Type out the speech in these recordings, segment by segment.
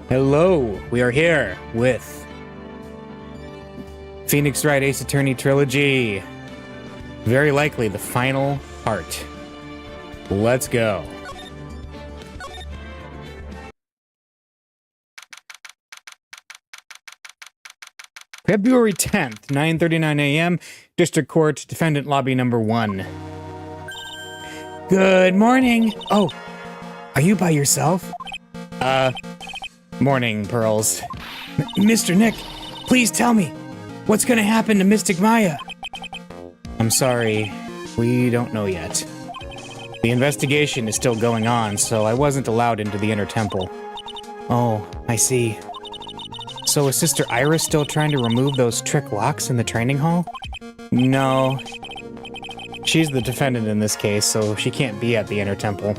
Hello, we are here with Phoenix Wright Ace Attorney Trilogy. Very likely the final part. Let's go. February 10th, 9:39 a.m., District Court, Defendant Lobby number 1. Good morning. Oh, are you by yourself? Morning, Pearls. Mr. Nick, please tell me, what's gonna happen to Mystic Maya? I'm sorry, we don't know yet. The investigation is still going on, so I wasn't allowed into the inner temple. Oh, I see. So is Sister Iris still trying to remove those trick locks in the training hall? No. She's the defendant in this case, so she can't be at the inner temple.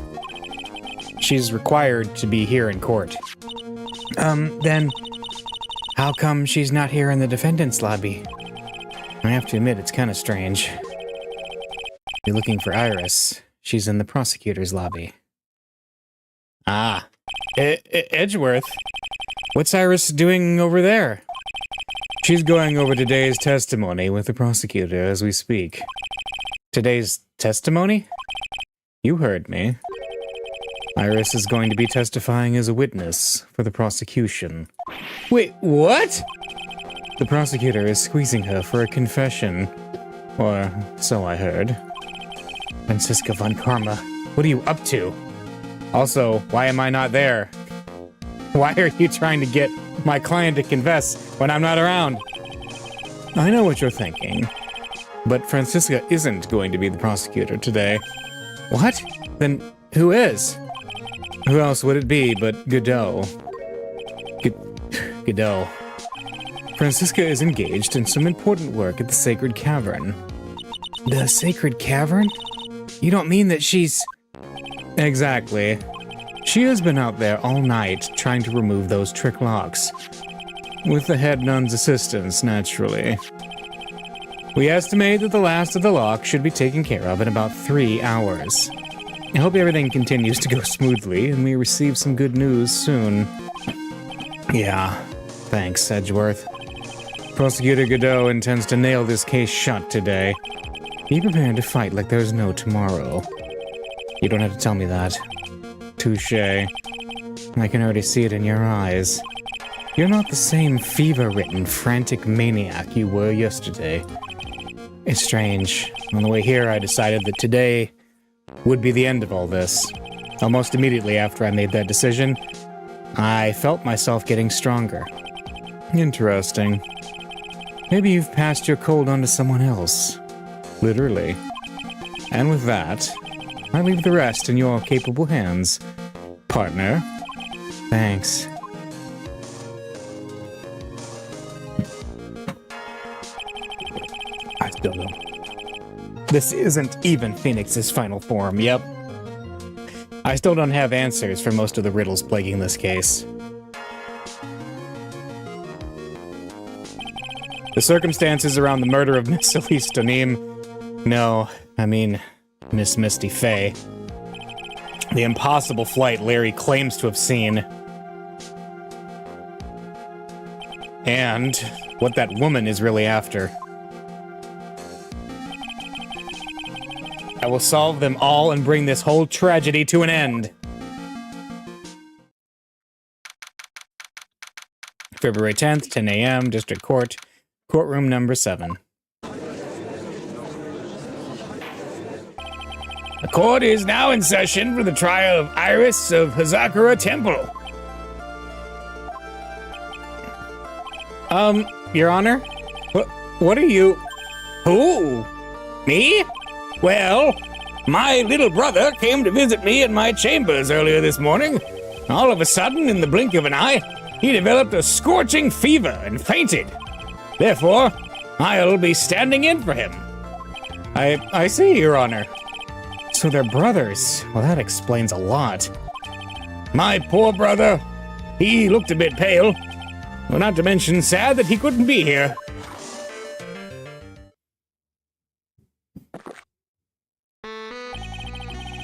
She's required to be here in court. Then, how come she's not here in the defendant's lobby? I have to admit, it's kind of strange. You're looking for Iris. She's in the prosecutor's lobby. Ah. Edgeworth? What's Iris doing over there? She's going over today's testimony with the prosecutor as we speak. Today's testimony? You heard me. Iris is going to be testifying as a witness for the prosecution. Wait, what? The prosecutor is squeezing her for a confession. Or so I heard. Franziska von Karma, what are you up to? Also, why am I not there? Why are you trying to get my client to confess when I'm not around? I know what you're thinking, but Franziska isn't going to be the prosecutor today. What? Then who is? Who else would it be but Godot? Godot. Franziska is engaged in some important work at the Sacred Cavern. The Sacred Cavern? You don't mean that she's... Exactly. She has been out there all night trying to remove those trick locks. With the head nun's assistance, naturally. We estimate that the last of the locks should be taken care of in about 3 hours. I hope everything continues to go smoothly and we receive some good news soon. Yeah, thanks, Edgeworth. Prosecutor Godot intends to nail this case shut today. Be prepared to fight like there's no tomorrow. You don't have to tell me that. Touché. I can already see it in your eyes. You're not the same fever-ridden, frantic maniac you were yesterday. It's strange. On the way here, I decided that today would be the end of all this. Almost immediately after I made that decision, I felt myself getting stronger. Interesting. Maybe you've passed your cold on to someone else. Literally. And with that, I leave the rest in your capable hands, partner. Thanks. I still don't. This isn't even Phoenix's final form, yep. I still don't have answers for most of the riddles plaguing this case. The circumstances around the murder of Miss Elise Donim... No, I mean, Miss Misty Faye. The impossible flight Larry claims to have seen. And what that woman is really after. I will solve them all and bring this whole tragedy to an end. February 10th, 10 a.m., District Court, Courtroom number 7. The court is now in session for the trial of Iris of Hazakura Temple. Your Honor? What are you... Who? Me? Well, my little brother came to visit me in my chambers earlier this morning. All of a sudden, in the blink of an eye, he developed a scorching fever and fainted. Therefore, I'll be standing in for him. I see, Your Honor. So they're brothers. Well, that explains a lot. My poor brother. He looked a bit pale. Well, not to mention sad that he couldn't be here.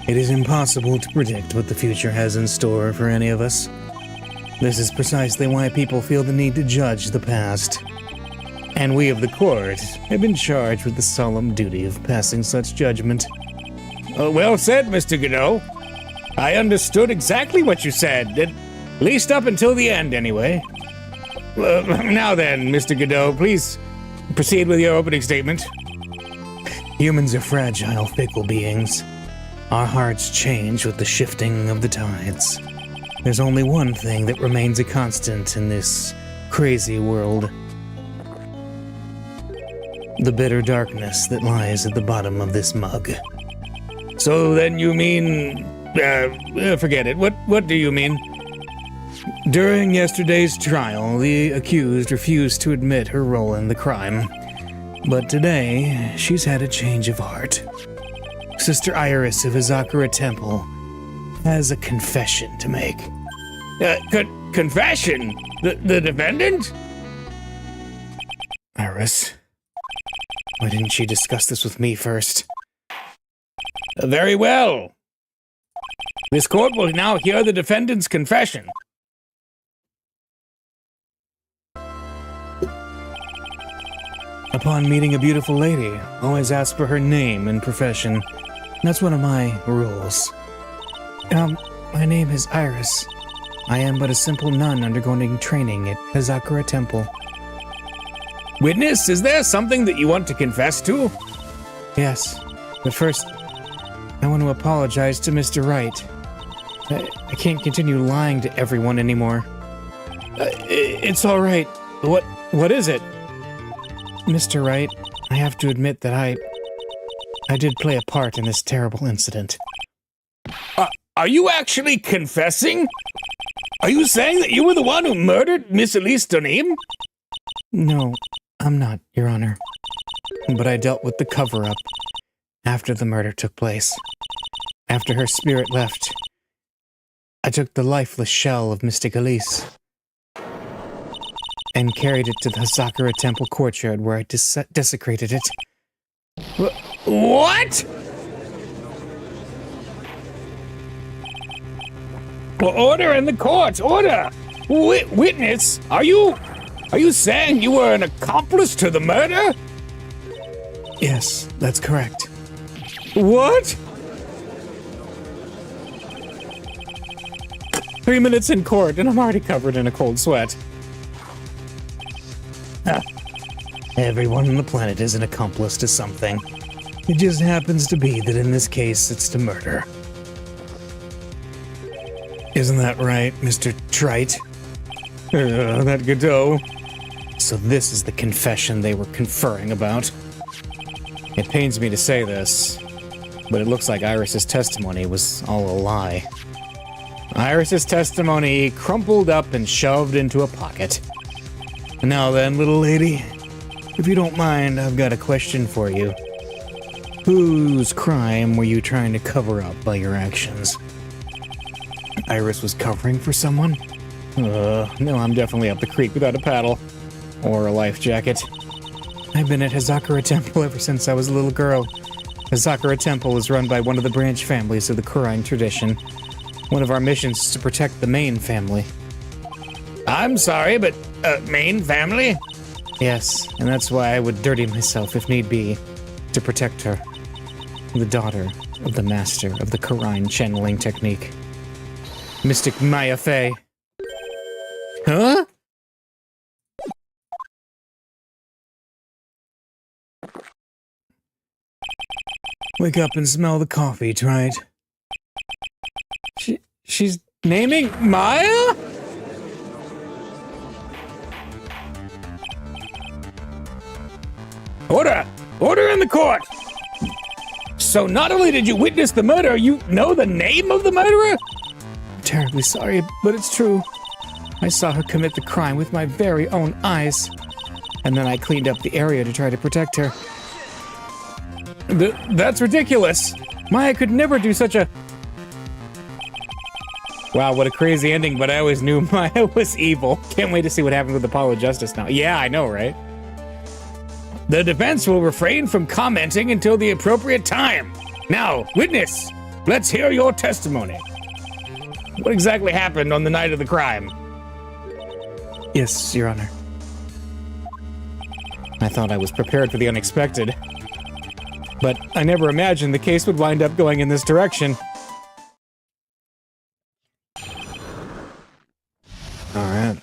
It is impossible to predict what the future has in store for any of us. This is precisely why people feel the need to judge the past. And we of the court have been charged with the solemn duty of passing such judgment. Well said, Mr. Godot. I understood exactly what you said, at least up until the end, anyway. Now then, Mr. Godot, please proceed with your opening statement. Humans are fragile, fickle beings. Our hearts change with the shifting of the tides. There's only one thing that remains a constant in this crazy world. The bitter darkness that lies at the bottom of this mug. So then you mean... forget it. What do you mean? During yesterday's trial, the accused refused to admit her role in the crime. But today, she's had a change of heart. Sister Iris of Hazakura Temple has a confession to make. Confession? The defendant? Iris, why didn't she discuss this with me first? Very well. This court will now hear the defendant's confession. Upon meeting a beautiful lady, always ask for her name and profession. That's one of my rules. My name is Iris. I am but a simple nun undergoing training at Hazakura Temple. Witness, is there something that you want to confess to? Yes, but first, I want to apologize to Mr. Wright. I can't continue lying to everyone anymore. It's all right. What is it? Mr. Wright, I have to admit that I did play a part in this terrible incident. Are you actually confessing? Are you saying that you were the one who murdered Miss Elise Donim? No, I'm not, Your Honor. But I dealt with the cover-up after the murder took place. After her spirit left, I took the lifeless shell of Mystic Elise and carried it to the Hazakura Temple courtyard where I desecrated it. What? Order in the court! Order! Witness, are you saying you were an accomplice to the murder? Yes, that's correct. What? 3 minutes in court and I'm already covered in a cold sweat. Everyone on the planet is an accomplice to something. It just happens to be that in this case, it's to murder. Isn't that right, Mr. Trite? That Godot. So this is the confession they were conferring about. It pains me to say this, but it looks like Iris's testimony was all a lie. Iris's testimony crumpled up and shoved into a pocket. Now then, little lady, if you don't mind, I've got a question for you. Whose crime were you trying to cover up by your actions? Iris was covering for someone? No, I'm definitely up the creek without a paddle. Or a life jacket. I've been at Hazakura Temple ever since I was a little girl. Hazakura Temple is run by one of the branch families of the Kurine tradition. One of our missions is to protect the main family. I'm sorry, but, main family? Yes, and that's why I would dirty myself if need be, to protect her. The daughter of the master of the Kurine channeling technique. Mystic Maya Fey. Huh? Wake up and smell the coffee, Trite. She's naming Maya? Order! Order in the court! So not only did you witness the murder, you know the name of the murderer? I'm terribly sorry, but it's true. I saw her commit the crime with my very own eyes. And then I cleaned up the area to try to protect her. That's ridiculous. Maya could never do such a... Wow, what a crazy ending, but I always knew Maya was evil. Can't wait to see what happens with Apollo Justice now. Yeah, I know, right? The defense will refrain from commenting until the appropriate time. Now, witness, let's hear your testimony. What exactly happened on the night of the crime? Yes, Your Honor. I thought I was prepared for the unexpected, but I never imagined the case would wind up going in this direction. Alright.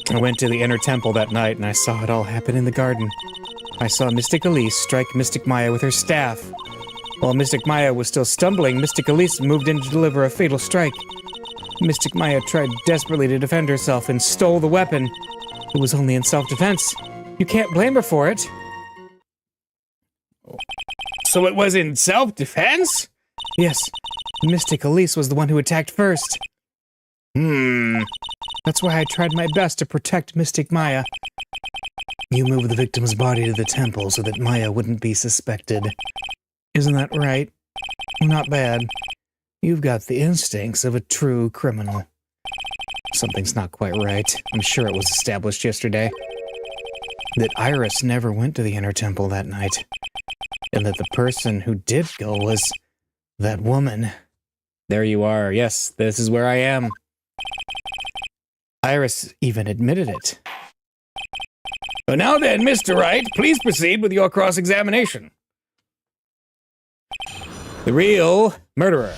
I went to the inner temple that night and I saw it all happen in the garden. I saw Mystic Elise strike Mystic Maya with her staff. While Mystic Maya was still stumbling, Mystic Elise moved in to deliver a fatal strike. Mystic Maya tried desperately to defend herself and stole the weapon. It was only in self-defense. You can't blame her for it. So it was in self-defense? Yes. Mystic Elise was the one who attacked first. That's why I tried my best to protect Mystic Maya. You moved the victim's body to the temple so that Maya wouldn't be suspected. Isn't that right? Not bad. You've got the instincts of a true criminal. Something's not quite right. I'm sure it was established yesterday that Iris never went to the inner temple that night, and that the person who did go was that woman. There you are. Yes, this is where I am. Iris even admitted it. Well, now then, Mr. Wright, please proceed with your cross-examination. The real murderer.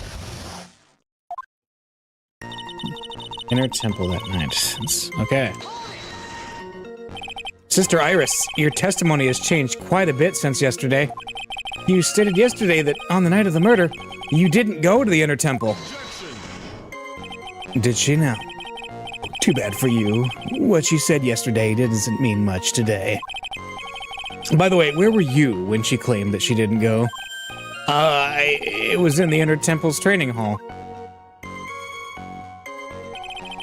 Inner temple that night. Okay. Sister Iris, your testimony has changed quite a bit since yesterday. You stated yesterday that on the night of the murder, you didn't go to the inner temple. Did she now? Too bad for you. What she said yesterday doesn't mean much today. By the way, where were you when she claimed that she didn't go? It was in the inner temple's training hall.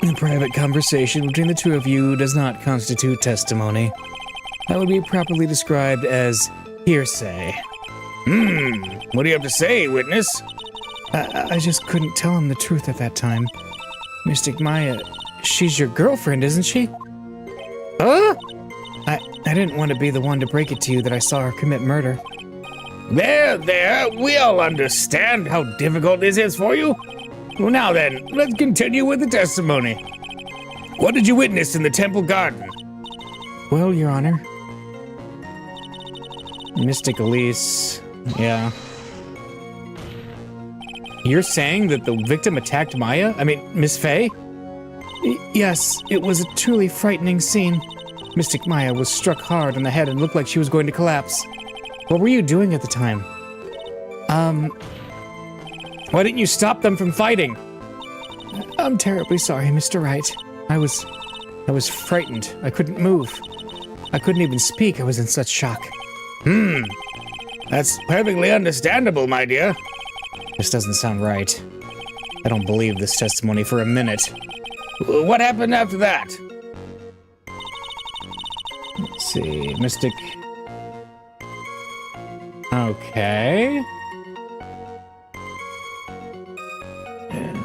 A private conversation between the two of you does not constitute testimony. That would be properly described as hearsay. What do you have to say, witness? I just couldn't tell him the truth at that time. Mystic Maya, she's your girlfriend, isn't she? Huh? I didn't want to be the one to break it to you that I saw her commit murder. There, we all understand how difficult this is for you. Well, now then, let's continue with the testimony. What did you witness in the temple garden? Well, Your Honor. Mystic Elise, yeah. You're saying that the victim attacked Maya? I mean, Miss Faye? Yes, it was a truly frightening scene. Mystic Maya was struck hard on the head and looked like she was going to collapse. What were you doing at the time? Why didn't you stop them from fighting? I'm terribly sorry, Mr. Wright. I was frightened. I couldn't move. I couldn't even speak. I was in such shock. That's perfectly understandable, my dear. This doesn't sound right. I don't believe this testimony for a minute. What happened after that? Let's see, Mystic... Okay.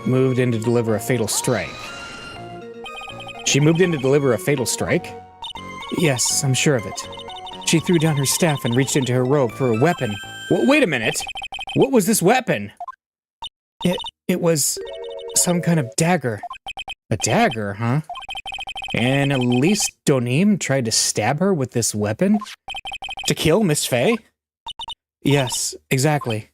Moved in to deliver a fatal strike. She moved in to deliver a fatal strike? Yes, I'm sure of it. She threw down her staff and reached into her robe for a weapon. Wait a minute. What was this weapon? It was some kind of dagger. A dagger, huh? And Elise Donim tried to stab her with this weapon? To kill Miss Faye? Yes, exactly.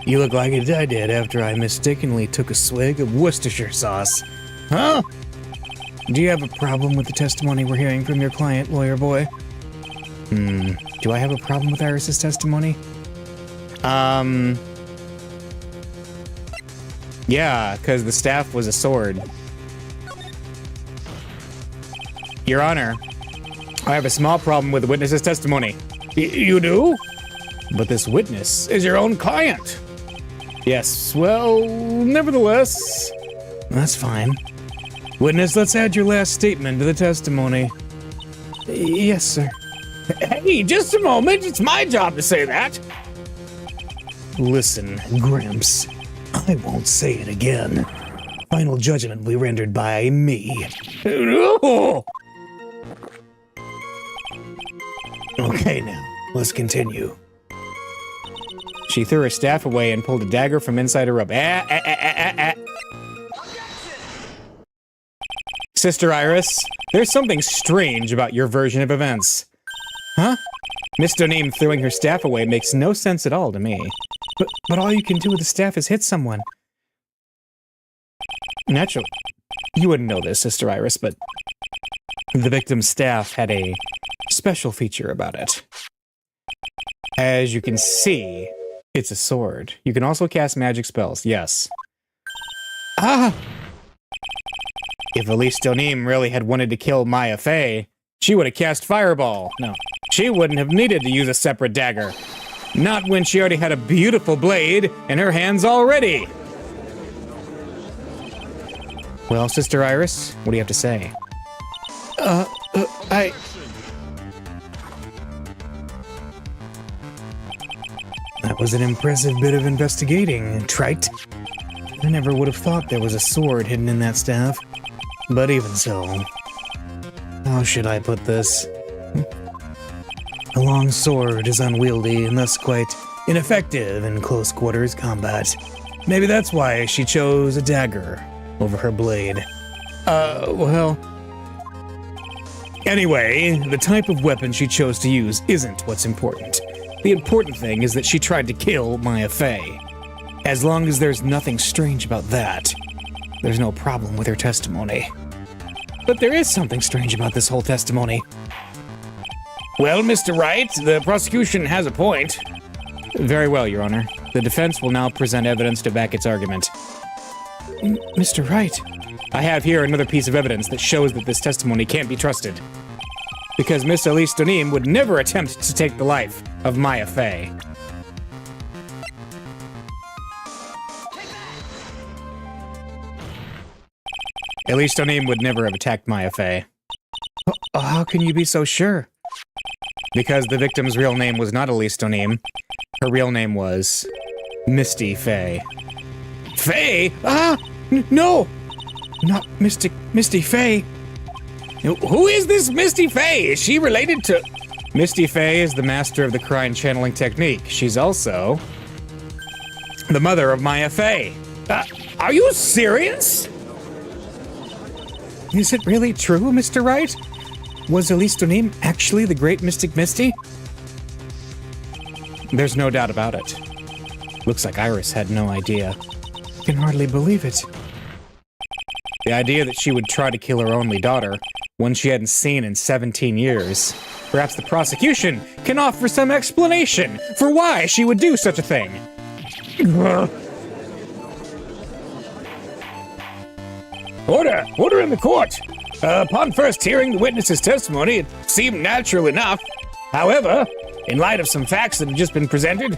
You look like I did after I mistakenly took a swig of Worcestershire sauce. Huh? Do you have a problem with the testimony we're hearing from your client, lawyer boy? Do I have a problem with Iris's testimony? Yeah, because the staff was a sword. Your Honor, I have a small problem with the witness's testimony. You do? But this witness is your own client. Yes, well, nevertheless... That's fine. Witness, let's add your last statement to the testimony. Yes, sir. Hey, just a moment. It's my job to say that. Listen, Gramps. I won't say it again. Final judgment will be rendered by me. No! Okay, now, let's continue. She threw her staff away and pulled a dagger from inside her robe. Sister Iris, there's something strange about your version of events. Huh? Miss Donim throwing her staff away makes no sense at all to me. But all you can do with the staff is hit someone. Naturally, you wouldn't know this, Sister Iris, but the victim's staff had a special feature about it. As you can see, it's a sword. You can also cast magic spells, yes. Ah! If Elise Donim really had wanted to kill Maya Fey, she would have cast Fireball. No, she wouldn't have needed to use a separate dagger. Not when she already had a beautiful blade in her hands already. Well, Sister Iris, what do you have to say? That was an impressive bit of investigating, Trite. I never would have thought there was a sword hidden in that staff. But even so, how should I put this? A long sword is unwieldy and thus quite ineffective in close quarters combat. Maybe that's why she chose a dagger over her blade. Well... Anyway, the type of weapon she chose to use isn't what's important. The important thing is that she tried to kill Maya Fey. As long as there's nothing strange about that, there's no problem with her testimony. But there is something strange about this whole testimony. Well, Mr. Wright, the prosecution has a point. Very well, Your Honor. The defense will now present evidence to back its argument. Mr. Wright, I have here another piece of evidence that shows that this testimony can't be trusted. Because Miss Elise Donim would never attempt to take the life of Maya Fey. Elise Donim would never have attacked Maya Fey. How can you be so sure? Because the victim's real name was not Elise Donim. Her real name was Misty Fey. Fey? Ah! No! Not Misty Fey. Who is this Misty Fey? Is she related to... Misty Fey is the master of the crime channeling technique. She's also the mother of Maya Fey. Are you serious? Is it really true, Mr. Wright? Was Elise Donim actually the great Mystic Misty? There's no doubt about it. Looks like Iris had no idea. I can hardly believe it. The idea that she would try to kill her only daughter, one she hadn't seen in 17 years. Perhaps the prosecution can offer some explanation for why she would do such a thing. Order in the court. Upon first hearing the witness's testimony, it seemed natural enough. However, in light of some facts that have just been presented,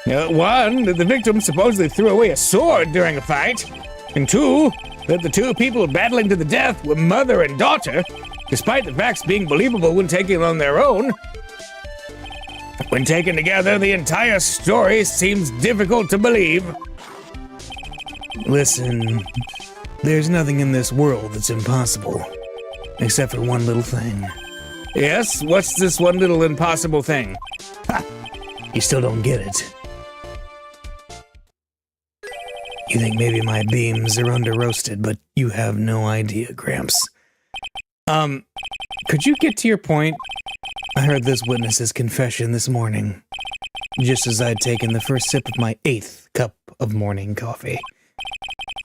one, that the victim supposedly threw away a sword during a fight, and two, that the two people battling to the death were mother and daughter, despite the facts being believable when taken on their own. When taken together, the entire story seems difficult to believe. Listen, there's nothing in this world that's impossible, except for one little thing. Yes? What's this one little impossible thing? Ha! You still don't get it. You think maybe my beams are under-roasted, but you have no idea, Gramps. Could you get to your point? I heard this witness's confession this morning, just as I'd taken the first sip of my 8th cup of morning coffee.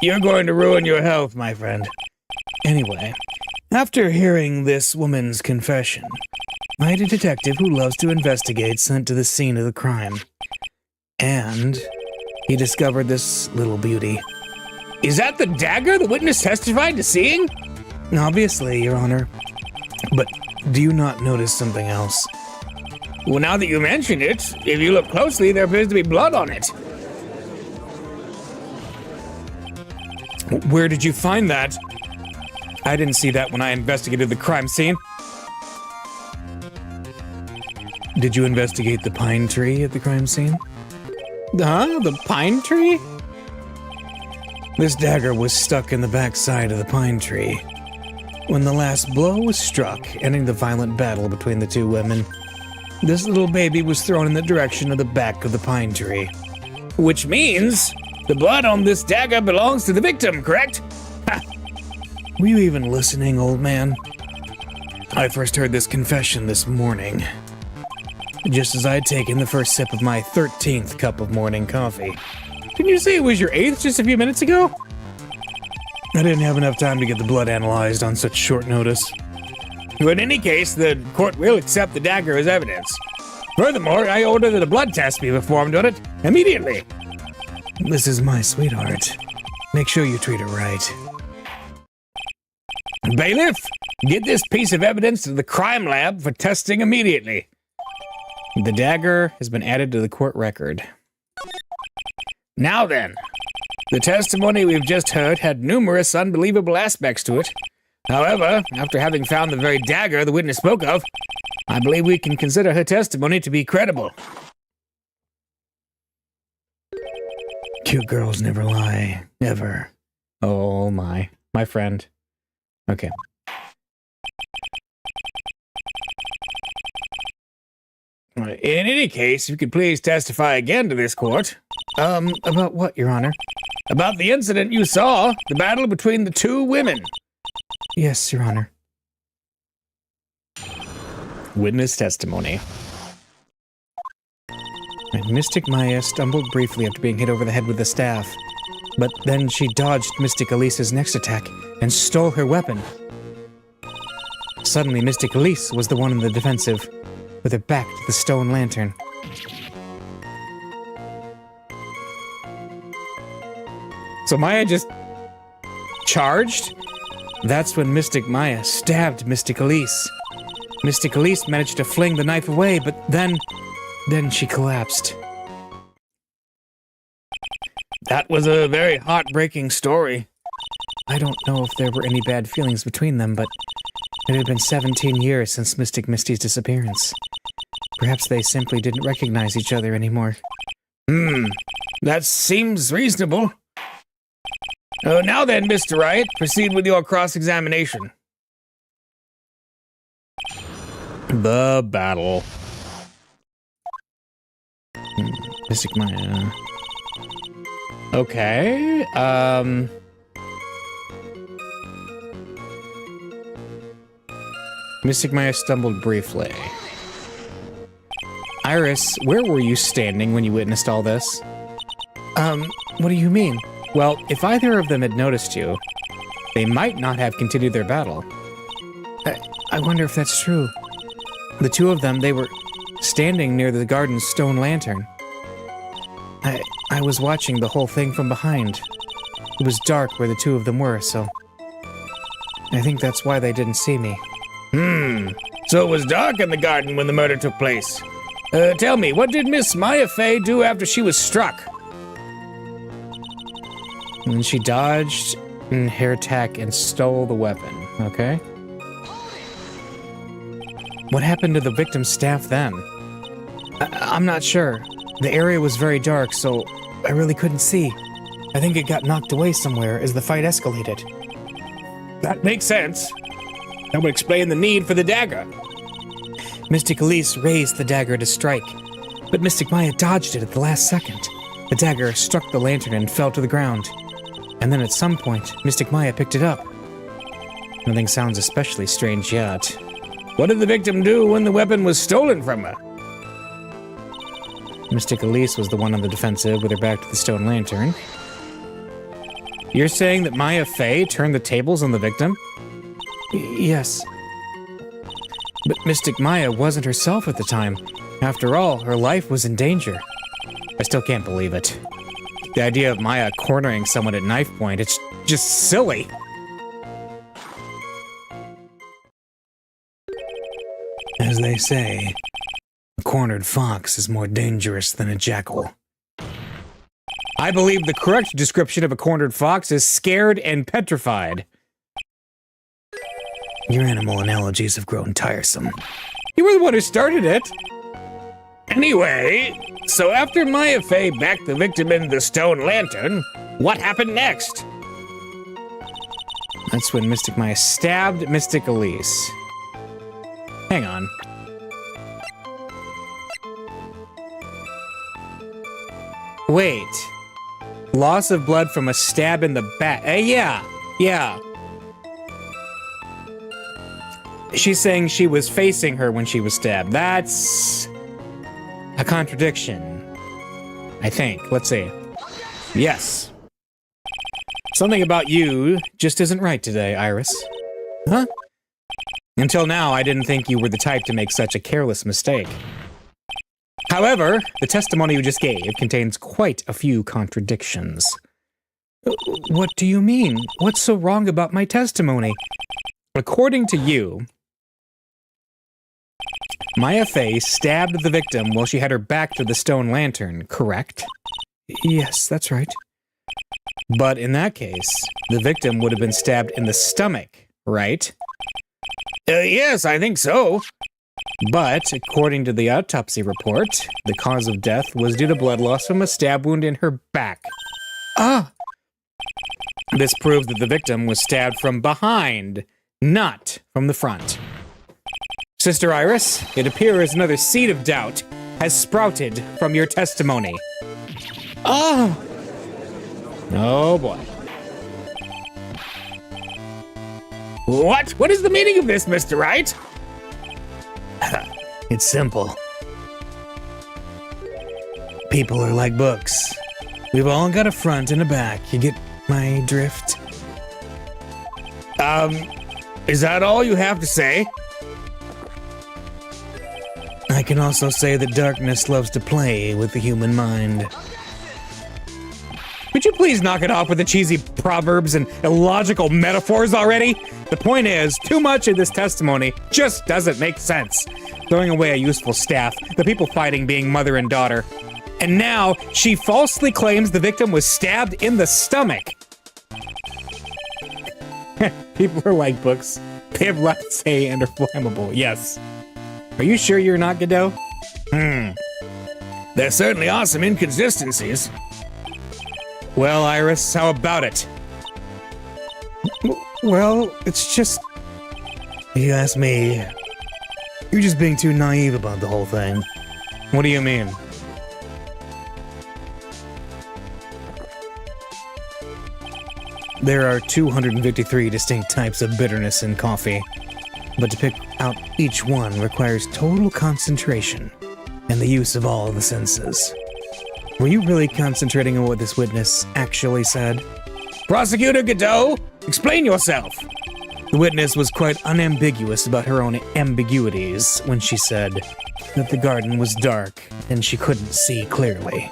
You're going to ruin your health, my friend. Anyway, after hearing this woman's confession, I had a detective who loves to investigate sent to the scene of the crime. And he discovered this little beauty. Is that the dagger the witness testified to seeing? Obviously, Your Honor. But do you not notice something else? Well, now that you mention it, if you look closely, there appears to be blood on it. Where did you find that? I didn't see that when I investigated the crime scene. Did you investigate the pine tree at the crime scene? Huh? The pine tree? This dagger was stuck in the backside of the pine tree when the last blow was struck, ending the violent battle between the two women. This little baby was thrown in the direction of the back of the pine tree. Which means the blood on this dagger belongs to the victim, correct? Ha! Were you even listening, old man? I first heard this confession this morning, just as I had taken the first sip of my 13th cup of morning coffee. Didn't you say it was your 8th just a few minutes ago? I didn't have enough time to get the blood analyzed on such short notice. But in any case, the court will accept the dagger as evidence. Furthermore, I order that a blood test be performed on it immediately. This is my sweetheart. Make sure you treat her right. Bailiff, get this piece of evidence to the crime lab for testing immediately. The dagger has been added to the court record. Now then, the testimony we've just heard had numerous unbelievable aspects to it. However, after having found the very dagger the witness spoke of, I believe we can consider her testimony to be credible. Cute girls never lie, ever. Oh my friend. Okay. In any case, if you could please testify again to this court. About what, Your Honor? About the incident you saw, the battle between the two women. Yes, Your Honor. Witness testimony. Mystic Maya stumbled briefly after being hit over the head with the staff, but then she dodged Mystic Elise's next attack and stole her weapon. Suddenly, Mystic Elise was the one in the defensive, with her back to the stone lantern. So Maya just charged? That's when Mystic Maya stabbed Mystic Elise. Mystic Elise managed to fling the knife away, but then she collapsed. That was a very heartbreaking story. I don't know if there were any bad feelings between them, but it had been 17 years since Mystic Misty's disappearance. Perhaps they simply didn't recognize each other anymore. That seems reasonable. Now then, Mr. Wright, proceed with your cross-examination. The battle. Mystic Maya. Okay, Mystic Maya stumbled briefly. Iris, where were you standing when you witnessed all this? What do you mean? Well, if either of them had noticed you, they might not have continued their battle. I wonder if that's true. The two of them, they were standing near the garden's stone lantern. I was watching the whole thing from behind. It was dark where the two of them were, so I think that's why they didn't see me. So it was dark in the garden when the murder took place. Tell me, what did Miss Maya Fey do after she was struck? And she dodged and hair attack and stole the weapon, okay? What happened to the victim's staff then? I'm not sure. The area was very dark, so I really couldn't see. I think it got knocked away somewhere as the fight escalated. That makes sense. That would explain the need for the dagger. Mystic Elise raised the dagger to strike, but Mystic Maya dodged it at the last second. The dagger struck the lantern and fell to the ground. And then at some point, Mystic Maya picked it up. Nothing sounds especially strange yet. What did the victim do when the weapon was stolen from her? Mystic Elise was the one on the defensive with her back to the stone lantern. You're saying that Maya Fey turned the tables on the victim? Yes. But Mystic Maya wasn't herself at the time. After all, her life was in danger. I still can't believe it. The idea of Maya cornering someone at knife point, it's just silly. As they say, a cornered fox is more dangerous than a jackal. I believe the correct description of a cornered fox is scared and petrified. Your animal analogies have grown tiresome. You were the one who started it. Anyway, so after Maya Fey backed the victim into the stone lantern, what happened next? That's when Mystic Maya stabbed Mystic Elise. Hang on. Wait. Loss of blood from a stab in the back. Yeah. She's saying she was facing her when she was stabbed. That's a contradiction, I think. Let's see. Yes. Something about you just isn't right today, Iris. Huh? Until now, I didn't think you were the type to make such a careless mistake. However, the testimony you just gave contains quite a few contradictions. What do you mean? What's so wrong about my testimony? According to you, Maya Fey stabbed the victim while she had her back to the stone lantern, correct? Yes, that's right. But in that case, the victim would have been stabbed in the stomach, right? Yes, I think so. But, according to the autopsy report, the cause of death was due to blood loss from a stab wound in her back. Ah! This proves that the victim was stabbed from behind, not from the front. Sister Iris, it appears another seed of doubt has sprouted from your testimony. Oh! Oh boy. What? What is the meaning of this, Mr. Wright? It's simple. People are like books. We've all got a front and a back. You get my drift? Is that all you have to say? I can also say that darkness loves to play with the human mind. Could you please knock it off with the cheesy proverbs and illogical metaphors already? The point is, too much of this testimony just doesn't make sense. Throwing away a useful staff, the people fighting being mother and daughter. And now, she falsely claims the victim was stabbed in the stomach. People are like books. They have lots to say and are flammable, yes. Are you sure you're not Godot? There certainly are some inconsistencies. Well, Iris, how about it? Well, it's just... If you ask me, you're just being too naive about the whole thing. What do you mean? There are 253 distinct types of bitterness in coffee, but to pick out each one requires total concentration and the use of all the senses. Were you really concentrating on what this witness actually said? Prosecutor Godot, explain yourself. The witness was quite unambiguous about her own ambiguities when she said that the garden was dark and she couldn't see clearly.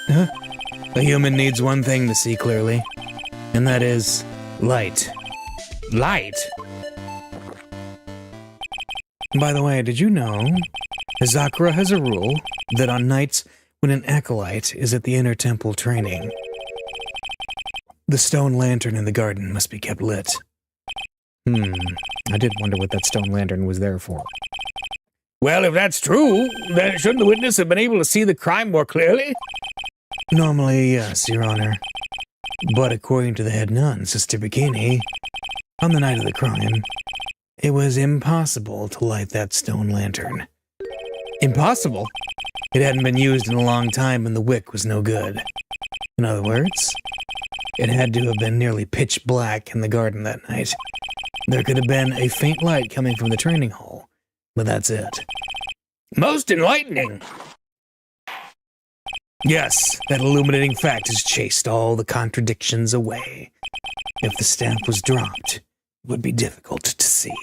Huh? A human needs one thing to see clearly, and that is light. Light? By the way, did you know Zakura has a rule that on nights when an acolyte is at the inner temple training, the stone lantern in the garden must be kept lit? I did wonder what that stone lantern was there for. Well, if that's true, then shouldn't the witness have been able to see the crime more clearly? Normally, yes, Your Honor. But according to the head nun, Sister Bikini, on the night of the crime, it was impossible to light that stone lantern. Impossible? It hadn't been used in a long time and the wick was no good. In other words, it had to have been nearly pitch black in the garden that night. There could have been a faint light coming from the training hall, but that's it. Most enlightening! Yes, that illuminating fact has chased all the contradictions away. If the stamp was dropped, it would be difficult to see.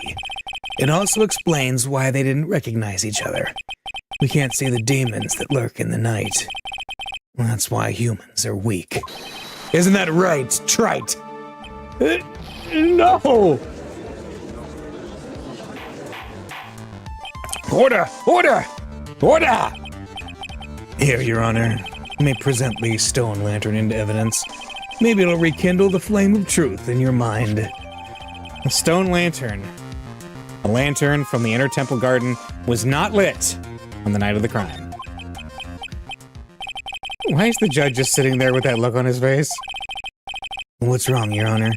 It also explains why they didn't recognize each other. We can't see the demons that lurk in the night. That's why humans are weak. Isn't that right, Trite? No! Order! Order! Order! Here, Your Honor. You may present the stone lantern into evidence. Maybe it'll rekindle the flame of truth in your mind. A stone lantern. A lantern from the inner temple garden was not lit on the night of the crime. Why is the judge just sitting there with that look on his face? What's wrong, Your Honor?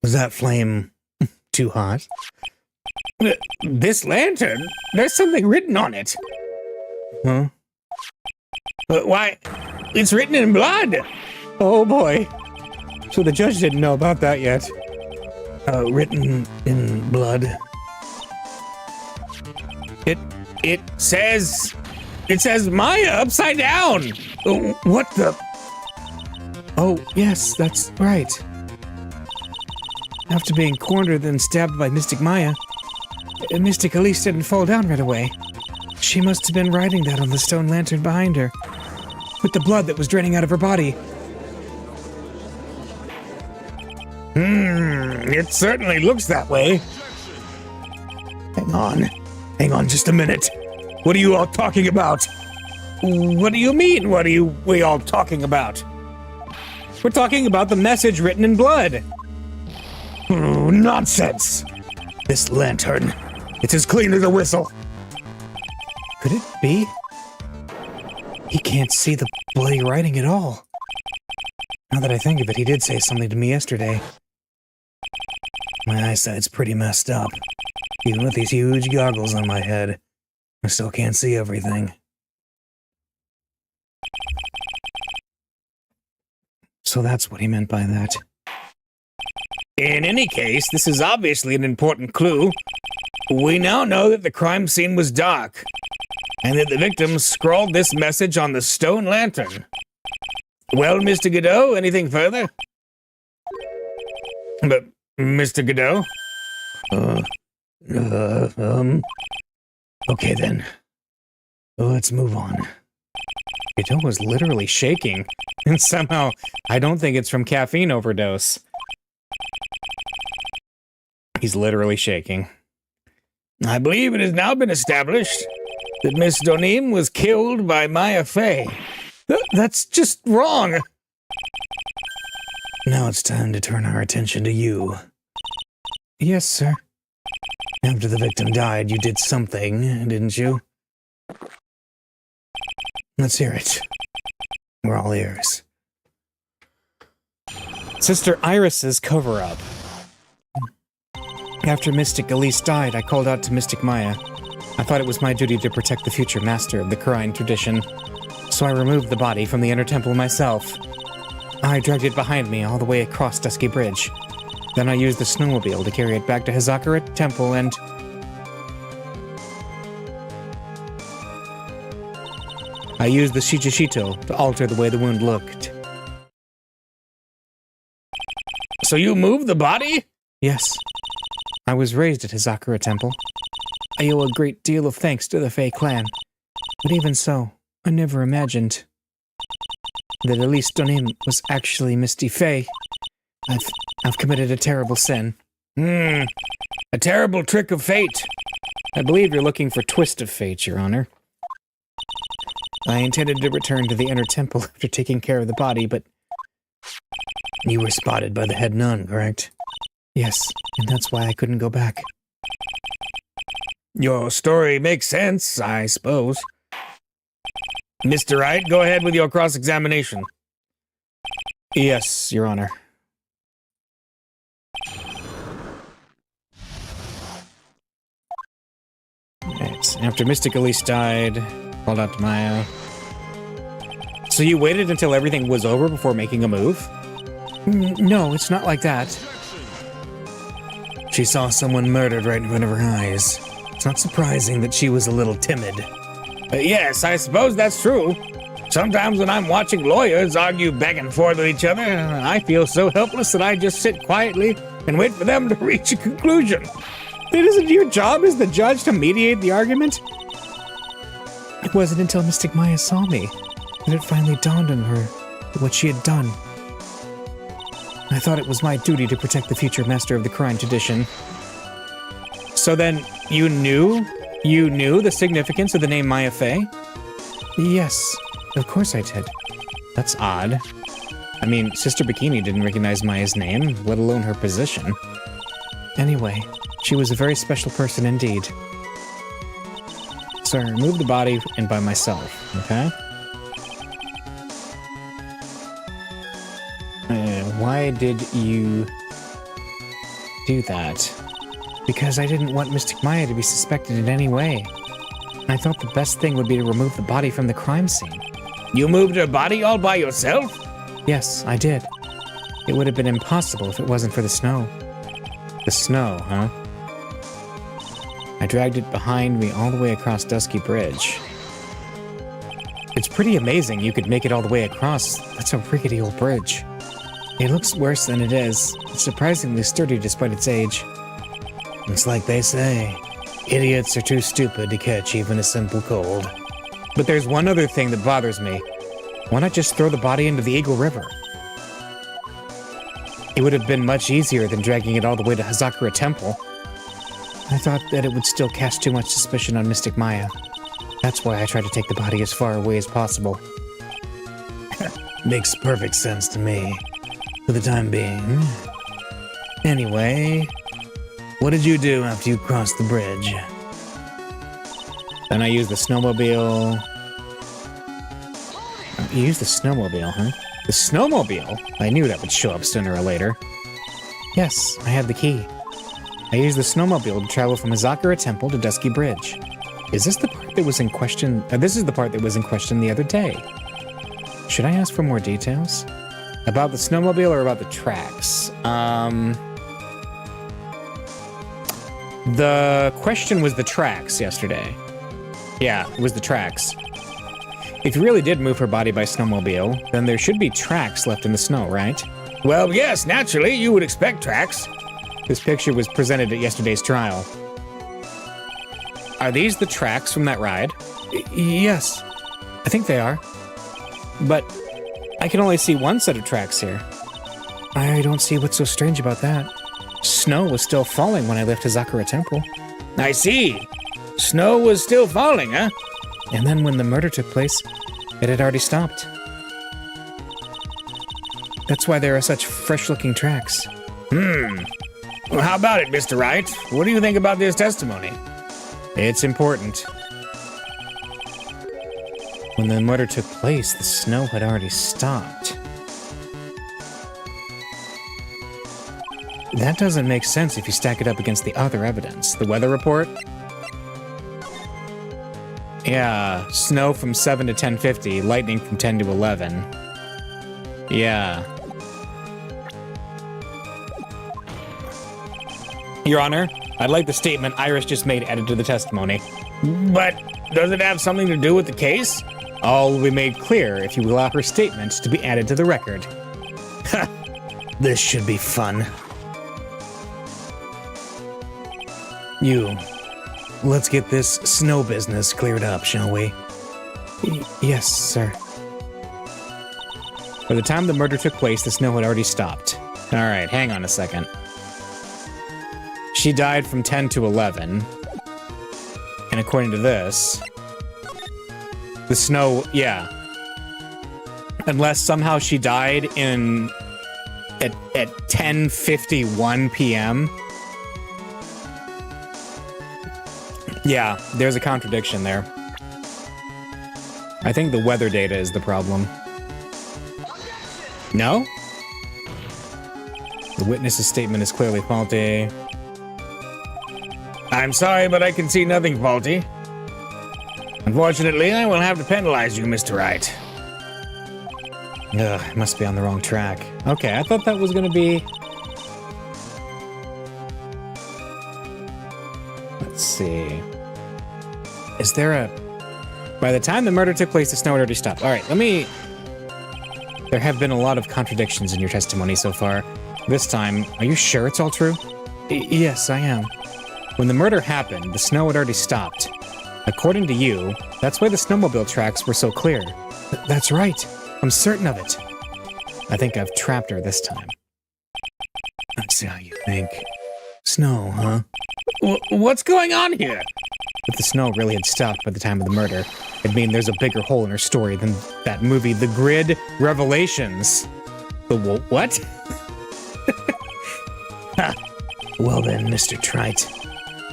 Was that flame too hot? This lantern? There's something written on it. Huh? Why It's written in blood! Oh boy. So the judge didn't know about that yet. Written in blood. It says Maya upside down! What the? Oh, yes, that's right. After being cornered and stabbed by Mystic Maya, Mystic Elise didn't fall down right away. She must have been writing that on the stone lantern behind her, with the blood that was draining out of her body. It certainly looks that way. Hang on just a minute. What are you all talking about? What do you mean, we all talking about? We're talking about the message written in blood. Oh, nonsense. This lantern, it's as clean as a whistle. Could it be? He can't see the bloody writing at all. Now that I think of it, he did say something to me yesterday. My eyesight's pretty messed up. Even with these huge goggles on my head, I still can't see everything. So that's what he meant by that. In any case, this is obviously an important clue. We now know that the crime scene was dark, and that the victim scrawled this message on the stone lantern. Well, Mr. Godot, anything further? But, Mr. Godot? Okay then. Let's move on. Godot was literally shaking, and somehow, I don't think it's from caffeine overdose. He's literally shaking. I believe it has now been established that Miss Donim was killed by Maya Fey. That's just wrong. Now it's time to turn our attention to you. Yes, sir. After the victim died, you did something, didn't you? Let's hear it. We're all ears. Sister Iris's cover-up. After Mystic Elise died, I called out to Mystic Maya. I thought it was my duty to protect the future master of the Karine tradition, so I removed the body from the inner temple myself. I dragged it behind me all the way across Dusky Bridge. Then I used the snowmobile to carry it back to Hazakura Temple and... I used the Shichishito to alter the way the wound looked. So you moved the body? Yes. I was raised at Hazakura Temple. I owe a great deal of thanks to the Fey clan. But even so, I never imagined that Elise Donim was actually Misty Fey. I've committed a terrible sin. A terrible trick of fate. I believe you're looking for Twist of Fate, Your Honor. I intended to return to the inner temple after taking care of the body, but... You were spotted by the head nun, correct? Yes, and that's why I couldn't go back. Your story makes sense, I suppose. Mr. Wright, go ahead with your cross-examination. Yes, Your Honor. Right. After Mystic Elise died, called out to Maya. So you waited until everything was over before making a move? No, it's not like that. She saw someone murdered right in front of her eyes. It's not surprising that she was a little timid. Yes, I suppose that's true. Sometimes when I'm watching lawyers argue back and forth with each other, I feel so helpless that I just sit quietly and wait for them to reach a conclusion. It isn't your job as the judge to mediate the argument? It wasn't until Mystic Maya saw me that it finally dawned on her what she had done. I thought it was my duty to protect the future master of the Karine tradition. So then, you knew the significance of the name Maya Fey? Yes, of course I did. That's odd. I mean, Sister Bikini didn't recognize Maya's name, let alone her position. Anyway, she was a very special person indeed. So I removed the body and by myself, okay? Why did you do that? Because I didn't want Mystic Maya to be suspected in any way. I thought the best thing would be to remove the body from the crime scene. You moved her body all by yourself? Yes, I did. It would have been impossible if it wasn't for the snow. The snow, huh? I dragged it behind me all the way across Dusky Bridge. It's pretty amazing you could make it all the way across. That's a rickety old bridge. It looks worse than it is. It's surprisingly sturdy despite its age. It's like they say, idiots are too stupid to catch even a simple cold. But there's one other thing that bothers me. Why not just throw the body into the Eagle River? It would have been much easier than dragging it all the way to Hazakura Temple. I thought that it would still cast too much suspicion on Mystic Maya. That's why I tried to take the body as far away as possible. Makes perfect sense to me, for the time being. Anyway, what did you do after you crossed the bridge? Then I used the snowmobile. You used the snowmobile, huh? The snowmobile? I knew that would show up sooner or later. Yes, I had the key. I used the snowmobile to travel from Hazakura Temple to Dusky Bridge. Is this the part that was in question? This is the part that was in question the other day. Should I ask for more details? About the snowmobile or about the tracks? The question was the tracks yesterday. Yeah, it was the tracks. If you really did move her body by snowmobile, then there should be tracks left in the snow, right? Well, yes, naturally, you would expect tracks. This picture was presented at yesterday's trial. Are these the tracks from that ride? Yes, I think they are. But I can only see one set of tracks here. I don't see what's so strange about that. Snow was still falling when I left Hazakura Temple. I see. Snow was still falling, huh? And then when the murder took place, it had already stopped. That's why there are such fresh-looking tracks. Well, how about it, Mr. Wright? What do you think about this testimony? It's important. When the murder took place, the snow had already stopped. That doesn't make sense if you stack it up against the other evidence. The weather report? Yeah, snow from 7 to 10:50, lightning from 10 to 11. Yeah. Your Honor, I'd like the statement Iris just made added to the testimony. But does it have something to do with the case? All will be made clear if you allow her statement to be added to the record. This should be fun. Let's get this snow business cleared up, shall we? Yes, sir. By the time the murder took place, the snow had already stopped. All right, hang on a second. She died from 10 to 11. And according to this, the snow, yeah. Unless somehow she died at 10:51 p.m. Yeah, there's a contradiction there. I think the weather data is the problem. No? The witness's statement is clearly faulty. I'm sorry, but I can see nothing faulty. Unfortunately, I will have to penalize you, Mr. Wright. Ugh, I must be on the wrong track. Okay, I thought that was gonna be... Let's see... Is there a... By the time the murder took place, the snow had already stopped. All right, let me... There have been a lot of contradictions in your testimony so far. This time, are you sure it's all true? Yes, I am. When the murder happened, the snow had already stopped. According to you, that's why the snowmobile tracks were so clear. That's right. I'm certain of it. I think I've trapped her this time. Let's see how you think. Snow, huh? What's going on here? If the snow really had stopped by the time of the murder, it'd mean there's a bigger hole in her story than that movie, The Grid Revelations. The what? Ha. Well then, Mr. Trite.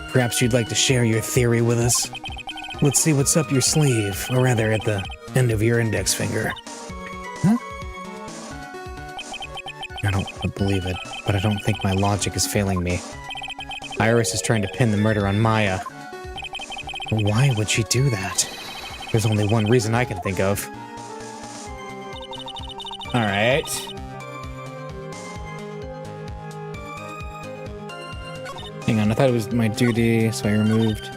Perhaps you'd like to share your theory with us? Let's see what's up your sleeve, or rather at the end of your index finger. Huh? I don't believe it, but I don't think my logic is failing me. Iris is trying to pin the murder on Maya. Why would she do that? There's only one reason I can think of. All right. Hang on, I thought it was my duty, so I removed.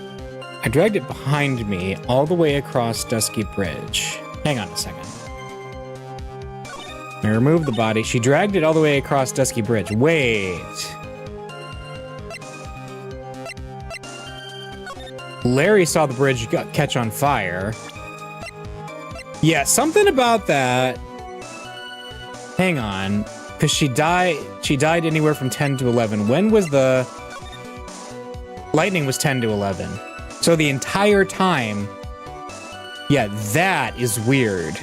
I dragged it behind me all the way across Dusky Bridge. Hang on a second. I removed the body. She dragged it all the way across Dusky Bridge. Wait. Larry saw the bridge catch on fire. Yeah, something about that. Hang on. Because she died anywhere from 10 to 11. When was the... Lightning was 10 to 11. So the entire time... Yeah, that is weird.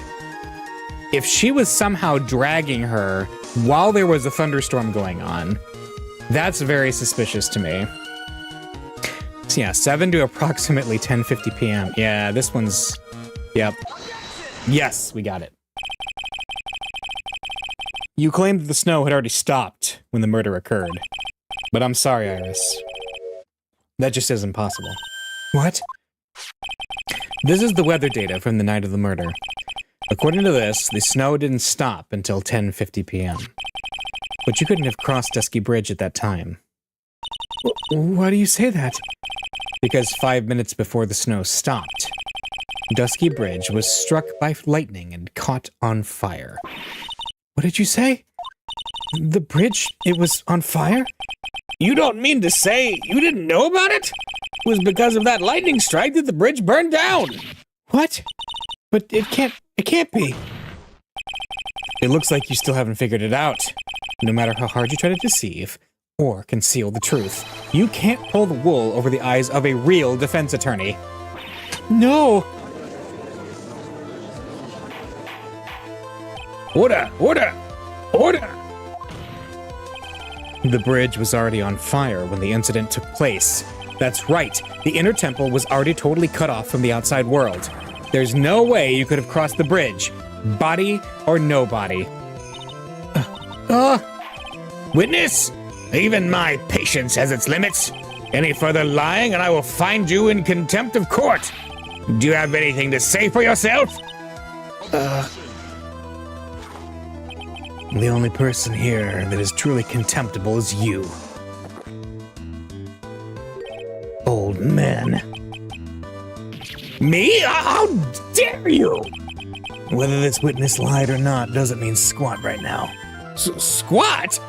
If she was somehow dragging her while there was a thunderstorm going on, that's very suspicious to me. So yeah, 7 to approximately 10:50 p.m. Yeah, this one's... Yep. Yes, we got it. You claimed that the snow had already stopped when the murder occurred. But I'm sorry, Iris. That just isn't possible. What? This is the weather data from the night of the murder. According to this, the snow didn't stop until 10:50 p.m. But you couldn't have crossed Dusky Bridge at that time. Why do you say that? Because 5 minutes before the snow stopped, Dusky Bridge was struck by lightning and caught on fire. What did you say? The bridge, it was on fire? You don't mean to say you didn't know about it? It was because of that lightning strike that the bridge burned down. What? But it can't be. It looks like you still haven't figured it out. No matter how hard you try to deceive or conceal the truth, you can't pull the wool over the eyes of a real defense attorney. No! Order! Order! Order! The bridge was already on fire when the incident took place. That's right, the inner temple was already totally cut off from the outside world. There's no way you could have crossed the bridge, body or no body. Witness, even my patience has its limits. Any further lying and I will find you in contempt of court. Do you have anything to say for yourself? The only person here that is truly contemptible is you. Old man. Me? How dare you? Whether this witness lied or not doesn't mean squat right now. Squat?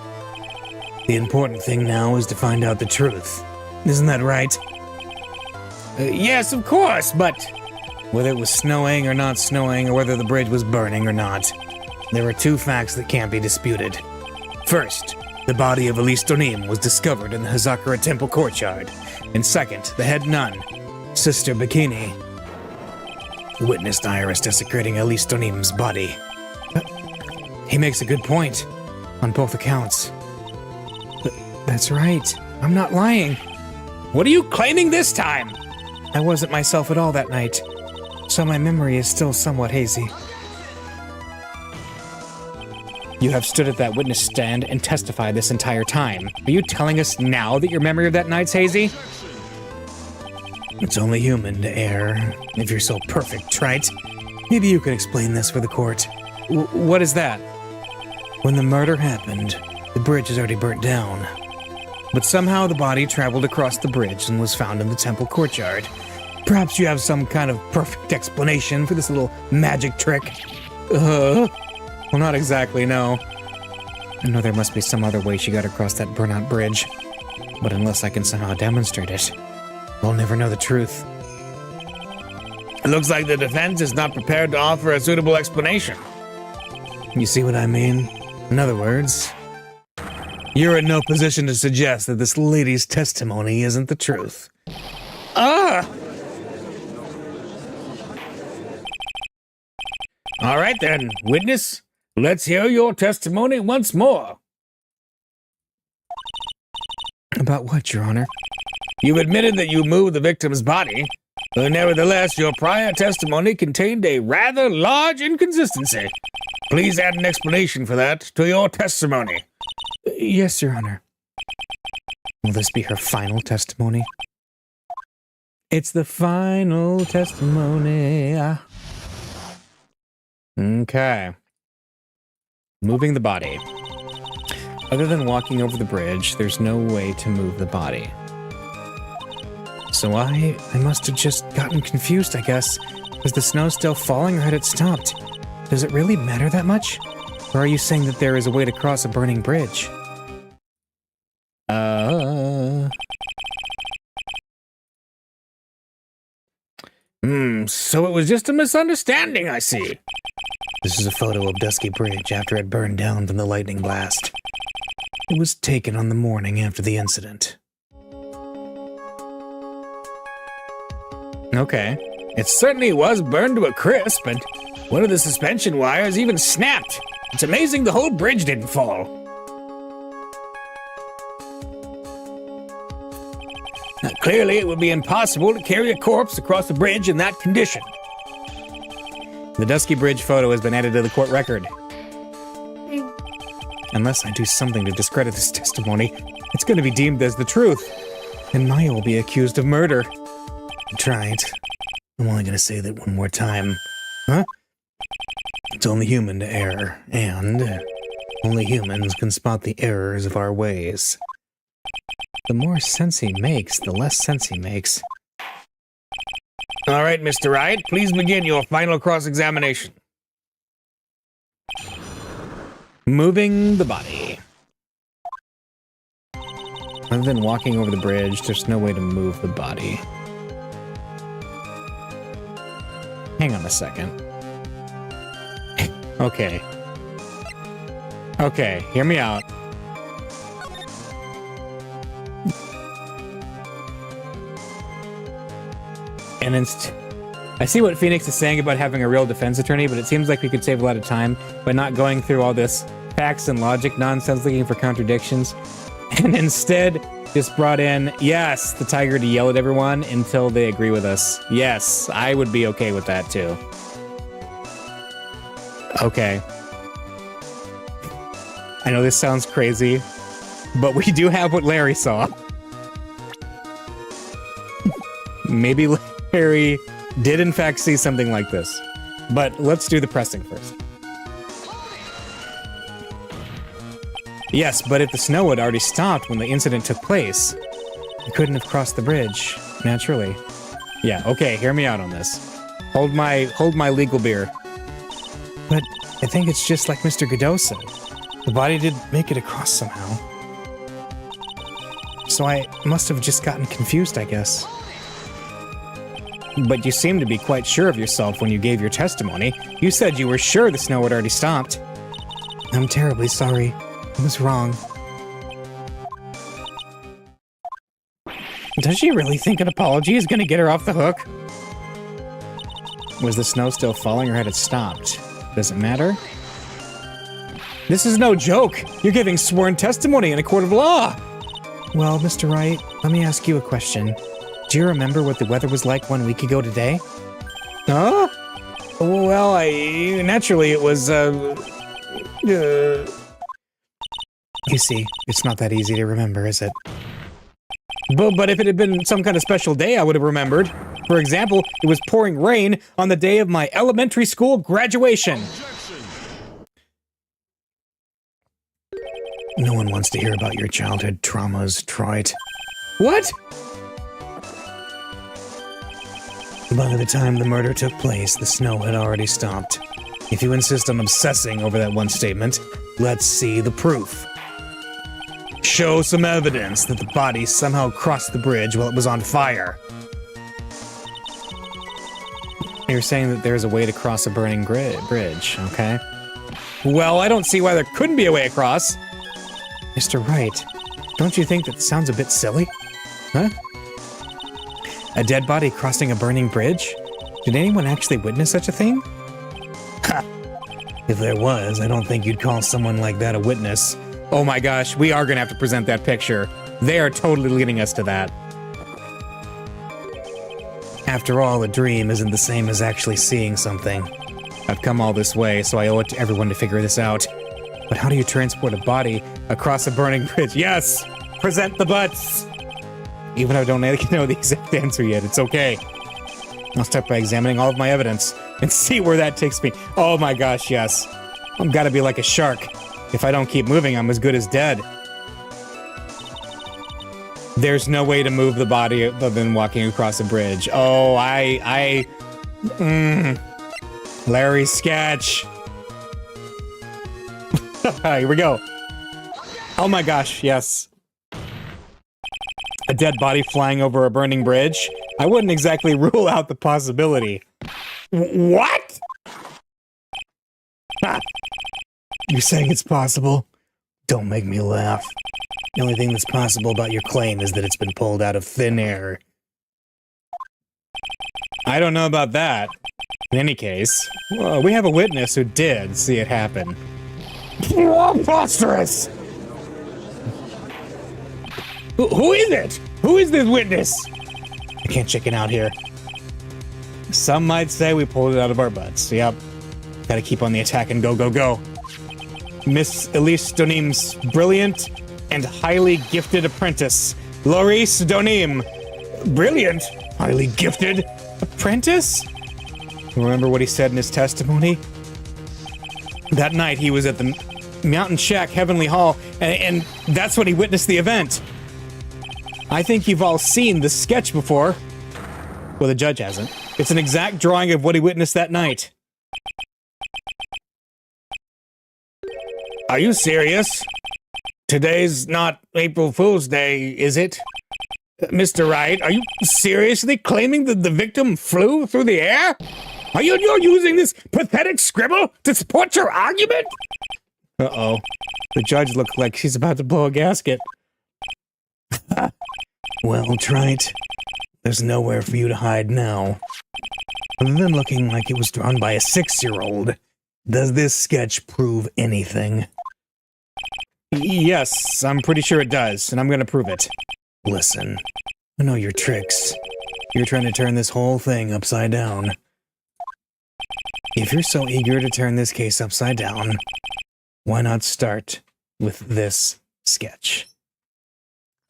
The important thing now is to find out the truth. Isn't that right? Yes, of course, but whether it was snowing or not snowing, or whether the bridge was burning or not, there are two facts that can't be disputed. First, the body of Elise Donim was discovered in the Hazakura Temple courtyard. And second, the head nun, Sister Bikini, witnessed Iris desecrating Elise Donim's body. He makes a good point, on both accounts. That's right, I'm not lying. What are you claiming this time? I wasn't myself at all that night, so my memory is still somewhat hazy. You have stood at that witness stand and testified this entire time. Are you telling us now that your memory of that night's hazy? It's only human to err, if you're so perfect, right? Maybe you could explain this for the court. What is that? When the murder happened, the bridge is already burnt down. But somehow the body traveled across the bridge and was found in the temple courtyard. Perhaps you have some kind of perfect explanation for this little magic trick? Well, not exactly, no. I know there must be some other way she got across that burnout bridge. But unless I can somehow demonstrate it, we'll never know the truth. It looks like the defense is not prepared to offer a suitable explanation. You see what I mean? In other words, you're in no position to suggest that this lady's testimony isn't the truth. All right then, witness. Let's hear your testimony once more. About what, Your Honor? You admitted that you moved the victim's body, but nevertheless, your prior testimony contained a rather large inconsistency. Please add an explanation for that to your testimony. Yes, Your Honor. Will this be her final testimony? It's the final testimony. Okay. Moving the body. Other than walking over the bridge, there's no way to move the body. So I must have just gotten confused, I guess. Was the snow still falling or had it stopped? Does it really matter that much? Or are you saying that there is a way to cross a burning bridge? So it was just a misunderstanding, I see. This is a photo of Dusky Bridge after it burned down from the lightning blast. It was taken on the morning after the incident. Okay. It certainly was burned to a crisp, and one of the suspension wires even snapped. It's amazing the whole bridge didn't fall. Now, clearly, it would be impossible to carry a corpse across a bridge in that condition. The Dusky Bridge photo has been added to the court record. Unless I do something to discredit this testimony, it's going to be deemed as the truth, and Maya will be accused of murder. I tried. I'm only going to say that one more time. Huh? It's only human to err, and only humans can spot the errors of our ways. The more sense he makes, the less sense he makes. All right, Mr. Wright, please begin your final cross-examination. Moving the body. Other than walking over the bridge, there's no way to move the body. Hang on a second. Okay. Okay, hear me out. And I see what Phoenix is saying about having a real defense attorney, but it seems like we could save a lot of time by not going through all this facts and logic nonsense looking for contradictions, and instead just brought in, yes, the tiger to yell at everyone until they agree with us. Yes, I would be okay with that too. Okay. I know this sounds crazy, but we do have what Larry saw. Maybe Larry did in fact see something like this. But let's do the pressing first. Yes, but if the snow had already stopped when the incident took place, you couldn't have crossed the bridge, naturally. Yeah, okay, hear me out on this. Hold my legal beer. But I think it's just like Mr. Godot said. The body did make it across somehow. So I must have just gotten confused, I guess. But you seemed to be quite sure of yourself when you gave your testimony. You said you were sure the snow had already stopped. I'm terribly sorry. I was wrong. Does she really think an apology is going to get her off the hook? Was the snow still falling or had it stopped? Does it matter? This is no joke! You're giving sworn testimony in a court of law! Well, Mr. Wright, let me ask you a question. Do you remember what the weather was like 1 week ago today? Huh? Well, naturally it was, You see, it's not that easy to remember, is it? But if it had been some kind of special day, I would have remembered. For example, it was pouring rain on the day of my elementary school graduation. No one wants to hear about your childhood traumas, Wright. What? By the time the murder took place, the snow had already stopped. If you insist on obsessing over that one statement, let's see the proof. Show some evidence that the body somehow crossed the bridge while it was on fire. You're saying that there's a way to cross a burning bridge, okay? Well, I don't see why there couldn't be a way across. Mr. Wright, don't you think that sounds a bit silly? Huh? A dead body crossing a burning bridge? Did anyone actually witness such a thing? Ha! If there was, I don't think you'd call someone like that a witness. Oh my gosh, we are gonna have to present that picture. They are totally leading us to that. After all, a dream isn't the same as actually seeing something. I've come all this way, so I owe it to everyone to figure this out. But how do you transport a body across a burning bridge? Yes! Present the butts! Even though I don't know the exact answer yet, it's okay. I'll start by examining all of my evidence and see where that takes me. Oh my gosh, yes. I've got to be like a shark. If I don't keep moving, I'm as good as dead. There's no way to move the body other than walking across a bridge. Oh, Larry's sketch. Here we go. Oh my gosh, yes. A dead body flying over a burning bridge? I wouldn't exactly rule out the possibility. What? Ah. You're saying it's possible? Don't make me laugh. The only thing that's possible about your claim is that it's been pulled out of thin air. I don't know about that. In any case, well, we have a witness who did see it happen. Preposterous! Who is it? Who is this witness? I can't chicken out here. Some might say we pulled it out of our butts. Yep. Gotta keep on the attack and go, go, go. Miss Elise Donim's brilliant and highly gifted apprentice, Laurice Donim. Brilliant? Highly gifted? Apprentice? Remember what he said in his testimony? That night he was at the Mountain Shack Heavenly Hall, and that's when he witnessed the event. I think you've all seen the sketch before. Well, the judge hasn't. It's an exact drawing of what he witnessed that night. Are you serious? Today's not April Fool's Day, is it? Mr. Wright, are you seriously claiming that the victim flew through the air? Are you using this pathetic scribble to support your argument? Uh-oh. The judge looked like she's about to blow a gasket. Well, Trite, there's nowhere for you to hide now. Other than looking like it was drawn by a 6-year-old, does this sketch prove anything? Yes, I'm pretty sure it does, and I'm gonna prove it. Listen, I know your tricks. You're trying to turn this whole thing upside down. If you're so eager to turn this case upside down, why not start with this sketch?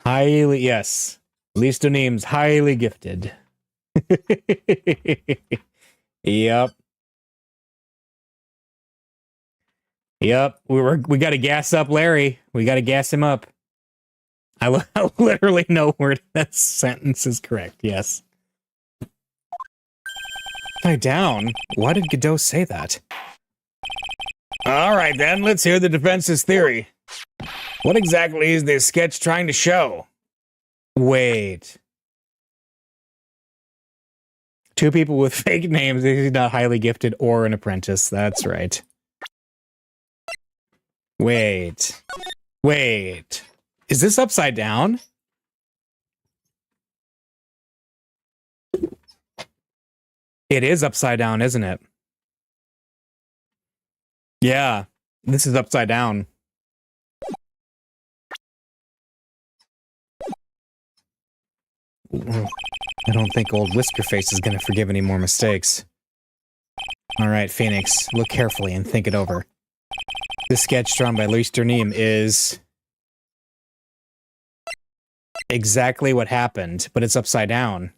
Highly, yes. Elise Donim's highly gifted. Yep. Yep, we gotta gas up Larry. We gotta gas him up. I literally know where that sentence is correct, yes. Upside down? Why did Godot say that? Alright then, let's hear the defense's theory. What exactly is this sketch trying to show? Wait. Two people with fake names, he's not highly gifted or an apprentice, that's right. Wait. Wait. Is this upside down? It is upside down, isn't it? Yeah, this is upside down. I don't think old Whiskerface is gonna forgive any more mistakes. Alright, Phoenix, look carefully and think it over. This sketch drawn by Luis Donim is exactly what happened, but it's upside down.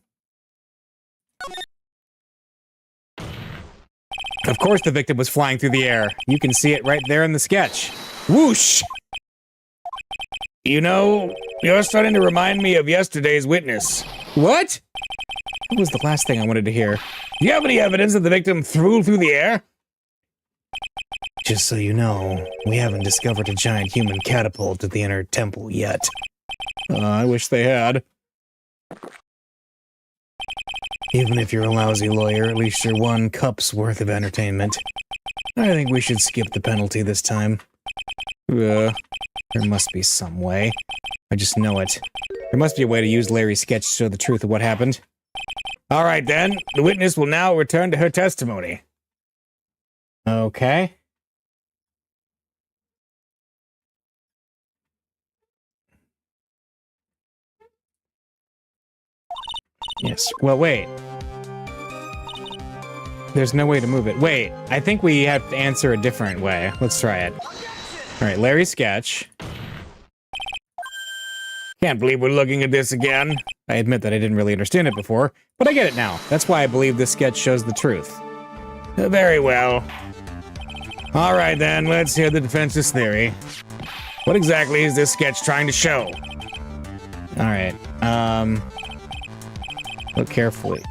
Of course the victim was flying through the air. You can see it right there in the sketch. Whoosh! You know, you're starting to remind me of yesterday's witness. What? That was the last thing I wanted to hear. Do you have any evidence that the victim flew through the air? Just so you know, we haven't discovered a giant human catapult at the inner temple yet. I wish they had. Even if you're a lousy lawyer, at least you're 1 cup's worth of entertainment. I think we should skip the penalty this time. There must be some way. I just know it. There must be a way to use Larry's sketch to show the truth of what happened. Alright then, the witness will now return to her testimony. Okay. Yes, well wait. There's no way to move it. Wait, I think we have to answer a different way. Let's try it. Alright, Larry's sketch. Can't believe we're looking at this again. I admit that I didn't really understand it before, but I get it now. That's why I believe this sketch shows the truth. Very well. All right, then, let's hear the defense's theory. What exactly is this sketch trying to show? All right, look carefully.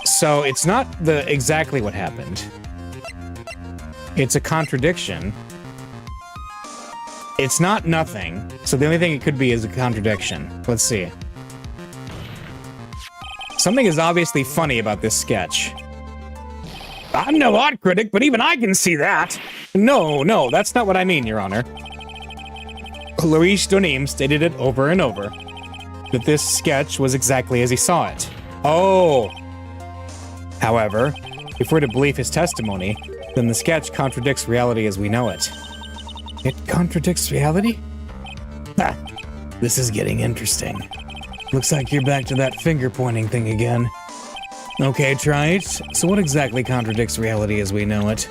So it's not exactly what happened. It's a contradiction. It's not nothing, so the only thing it could be is a contradiction. Let's see. Something is obviously funny about this sketch. I'm no art critic, but even I can see that. No, that's not what I mean, Your Honor. Clarice Donim stated it over and over, that this sketch was exactly as he saw it. Oh. However, if we're to believe his testimony, then the sketch contradicts reality as we know it. It contradicts reality? Ha! This is getting interesting. Looks like you're back to that finger-pointing thing again. Okay, try it. So what exactly contradicts reality as we know it?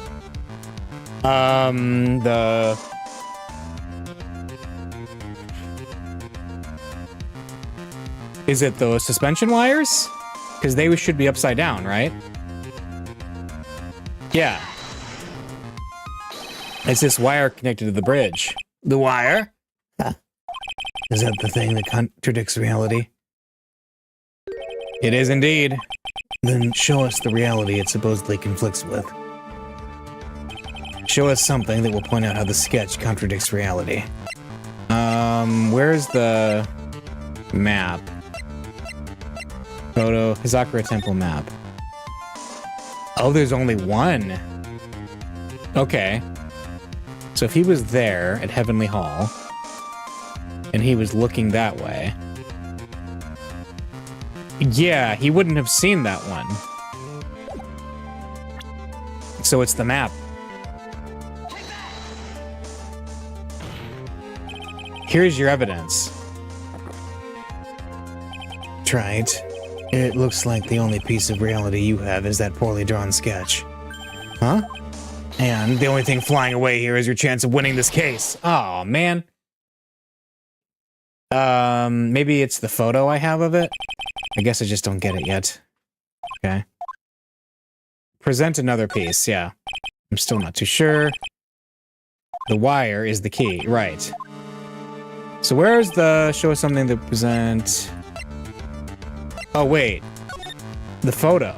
Is it those suspension wires? Because they should be upside down, right? Yeah. It's this wire connected to the bridge. The wire? Huh. Is that the thing that contradicts reality? It is indeed. Then show us the reality it supposedly conflicts with. Show us something that will point out how the sketch contradicts reality. Where's the map? Photo, Hizakura Temple map. Oh, there's only one. Okay. So if he was there at Heavenly Hall, and he was looking that way, yeah, he wouldn't have seen that one. So it's the map. Here's your evidence. Try it. It looks like the only piece of reality you have is that poorly drawn sketch. Huh? And the only thing flying away here is your chance of winning this case. Oh, man. Maybe it's the photo I have of it? I guess I just don't get it yet. Okay. Present another piece, yeah. I'm still not too sure. The wire is the key, right. So where's the show us something to present? Oh, wait. The photo.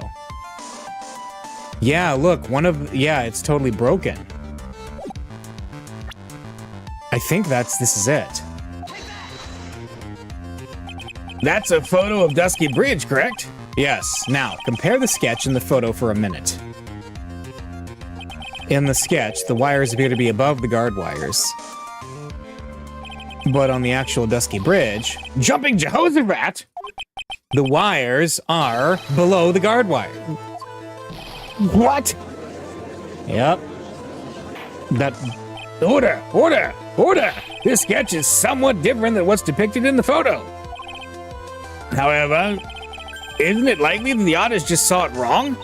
Yeah, look, yeah, it's totally broken. I think this is it. That's a photo of Dusky Bridge, correct? Yes. Now, compare the sketch and the photo for a minute. In the sketch, the wires appear to be above the guard wires. But on the actual Dusky Bridge, jumping Jehoshaphat, the wires are below the guard wire. What? Yep. Order! This sketch is somewhat different than what's depicted in the photo. However, isn't it likely that the artist just saw it wrong?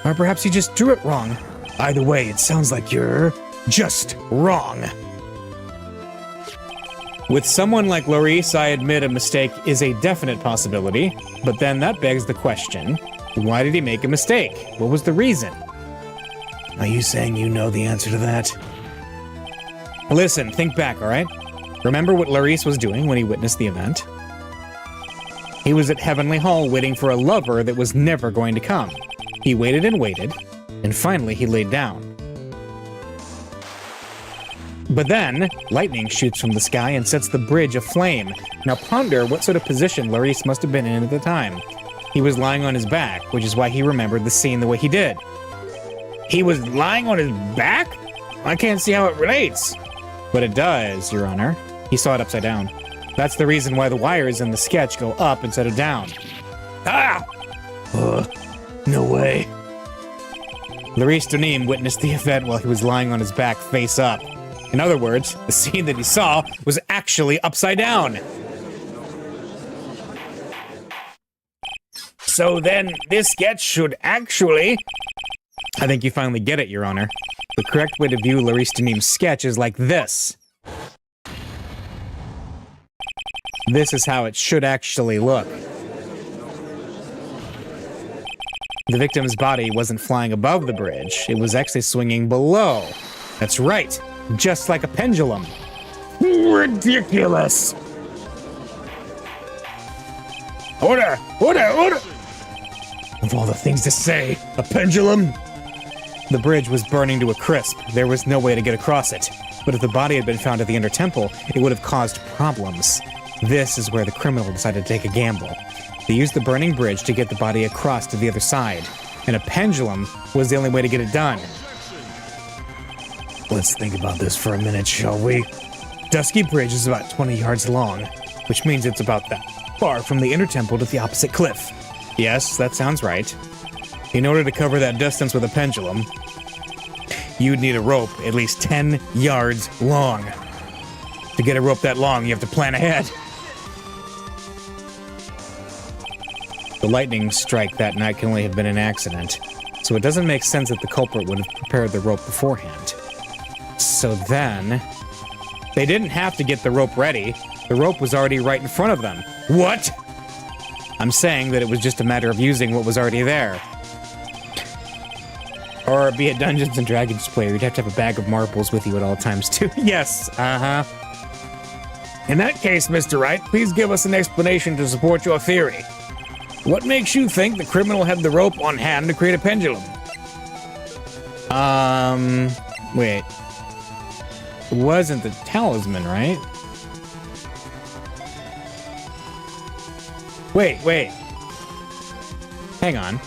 Or perhaps he just drew it wrong. Either way, it sounds like you're just wrong. With someone like Larice, I admit a mistake is a definite possibility, but then that begs the question, why did he make a mistake? What was the reason? Are you saying you know the answer to that? Listen, think back, all right? Remember what Larice was doing when he witnessed the event? He was at Heavenly Hall waiting for a lover that was never going to come. He waited, and finally he laid down. But then, lightning shoots from the sky and sets the bridge aflame. Now ponder what sort of position Larice must have been in at the time. He was lying on his back, which is why he remembered the scene the way he did. He was lying on his back? I can't see how it relates. But it does, Your Honor. He saw it upside down. That's the reason why the wires in the sketch go up instead of down. Ah! No way. Larice Donim witnessed the event while he was lying on his back face up. In other words, the scene that he saw was actually upside down. So then, this sketch should actually... I think you finally get it, Your Honor. The correct way to view Larice Donim's sketch is like this. This is how it should actually look. The victim's body wasn't flying above the bridge. It was actually swinging below. That's right. Just like a pendulum. Ridiculous! Order! Order! Order! Of all the things to say, a pendulum? The bridge was burning to a crisp. There was no way to get across it. But if the body had been found at the Inner Temple, it would have caused problems. This is where the criminal decided to take a gamble. They used the burning bridge to get the body across to the other side. And a pendulum was the only way to get it done. Let's think about this for a minute, shall we? Dusky Bridge is about 20 yards long, which means it's about that far from the Inner Temple to the opposite cliff. Yes, that sounds right. In order to cover that distance with a pendulum, you'd need a rope at least 10 yards long. To get a rope that long, you have to plan ahead. The lightning strike that night can only have been an accident, so it doesn't make sense that the culprit would have prepared the rope beforehand. So then, they didn't have to get the rope ready. The rope was already right in front of them. What? I'm saying that it was just a matter of using what was already there. Or be a Dungeons & Dragons player, you'd have to have a bag of marbles with you at all times, too. Yes, uh-huh. In that case, Mr. Wright, please give us an explanation to support your theory. What makes you think the criminal had the rope on hand to create a pendulum? Wait. It wasn't the talisman, right? Wait. Hang on.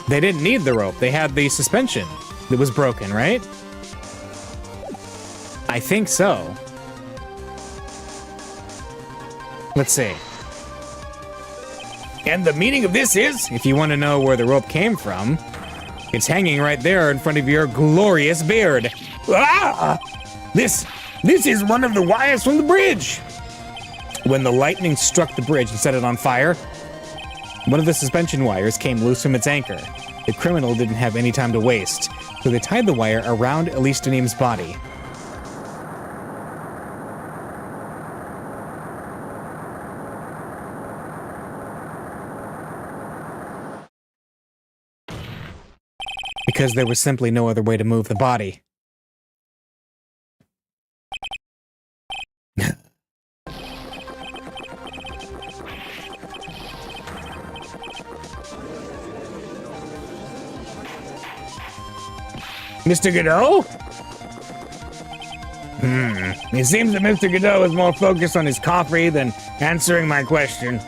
They didn't need the rope. They had the suspension that was broken, right? I think so. Let's see. And the meaning of this is? If you want to know where the rope came from, it's hanging right there in front of your glorious beard. Ah! This is one of the wires from the bridge. When the lightning struck the bridge and set it on fire, one of the suspension wires came loose from its anchor. The criminal didn't have any time to waste, so they tied the wire around Elise Dunim's body. Because there was simply no other way to move the body. Mr. Godot? It seems that Mr. Godot is more focused on his coffee than answering my question.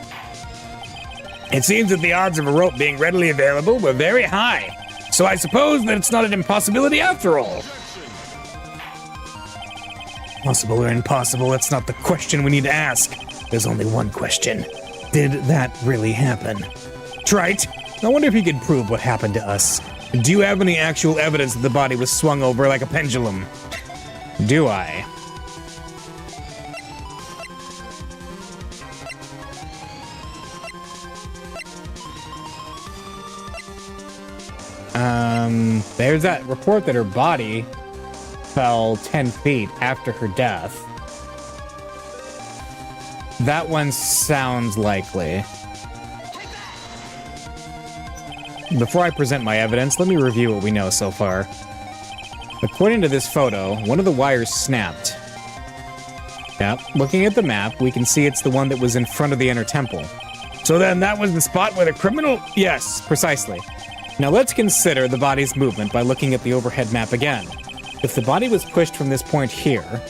It seems that the odds of a rope being readily available were very high, so I suppose that it's not an impossibility after all. Possible or impossible, that's not the question we need to ask. There's only one question. Did that really happen? Trite, I wonder if he could prove what happened to us. Do you have any actual evidence that the body was swung over like a pendulum? Do I? There's that report that her body fell 10 feet after her death. That one sounds likely. Before I present my evidence, let me review what we know so far. According to this photo, one of the wires snapped. Yep, looking at the map, we can see it's the one that was in front of the Inner Temple. So then that was the spot where the criminal... Yes, precisely. Now let's consider the body's movement by looking at the overhead map again. If the body was pushed from this point here...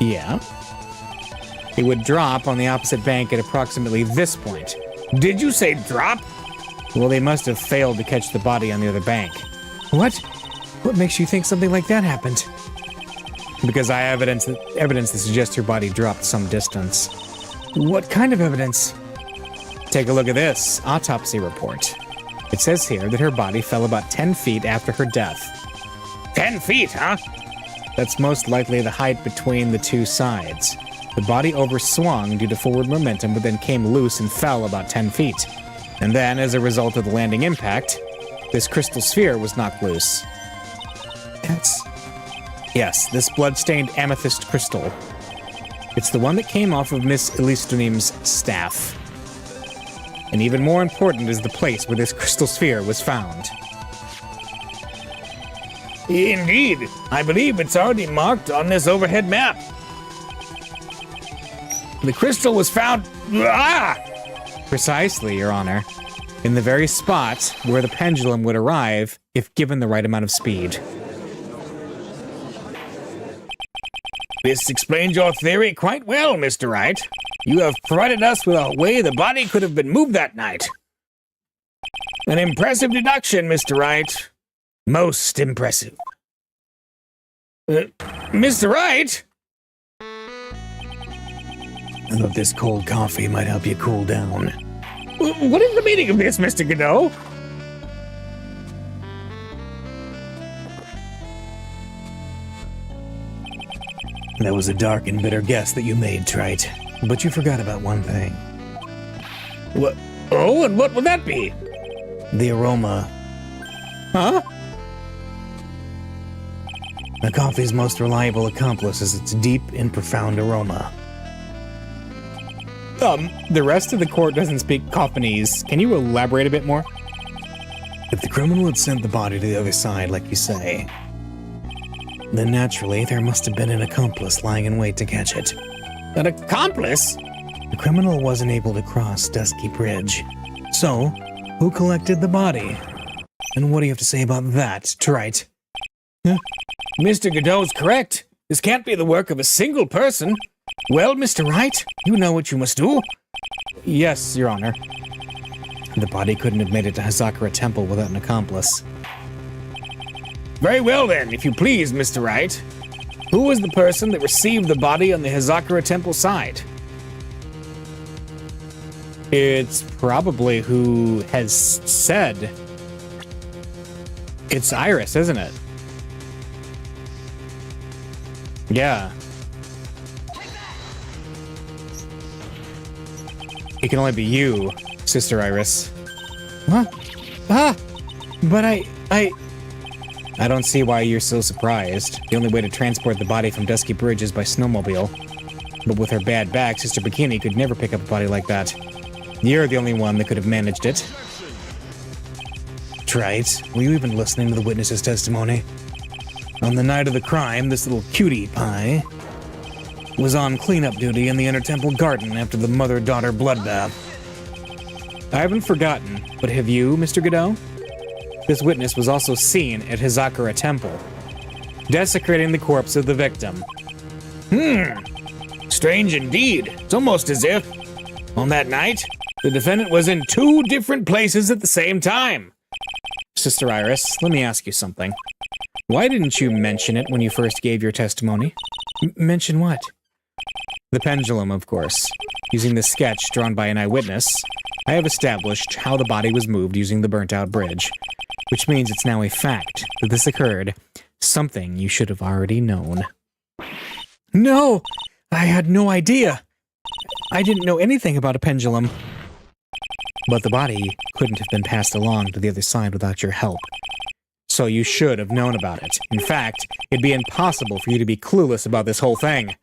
Yeah. It would drop on the opposite bank at approximately this point. Did you say drop? Well, they must have failed to catch the body on the other bank. What? What makes you think something like that happened? Because I have evidence that suggests her body dropped some distance. What kind of evidence? Take a look at this autopsy report. It says here that her body fell about 10 feet after her death. 10 feet, huh? That's most likely the height between the two sides. The body overswung due to forward momentum, but then came loose and fell about 10 feet. And then, as a result of the landing impact, this crystal sphere was knocked loose. Yes, this blood-stained amethyst crystal. It's the one that came off of Miss Elise Dunim's staff. And even more important is the place where this crystal sphere was found. Indeed. I believe it's already marked on this overhead map. The crystal was found... Precisely, Your Honor. In the very spot where the pendulum would arrive if given the right amount of speed. This explains your theory quite well, Mr. Wright. You have provided us with a way the body could have been moved that night. An impressive deduction, Mr. Wright. Most impressive. Mr. Wright? I thought this cold coffee might help you cool down. What is the meaning of this, Mr. Godot? That was a dark and bitter guess that you made, Trite. But you forgot about one thing. What? Oh, and what would that be? The aroma. Huh? A coffee's most reliable accomplice is its deep and profound aroma. The rest of the court doesn't speak Coffinese. Can you elaborate a bit more? If the criminal had sent the body to the other side, like you say, then naturally there must have been an accomplice lying in wait to catch it. An accomplice? The criminal wasn't able to cross Dusky Bridge. So, who collected the body? And what do you have to say about that, Trite? Huh? Mr. Godot's correct. This can't be the work of a single person. Well, Mr. Wright, you know what you must do. Yes, Your Honor. The body couldn't have made it to Hazakura Temple without an accomplice. Very well then, if you please, Mr. Wright. Who was the person that received the body on the Hazakura Temple side? It's probably who has said. It's Iris, isn't it? Yeah. It can only be you, Sister Iris. Huh? But I don't see why you're so surprised. The only way to transport the body from Dusky Bridge is by snowmobile. But with her bad back, Sister Bikini could never pick up a body like that. You're the only one that could have managed it. Trite, were you even listening to the witness's testimony? On the night of the crime, this little cutie pie was on cleanup duty in the Inner Temple Garden after the mother-daughter bloodbath. I haven't forgotten, but have you, Mr. Godot? This witness was also seen at Hazakura Temple, desecrating the corpse of the victim. Strange indeed. It's almost as if, on that night, the defendant was in two different places at the same time. Sister Iris, let me ask you something. Why didn't you mention it when you first gave your testimony? Mention what? The pendulum, of course. Using the sketch drawn by an eyewitness, I have established how the body was moved using the burnt-out bridge, which means it's now a fact that this occurred, something you should have already known. No! I had no idea! I didn't know anything about a pendulum. But the body couldn't have been passed along to the other side without your help. So you should have known about it. In fact, it'd be impossible for you to be clueless about this whole thing.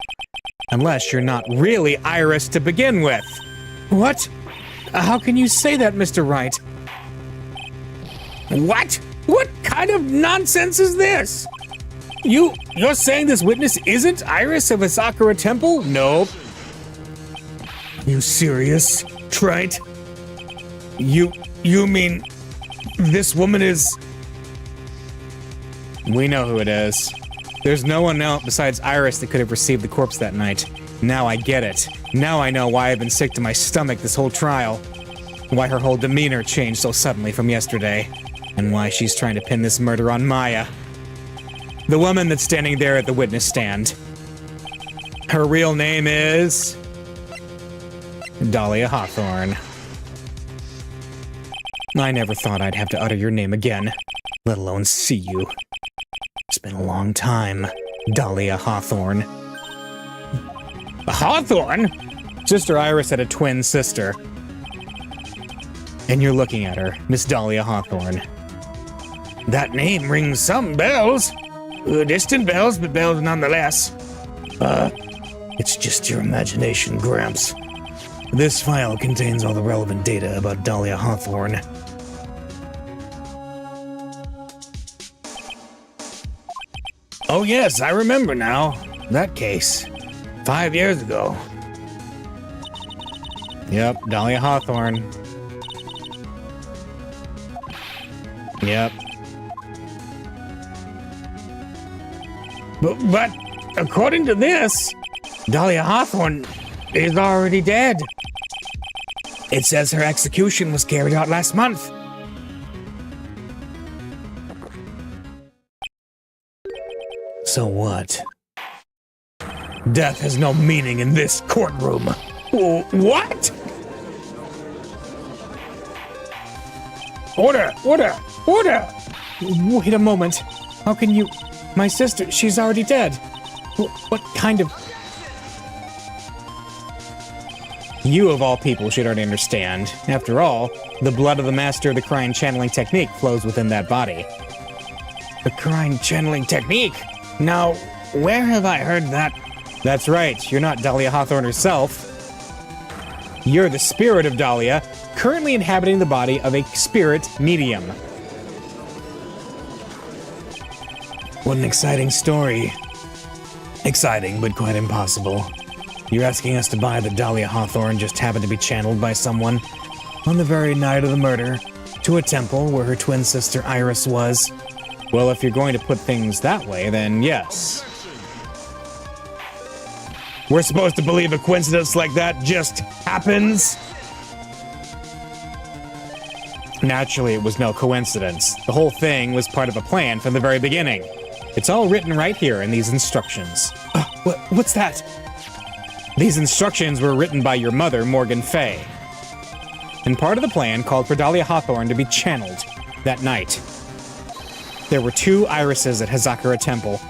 Unless you're not really Iris to begin with. What? How can you say that, Mr. Wright? What? What kind of nonsense is this? You're saying this witness isn't Iris of Hazakura Temple? Nope. You serious, Trite? You mean this woman is... We know who it is. There's no one else besides Iris that could have received the corpse that night. Now I get it. Now I know why I've been sick to my stomach this whole trial. Why her whole demeanor changed so suddenly from yesterday. And why she's trying to pin this murder on Maya. The woman that's standing there at the witness stand. Her real name is... Dahlia Hawthorne. I never thought I'd have to utter your name again, let alone see you. It's been a long time, Dahlia Hawthorne. Hawthorne? Sister Iris had a twin sister. And you're looking at her, Miss Dahlia Hawthorne. That name rings some bells. Distant bells, but bells nonetheless. It's just your imagination, Gramps. This file contains all the relevant data about Dahlia Hawthorne. Oh yes, I remember now. That case. 5 years ago. Yep, Dahlia Hawthorne. Yep. But according to this, Dahlia Hawthorne is already dead. It says her execution was carried out last month. So what? Death has no meaning in this courtroom. What? Order! Order! Order! Wait a moment. How can you... My sister, she's already dead. What kind of... You, of all people, should already understand. After all, the blood of the master of the Crine channeling technique flows within that body. The Crine channeling technique? Now, where have I heard that? That's right. You're not Dahlia Hawthorne herself. You're the spirit of Dahlia, currently inhabiting the body of a spirit medium. What an exciting story. Exciting, but quite impossible. You're asking us to buy that Dahlia Hawthorne just happened to be channeled by someone on the very night of the murder to a temple where her twin sister Iris was. Well, if you're going to put things that way, then yes. We're supposed to believe a coincidence like that just happens? Naturally, it was no coincidence. The whole thing was part of a plan from the very beginning. It's all written right here in these instructions. What's that? These instructions were written by your mother, Morgan Fay. And part of the plan called for Dahlia Hawthorne to be channeled that night. There were 2 irises at Hazakura Temple.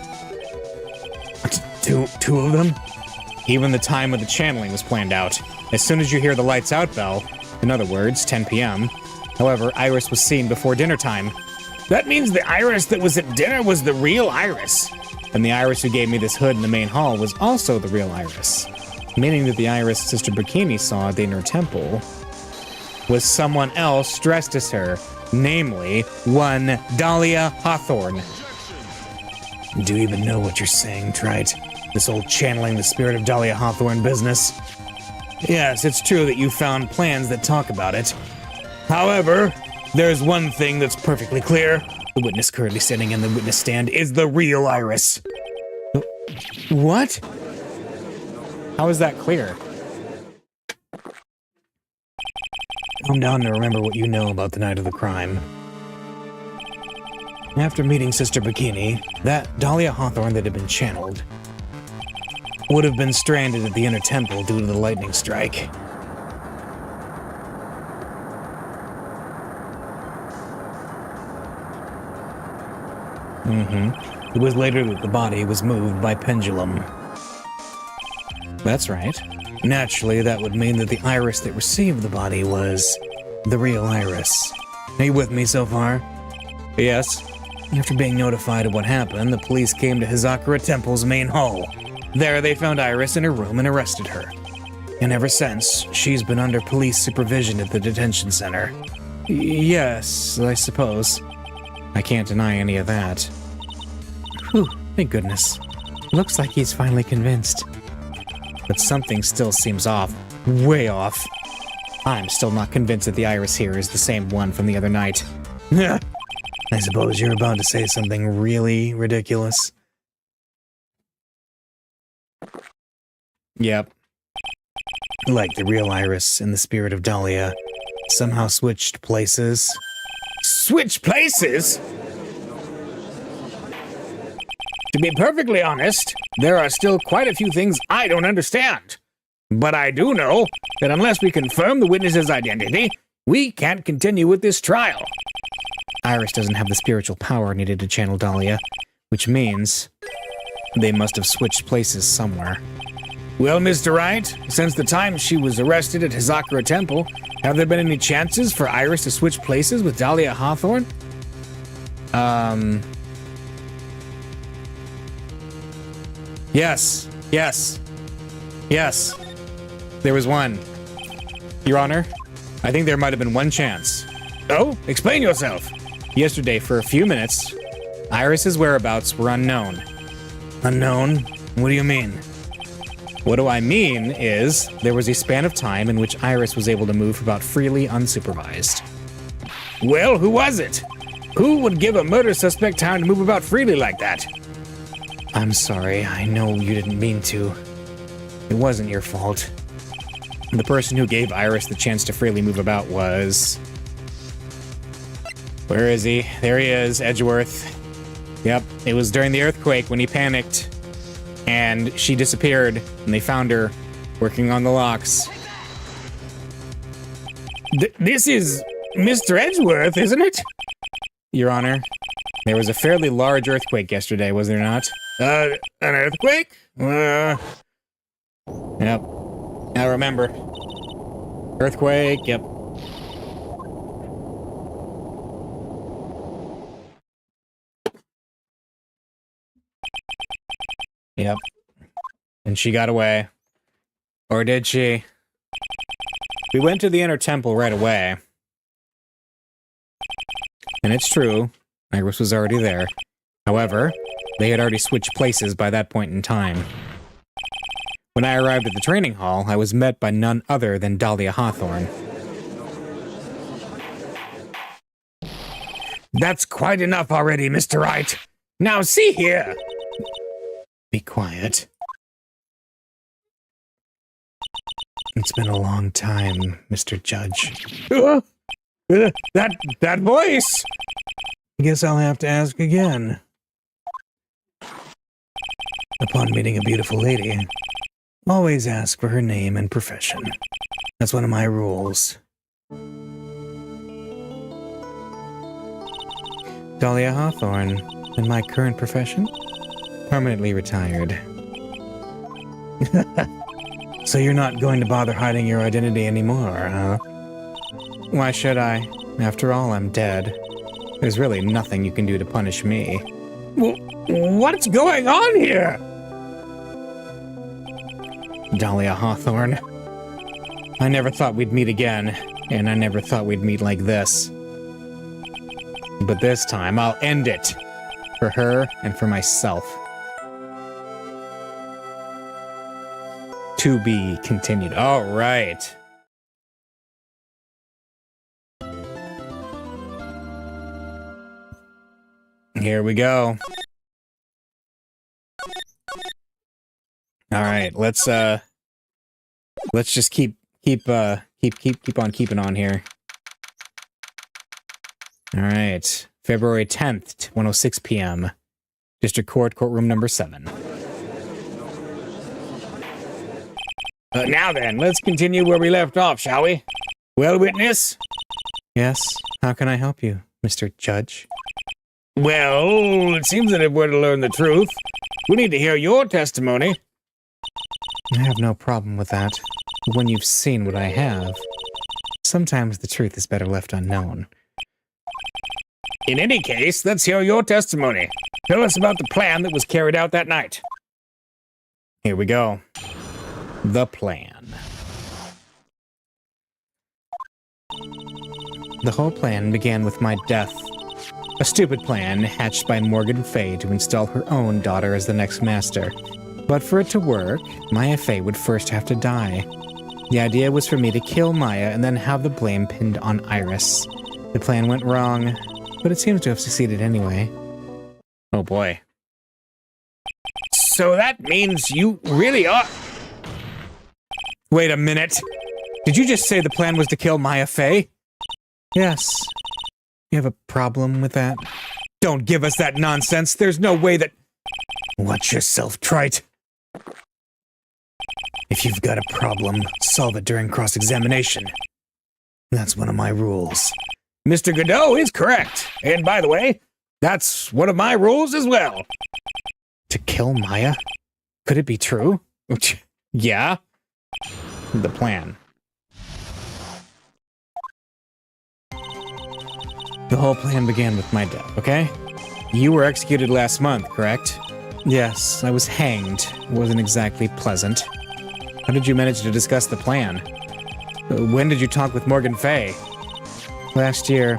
Two of them? Even the time of the channeling was planned out. As soon as you hear the lights out bell, in other words, 10 p.m. However, Iris was seen before dinner time. That means the Iris that was at dinner was the real Iris. And the Iris who gave me this hood in the main hall was also the real Iris. Meaning that the Iris Sister Bikini saw at the inner temple was someone else dressed as her, namely, one Dahlia Hawthorne. Do you even know what you're saying, Trite? This old channeling the spirit of Dahlia Hawthorne business? Yes, it's true that you found plans that talk about it. However, there's one thing that's perfectly clear. The witness currently standing in the witness stand is the real Iris. What? How is that clear? Calm down to remember what you know about the night of the crime. After meeting Sister Bikini, that Dahlia Hawthorne that had been channeled would have been stranded at the inner temple due to the lightning strike. It was later that the body was moved by pendulum. That's right. Naturally, that would mean that the Iris that received the body was the real Iris. Are you with me so far? Yes. After being notified of what happened, the police came to Hazakura Temple's main hall. There, they found Iris in her room and arrested her. And ever since, she's been under police supervision at the detention center. Yes, I suppose. I can't deny any of that. Whew, thank goodness. Looks like he's finally convinced. But something still seems off. Way off. I'm still not convinced that the Iris here is the same one from the other night. I suppose you're about to say something really ridiculous. Yep. Like the real Iris and the spirit of Dahlia somehow switched places. Switch places? To be perfectly honest, there are still quite a few things I don't understand. But I do know that unless we confirm the witness's identity, we can't continue with this trial. Iris doesn't have the spiritual power needed to channel Dahlia, which means they must have switched places somewhere. Well, Mr. Wright, since the time she was arrested at Hazakura Temple, have there been any chances for Iris to switch places with Dahlia Hawthorne? Yes. There was one. Your Honor, I think there might have been one chance. Oh, explain yourself. Yesterday, for a few minutes, Iris's whereabouts were unknown. Unknown? What do you mean? What do I mean is, there was a span of time in which Iris was able to move about freely unsupervised. Well, who was it? Who would give a murder suspect time to move about freely like that? I'm sorry, I know you didn't mean to. It wasn't your fault. The person who gave Iris the chance to freely move about was... Where is he? There he is, Edgeworth. Yep, it was during the earthquake when he panicked. And she disappeared, and they found her working on the locks. This is Mr. Edgeworth, isn't it? Your Honor, there was a fairly large earthquake yesterday, was there not? An earthquake? Yep. I remember. Earthquake, yep. Yep. And she got away. Or did she? We went to the inner temple right away. And it's true, Iris was already there. However, they had already switched places by that point in time. When I arrived at the training hall, I was met by none other than Dahlia Hawthorne. That's quite enough already, Mr. Wright. Now see here. Be quiet. It's been a long time, Mr. Judge. That voice! I guess I'll have to ask again. Upon meeting a beautiful lady, always ask for her name and profession. That's one of my rules. Dahlia Hawthorne, and my current profession? Permanently retired. So you're not going to bother hiding your identity anymore, huh? Why should I? After all, I'm dead. There's really nothing you can do to punish me. What's going on here? Dahlia Hawthorne. I never thought we'd meet again, and I never thought we'd meet like this. But this time, I'll end it. For her and for myself. To be continued. All right. Here we go. All right, let's just keep on keeping on here. All right, February 10th, 1:06 p.m. District Court, courtroom number 7. Now then, let's continue where we left off, shall we? Well, witness? Yes, how can I help you, Mr. Judge? Well, it seems that if we're to learn the truth, we need to hear your testimony. I have no problem with that. But when you've seen what I have, sometimes the truth is better left unknown. In any case, let's hear your testimony. Tell us about the plan that was carried out that night. Here we go. The plan. The whole plan began with my death. A stupid plan hatched by Morgan Fay to install her own daughter as the next master. But for it to work, Maya Fay would first have to die. The idea was for me to kill Maya and then have the blame pinned on Iris. The plan went wrong, but it seems to have succeeded anyway. Oh boy. So that means you really are... Wait a minute. Did you just say the plan was to kill Maya Fay? Yes. You have a problem with that? Don't give us that nonsense. There's no way that... Watch yourself, trite. If you've got a problem, solve it during cross-examination. That's one of my rules. Mr. Godot is correct. And by the way, that's one of my rules as well. To kill Maya? Could it be true? Yeah. The plan. The whole plan began with my death, okay? You were executed last month, correct? Yes, I was hanged. It wasn't exactly pleasant. How did you manage to discuss the plan? When did you talk with Morgan Fay? Last year.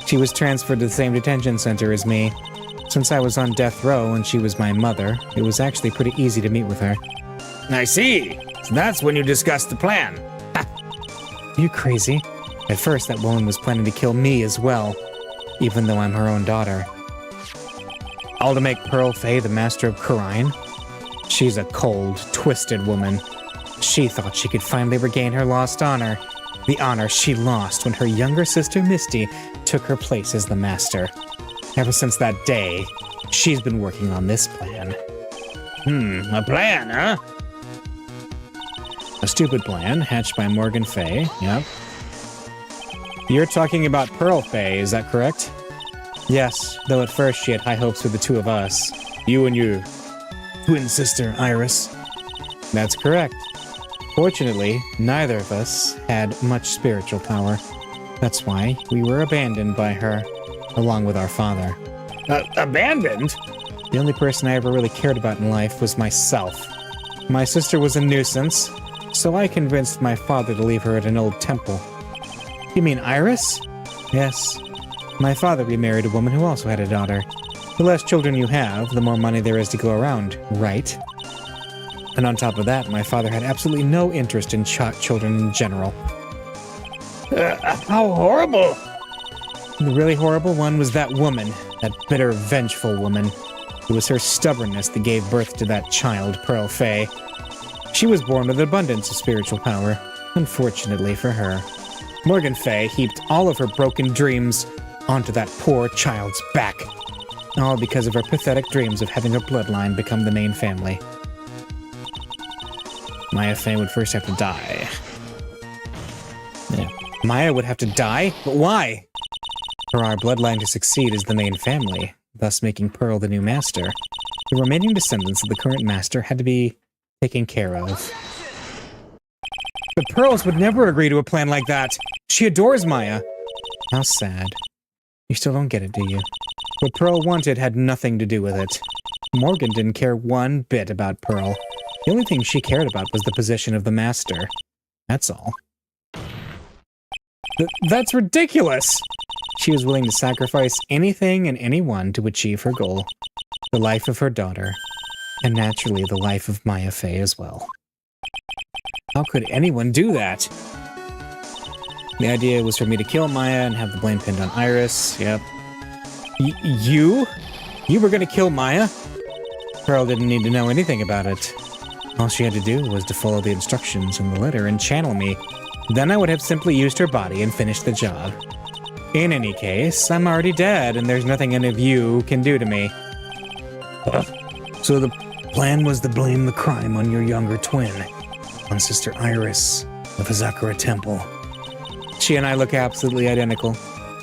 She was transferred to the same detention center as me. Since I was on death row and she was my mother, it was actually pretty easy to meet with her. I see. So that's when you discussed the plan. Are you crazy? At first, that woman was planning to kill me as well, even though I'm her own daughter. All to make Pearl Fey the master of Khura'in? She's a cold, twisted woman. She thought she could finally regain her lost honor. The honor she lost when her younger sister Misty took her place as the master. Ever since that day, she's been working on this plan. A plan, huh? A stupid plan hatched by Morgan Fey, yep. You're talking about Pearl Fey, is that correct? Yes, though at first she had high hopes for the two of us. You and your twin sister, Iris. That's correct. Fortunately, neither of us had much spiritual power. That's why we were abandoned by her, along with our father. Abandoned? The only person I ever really cared about in life was myself. My sister was a nuisance, so I convinced my father to leave her at an old temple. You mean Iris? Yes. My father remarried a woman who also had a daughter. The less children you have, the more money there is to go around, right? And on top of that, my father had absolutely no interest in children in general. How horrible! The really horrible one was that woman, that bitter, vengeful woman. It was her stubbornness that gave birth to that child, Pearl Fey. She was born with abundance of spiritual power, unfortunately for her. Morgan Fey heaped all of her broken dreams onto that poor child's back. All because of her pathetic dreams of having her bloodline become the main family. Maya Fey would first have to die. Yeah. Maya would have to die? But why? For our bloodline to succeed as the main family, thus making Pearl the new master, the remaining descendants of the current master had to be taken care of. But Pearls would never agree to a plan like that. She adores Maya. How sad. You still don't get it, do you? What Pearl wanted had nothing to do with it. Morgan didn't care one bit about Pearl. The only thing she cared about was the position of the master. That's all. That's ridiculous! She was willing to sacrifice anything and anyone to achieve her goal. The life of her daughter. And naturally, the life of Maya Fey as well. How could anyone do that? The idea was for me to kill Maya and have the blame pinned on Iris. Yep. You? You were gonna kill Maya? Pearl didn't need to know anything about it. All she had to do was to follow the instructions in the letter and channel me. Then I would have simply used her body and finished the job. In any case, I'm already dead, and there's nothing any of you can do to me. So the plan was to blame the crime on your younger twin, on Sister Iris of Hazakura Temple. She and I look absolutely identical.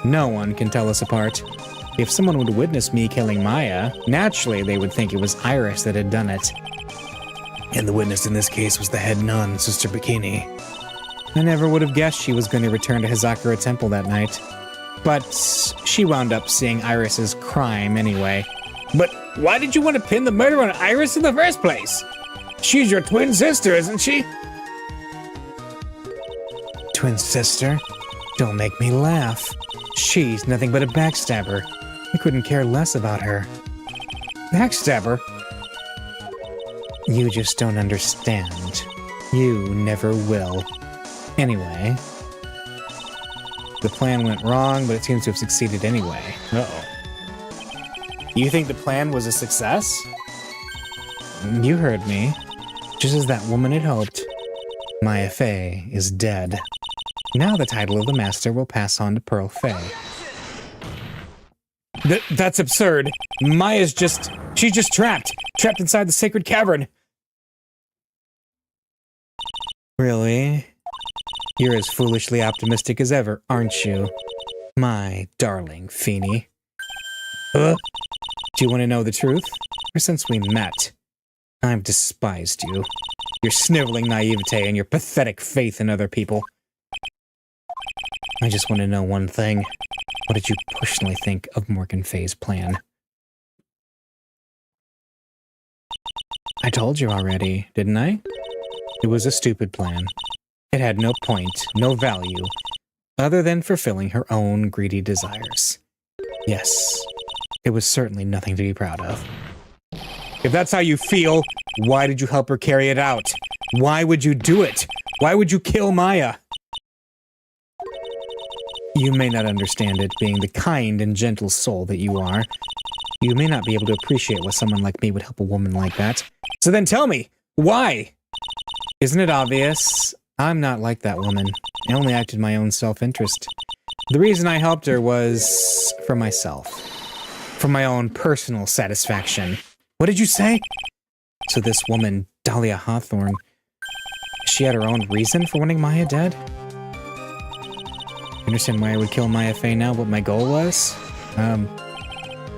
No one can tell us apart. If someone would witness me killing Maya, naturally they would think it was Iris that had done it. And the witness in this case was the head nun, Sister Bikini. I never would have guessed she was going to return to Hazakura Temple that night. But she wound up seeing Iris's crime anyway. But why did you want to pin the murder on Iris in the first place? She's your twin sister, isn't she? Twin sister? Don't make me laugh. She's nothing but a backstabber. I couldn't care less about her. Backstabber? You just don't understand. You never will. Anyway, the plan went wrong, but it seems to have succeeded anyway. Uh-oh. You think the plan was a success? You heard me. Just as that woman had hoped. Maya Fey is dead. Now the title of the master will pass on to Pearl Fey. That's absurd. Maya's she's just trapped inside the sacred cavern. Really? You're as foolishly optimistic as ever, aren't you? My darling Feeny. Do you want to know the truth? Ever since we met, I've despised you. Your sniveling naivete and your pathetic faith in other people. I just want to know one thing. What did you personally think of Morgan Fey's plan? I told you already, didn't I? It was a stupid plan. It had no point, no value, other than fulfilling her own greedy desires. Yes, It was certainly nothing to be proud of. If that's how you feel, why did you help her carry it out? Why would you do it? Why would you kill Maya? You may not understand it, being the kind and gentle soul that you are. You may not be able to appreciate why someone like me would help a woman like that. So then tell me, why? Isn't it obvious? I'm not like that woman. I only acted in my own self-interest. The reason I helped her was for myself. For my own personal satisfaction. What did you say? So this woman, Dahlia Hawthorne, she had her own reason for wanting Maya dead? You understand why I would kill Maya Fey now, what my goal was?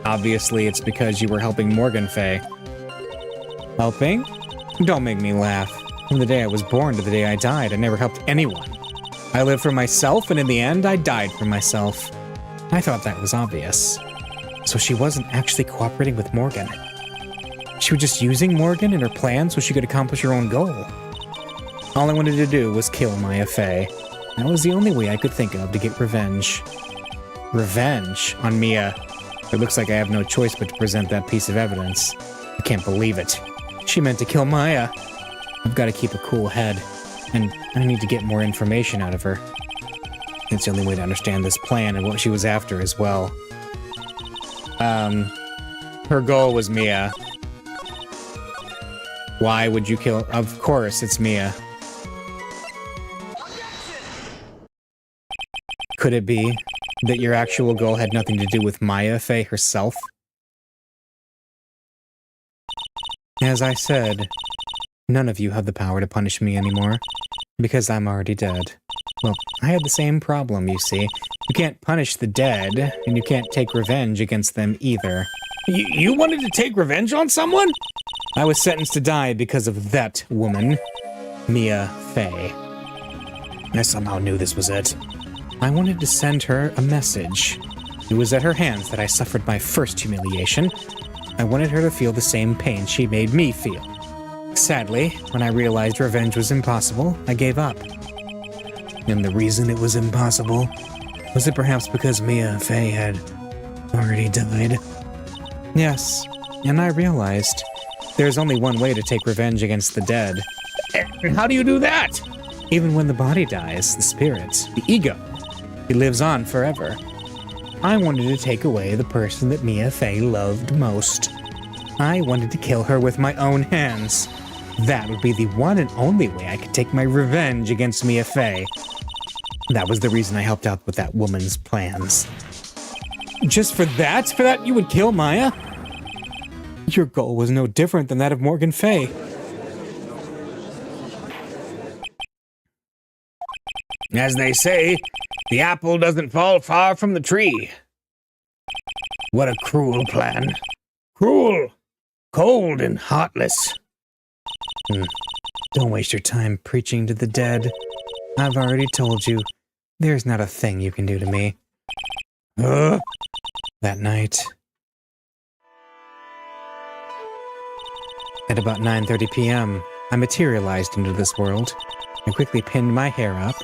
Obviously it's because you were helping Morgan Fey. Helping? Don't make me laugh. From the day I was born to the day I died, I never helped anyone. I lived for myself, and in the end, I died for myself. I thought that was obvious. So she wasn't actually cooperating with Morgan. She was just using Morgan and her plan so she could accomplish her own goal. All I wanted to do was kill Maya Fey. That was the only way I could think of to get revenge. Revenge on Mia. It looks like I have no choice but to present that piece of evidence. I can't believe it. She meant to kill Maya. I've got to keep a cool head, and I need to get more information out of her. It's the only way to understand this plan and what she was after as well. Her goal was Mia. Why would you kill? Of course, it's Mia. Could it be that your actual goal had nothing to do with Maya Fey herself? As I said, none of you have the power to punish me anymore, because I'm already dead. Well, I had the same problem, you see. You can't punish the dead, and you can't take revenge against them either. You wanted to take revenge on someone? I was sentenced to die because of that woman, Mia Fey. I somehow knew this was it. I wanted to send her a message. It was at her hands that I suffered my first humiliation. I wanted her to feel the same pain she made me feel. Sadly, when I realized revenge was impossible, I gave up. And the reason it was impossible was it perhaps because Mia Fey had already died? Yes, and I realized there's only one way to take revenge against the dead. And how do you do that? Even when the body dies, the spirit, the ego, it lives on forever. I wanted to take away the person that Mia Fey loved most. I wanted to kill her with my own hands. That would be the one and only way I could take my revenge against Mia Fey. That was the reason I helped out with that woman's plans. Just for that? For that you would kill Maya? Your goal was no different than that of Morgan Fey. As they say, the apple doesn't fall far from the tree. What a cruel plan. Cruel, cold, and heartless. Don't waste your time preaching to the dead. I've already told you, there's not a thing you can do to me. That night, at about 9:30 p.m., I materialized into this world. I quickly pinned my hair up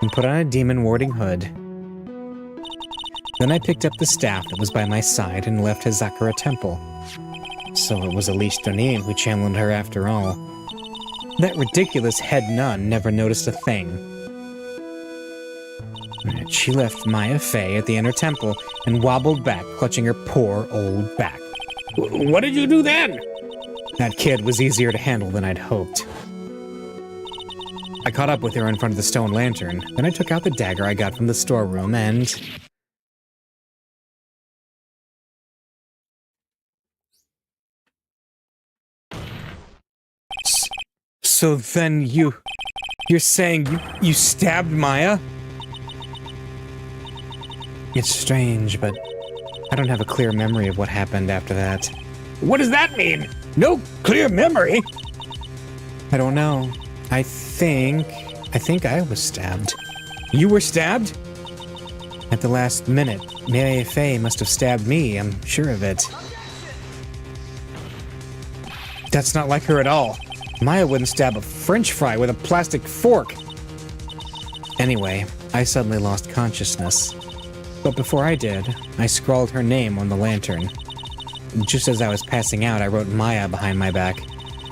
and put on a demon-warding hood. Then I picked up the staff that was by my side and left Hazakura Temple. So it was Elise Donin who channeled her after all. That ridiculous head nun never noticed a thing. She left Maya Fey at the inner temple and wobbled back, clutching her poor old back. What did you do then? That kid was easier to handle than I'd hoped. I caught up with her in front of the stone lantern, then I took out the dagger I got from the storeroom and... So then you're saying you stabbed Maya? It's strange, but I don't have a clear memory of what happened after that. What does that mean? No clear memory? I don't know. I think I was stabbed. You were stabbed? At the last minute, Maya Fey must have stabbed me, I'm sure of it. That's not like her at all. Maya wouldn't stab a French fry with a plastic fork. Anyway, I suddenly lost consciousness. But before I did, I scrawled her name on the lantern. Just as I was passing out, I wrote Maya behind my back.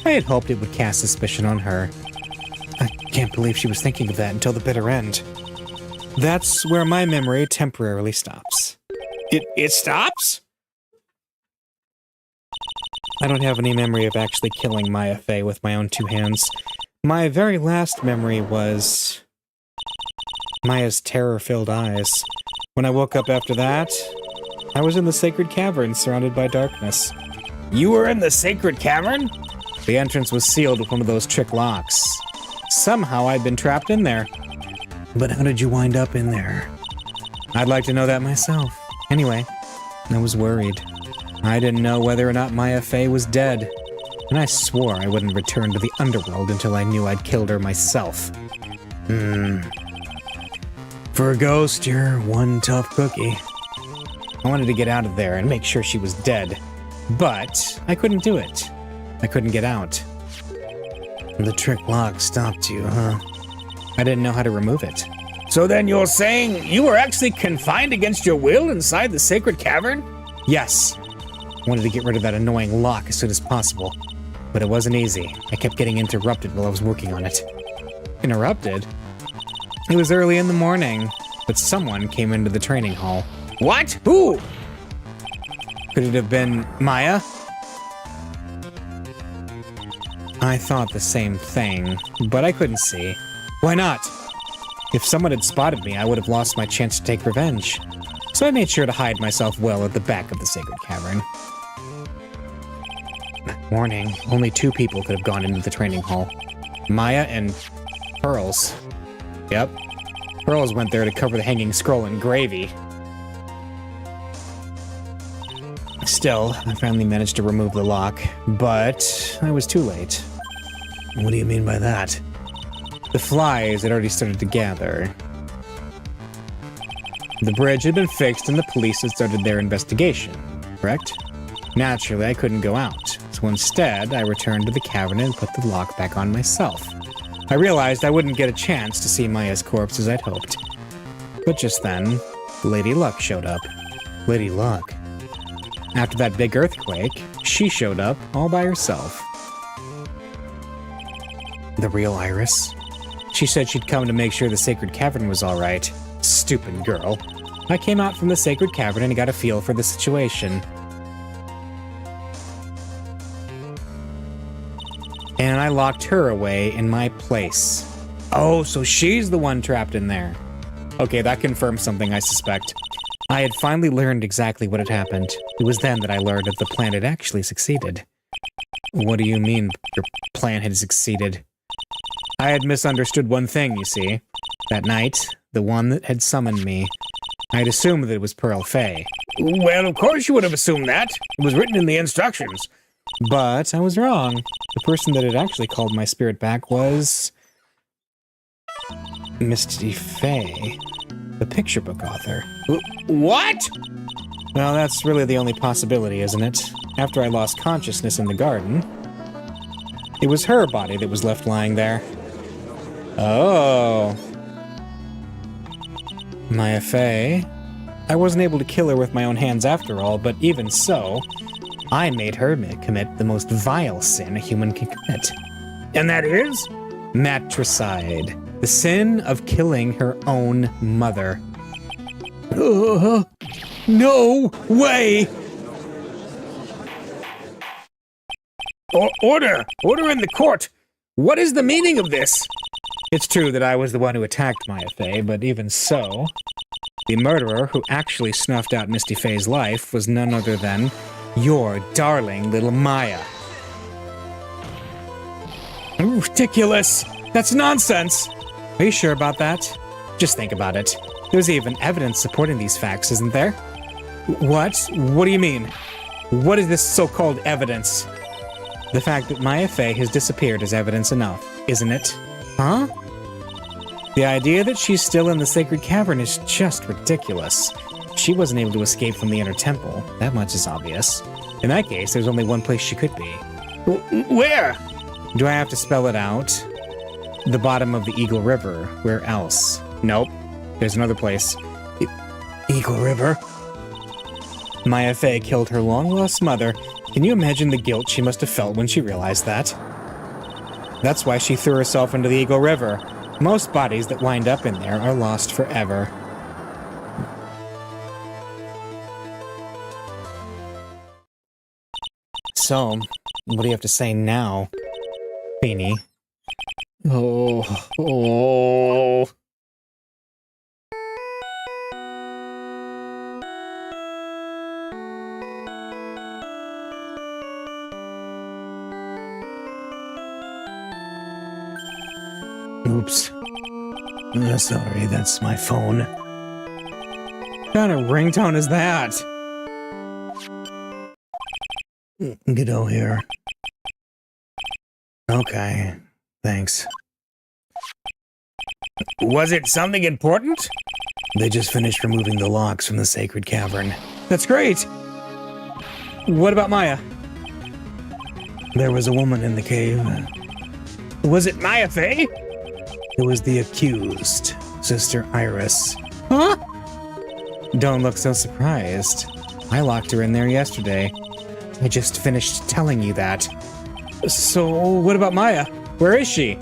I had hoped it would cast suspicion on her. I can't believe she was thinking of that until the bitter end. That's where my memory temporarily stops. It stops? I don't have any memory of actually killing Maya Fey with my own 2 hands. My very last memory was Maya's terror-filled eyes. When I woke up after that, I was in the sacred cavern surrounded by darkness. You were in the sacred cavern? The entrance was sealed with one of those trick locks. Somehow I'd been trapped in there. But how did you wind up in there? I'd like to know that myself. Anyway, I was worried. I didn't know whether or not Maya Fey was dead, and I swore I wouldn't return to the underworld until I knew I'd killed her myself. For a ghost, you're one tough cookie. I wanted to get out of there and make sure she was dead, but I couldn't do it. I couldn't get out. The trick lock stopped you, huh? I didn't know how to remove it. So then you're saying you were actually confined against your will inside the sacred cavern? Yes. I wanted to get rid of that annoying lock as soon as possible, but it wasn't easy. I kept getting interrupted while I was working on it. Interrupted? It was early in the morning, but someone came into the training hall. What? Who? Could it have been Maya? I thought the same thing, but I couldn't see. Why not? If someone had spotted me, I would have lost my chance to take revenge. So I made sure to hide myself well at the back of the sacred cavern. Warning, only 2 people could have gone into the training hall. Maya and Pearls. Yep. Pearls went there to cover the hanging scroll in gravy. Still, I finally managed to remove the lock, but I was too late. What do you mean by that? The flies had already started to gather. The bridge had been fixed and the police had started their investigation, correct? Naturally, I couldn't go out, so instead, I returned to the cavern and put the lock back on myself. I realized I wouldn't get a chance to see Maya's corpse as I'd hoped. But just then, Lady Luck showed up. Lady Luck? After that big earthquake, she showed up all by herself. The real Iris? She said she'd come to make sure the sacred cavern was all right. Stupid girl. I came out from the sacred cavern and got a feel for the situation. And I locked her away in my place. Oh, so she's the one trapped in there. Okay, that confirms something I suspect. I had finally learned exactly what had happened. It was then that I learned that the plan had actually succeeded. What do you mean, your plan had succeeded? I had misunderstood one thing, you see. That night, the one that had summoned me, I had assumed that it was Pearl Fey. Well, of course you would have assumed that. It was written in the instructions. But I was wrong. The person that had actually called my spirit back was Misty Fey, the picture book author. What? Well, that's really the only possibility, isn't it? After I lost consciousness in the garden, it was her body that was left lying there. Oh. Maya Fey. I wasn't able to kill her with my own hands after all, but even so, I made her commit the most vile sin a human can commit. And that is? Matricide. The sin of killing her own mother. No way! Order! Order in the court! What is the meaning of this? It's true that I was the one who attacked Maya Fey, but even so, the murderer who actually snuffed out Misty Fey's life was none other than your darling little Maya. Ridiculous! That's nonsense! Are you sure about that? Just think about it. There's even evidence supporting these facts, isn't there? What? What do you mean? What is this so-called evidence? The fact that Maya Fey has disappeared is evidence enough, isn't it? Huh? The idea that she's still in the sacred cavern is just ridiculous. She wasn't able to escape from the inner temple. That much is obvious. In that case, there's only one place she could be. Where? Do I have to spell it out? The bottom of the Eagle River. Where else? Nope. There's another place. Eagle River? Maya Fey killed her long-lost mother. Can you imagine the guilt she must have felt when she realized that? That's why she threw herself into the Eagle River. Most bodies that wind up in there are lost forever. So, what do you have to say now, Beanie? Oh. Oops. Sorry, that's my phone. What kind of ringtone is that? Godot here. Okay, thanks. Was it something important? They just finished removing the locks from the sacred cavern. That's great. What about Maya? There was a woman in the cave. Was it Maya Fey? It was the accused, Sister Iris. Huh? Don't look so surprised. I locked her in there yesterday. I just finished telling you that. So, what about Maya? Where is she?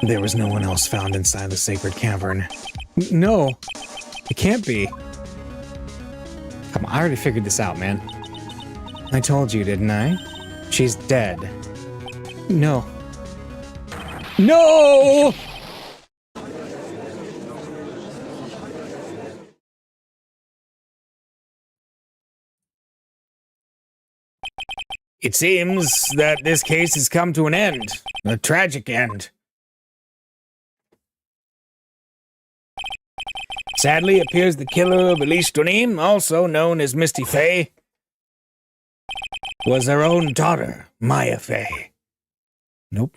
There was no one else found inside the sacred cavern. No, it can't be. Come on, I already figured this out, man. I told you, didn't I? She's dead. No. No! It seems that this case has come to an end. A tragic end. Sadly, it appears the killer of Elise Donim, also known as Misty Fey, was her own daughter, Maya Fey. Nope.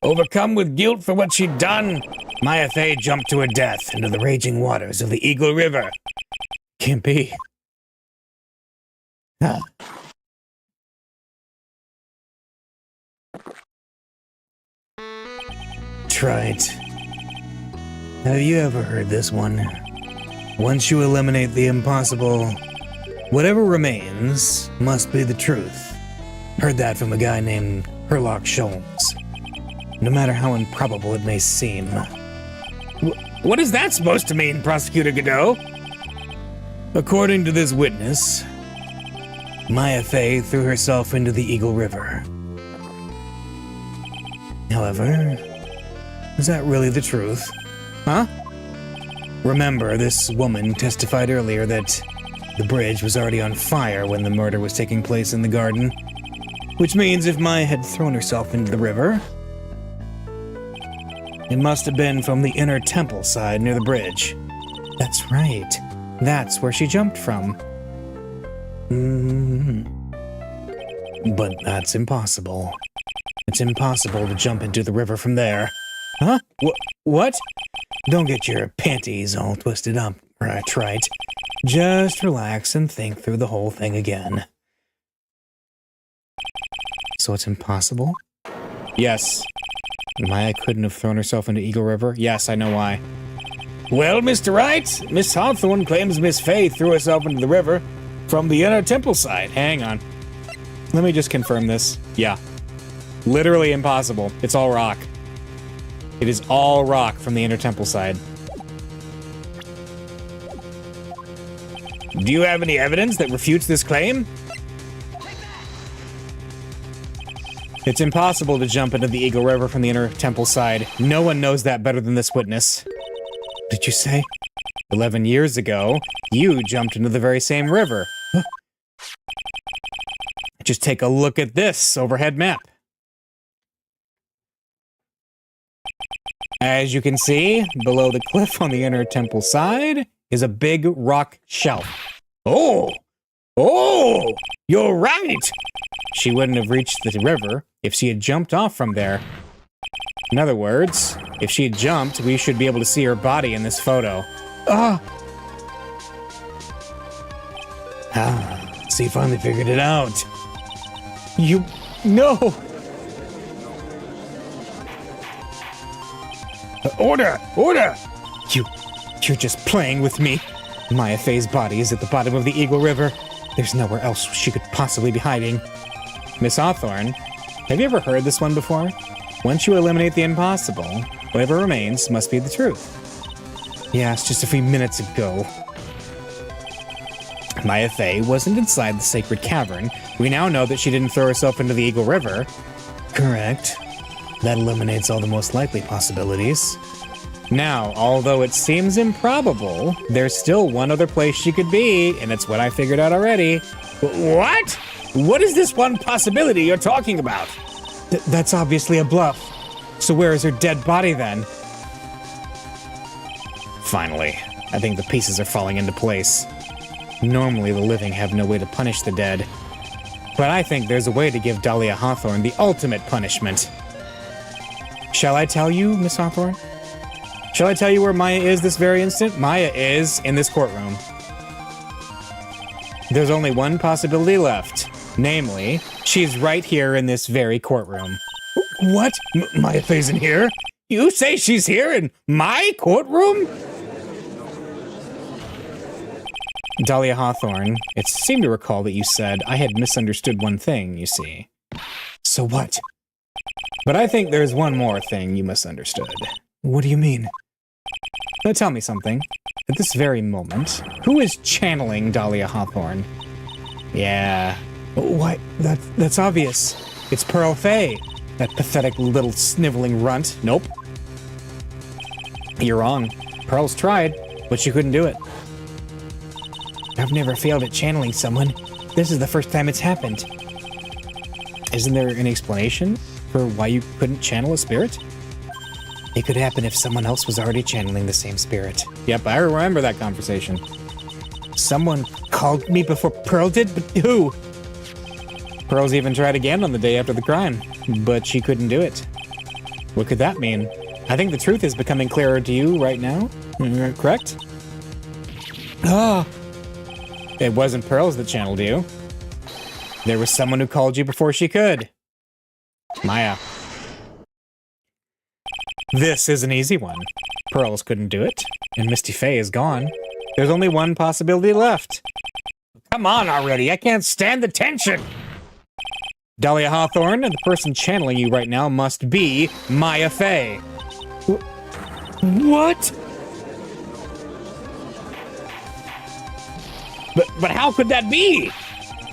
Overcome with guilt for what she'd done, Maya Fey jumped to her death into the raging waters of the Eagle River. Can't be. Huh. Right. Have you ever heard this one? Once you eliminate the impossible, whatever remains must be the truth. Heard that from a guy named Herlock Sholmes. No matter how improbable it may seem. What is that supposed to mean, Prosecutor Godot? According to this witness, Maya Fey threw herself into the Eagle River. However, is that really the truth? Huh? Remember, this woman testified earlier that the bridge was already on fire when the murder was taking place in the garden. Which means if Maya had thrown herself into the river, it must have been from the inner temple side near the bridge. That's right. That's where she jumped from. But that's impossible. It's impossible to jump into the river from there. Huh? What? Don't get your panties all twisted up, right? Just relax and think through the whole thing again. So it's impossible? Yes. Maya couldn't have thrown herself into Eagle River? Yes, I know why. Well, Mr. Wright, Miss Hawthorne claims Miss Fey threw herself into the river from the inner temple side. Hang on. Let me just confirm this. Yeah. Literally impossible. It's all rock. It is all rock from the inner temple side. Do you have any evidence that refutes this claim? It's impossible to jump into the Eagle River from the inner temple side. No one knows that better than this witness. What did you say? 11 years ago, you jumped into the very same river. Just take a look at this overhead map. As you can see, below the cliff on the inner temple side is a big rock shelf. Oh, you're right. She wouldn't have reached the river if she had jumped off from there. In other words, if she had jumped, we should be able to see her body in this photo. So you finally figured it out. No. Order! Order! You're just playing with me. Maya Fey's body is at the bottom of the Eagle River. There's nowhere else she could possibly be hiding. Miss Hawthorne, have you ever heard this one before? Once you eliminate the impossible, whatever remains must be the truth. Yes, just a few minutes ago. Maya Fey wasn't inside the sacred cavern. We now know that she didn't throw herself into the Eagle River. Correct. That eliminates all the most likely possibilities. Now, although it seems improbable, there's still one other place she could be, and it's what I figured out already. What? What is this one possibility you're talking about? That's obviously a bluff. So where is her dead body then? Finally, I think the pieces are falling into place. Normally, the living have no way to punish the dead. But I think there's a way to give Dahlia Hawthorne the ultimate punishment. Shall I tell you, Miss Hawthorne? Shall I tell you where Maya is this very instant? Maya is in this courtroom. There's only one possibility left. Namely, she's right here in this very courtroom. What? Maya Fey's in here? You say she's here in my courtroom? Dahlia Hawthorne, it seemed to recall that you said I had misunderstood one thing, you see. So what? But I think there's one more thing you misunderstood. What do you mean? Now tell me something. At this very moment, who is channeling Dahlia Hawthorne? Yeah. Why, that's obvious. It's Pearl Fey, that pathetic little sniveling runt. Nope. You're wrong. Pearl's tried, but she couldn't do it. I've never failed at channeling someone. This is the first time it's happened. Isn't there an explanation for why you couldn't channel a spirit? It could happen if someone else was already channeling the same spirit. Yep, I remember that conversation. Someone called me before Pearl did, but who? Pearl's even tried again on the day after the crime, but she couldn't do it. What could that mean? I think the truth is becoming clearer to you right now, correct? Ah. It wasn't Pearls that channeled you. There was someone who called you before she could. Maya. This is an easy one. Pearls couldn't do it, and Misty Fey is gone. There's only one possibility left. Come on already, I can't stand the tension! Dahlia Hawthorne, and the person channeling you right now must be Maya Fey. What? But how could that be?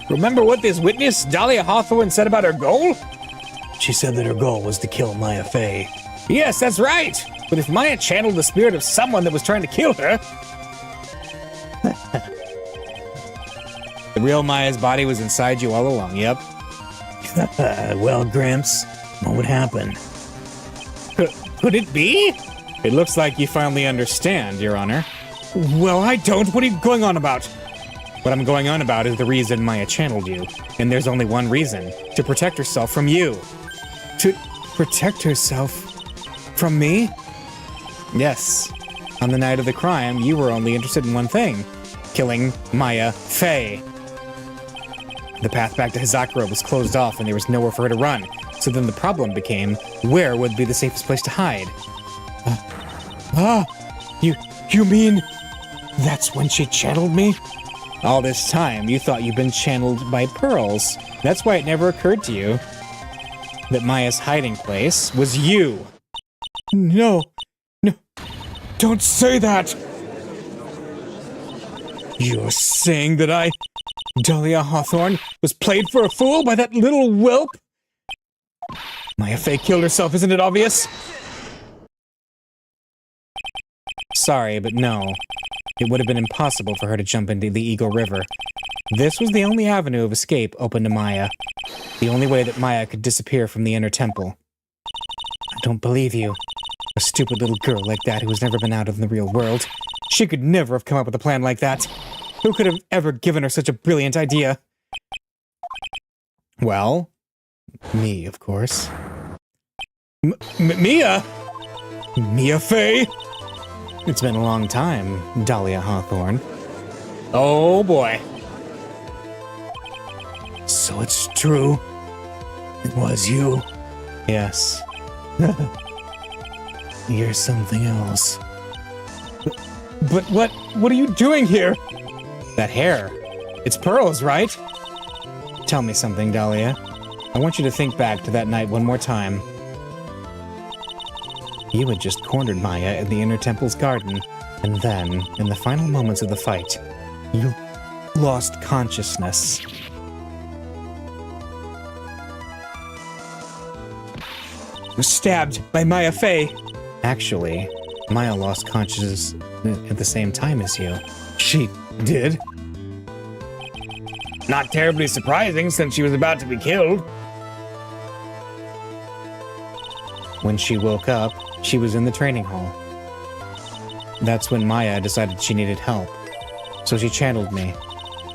Remember what this witness, Dahlia Hawthorne, said about her goal? She said that her goal was to kill Maya Fey. Yes, that's right. But if Maya channeled the spirit of someone that was trying to kill her... The real Maya's body was inside you all along, yep. Well, Gramps, what would happen? Could it be? It looks like you finally understand, Your Honor. Well, I don't. What are you going on about? What I'm going on about is the reason Maya channeled you. And there's only one reason. To protect herself from you. To protect herself from me? Yes. On the night of the crime, you were only interested in one thing. Killing Maya Fey. The path back to Hazakura was closed off and there was nowhere for her to run. So then the problem became, where would be the safest place to hide? You mean that's when she channeled me? All this time, you thought you'd been channeled by Pearls. That's why it never occurred to you that Maya's hiding place was you. No, don't say that! You're saying that Dahlia Hawthorne, was played for a fool by that little whelp? Maya Fey killed herself, isn't it obvious? Sorry, but no. It would have been impossible for her to jump into the Eagle River. This was the only avenue of escape open to Maya. The only way that Maya could disappear from the inner temple. I don't believe you. A stupid little girl like that who has never been out of the real world. She could never have come up with a plan like that. Who could have ever given her such a brilliant idea? Well, me, of course. Mia? Mia Fey? It's been a long time, Dahlia Hawthorne. Oh boy. So it's true. It was you. Yes. You're something else. But what are you doing here? That hair. It's Pearl's, right? Tell me something, Dahlia. I want you to think back to that night one more time. You had just cornered Maya in the Inner Temple's garden, and then, in the final moments of the fight, you lost consciousness. Was stabbed by Maya Fey. Actually, Maya lost consciousness at the same time as you. She did? Not terribly surprising since she was about to be killed. When she woke up, she was in the training hall. That's when Maya decided she needed help. So she channeled me.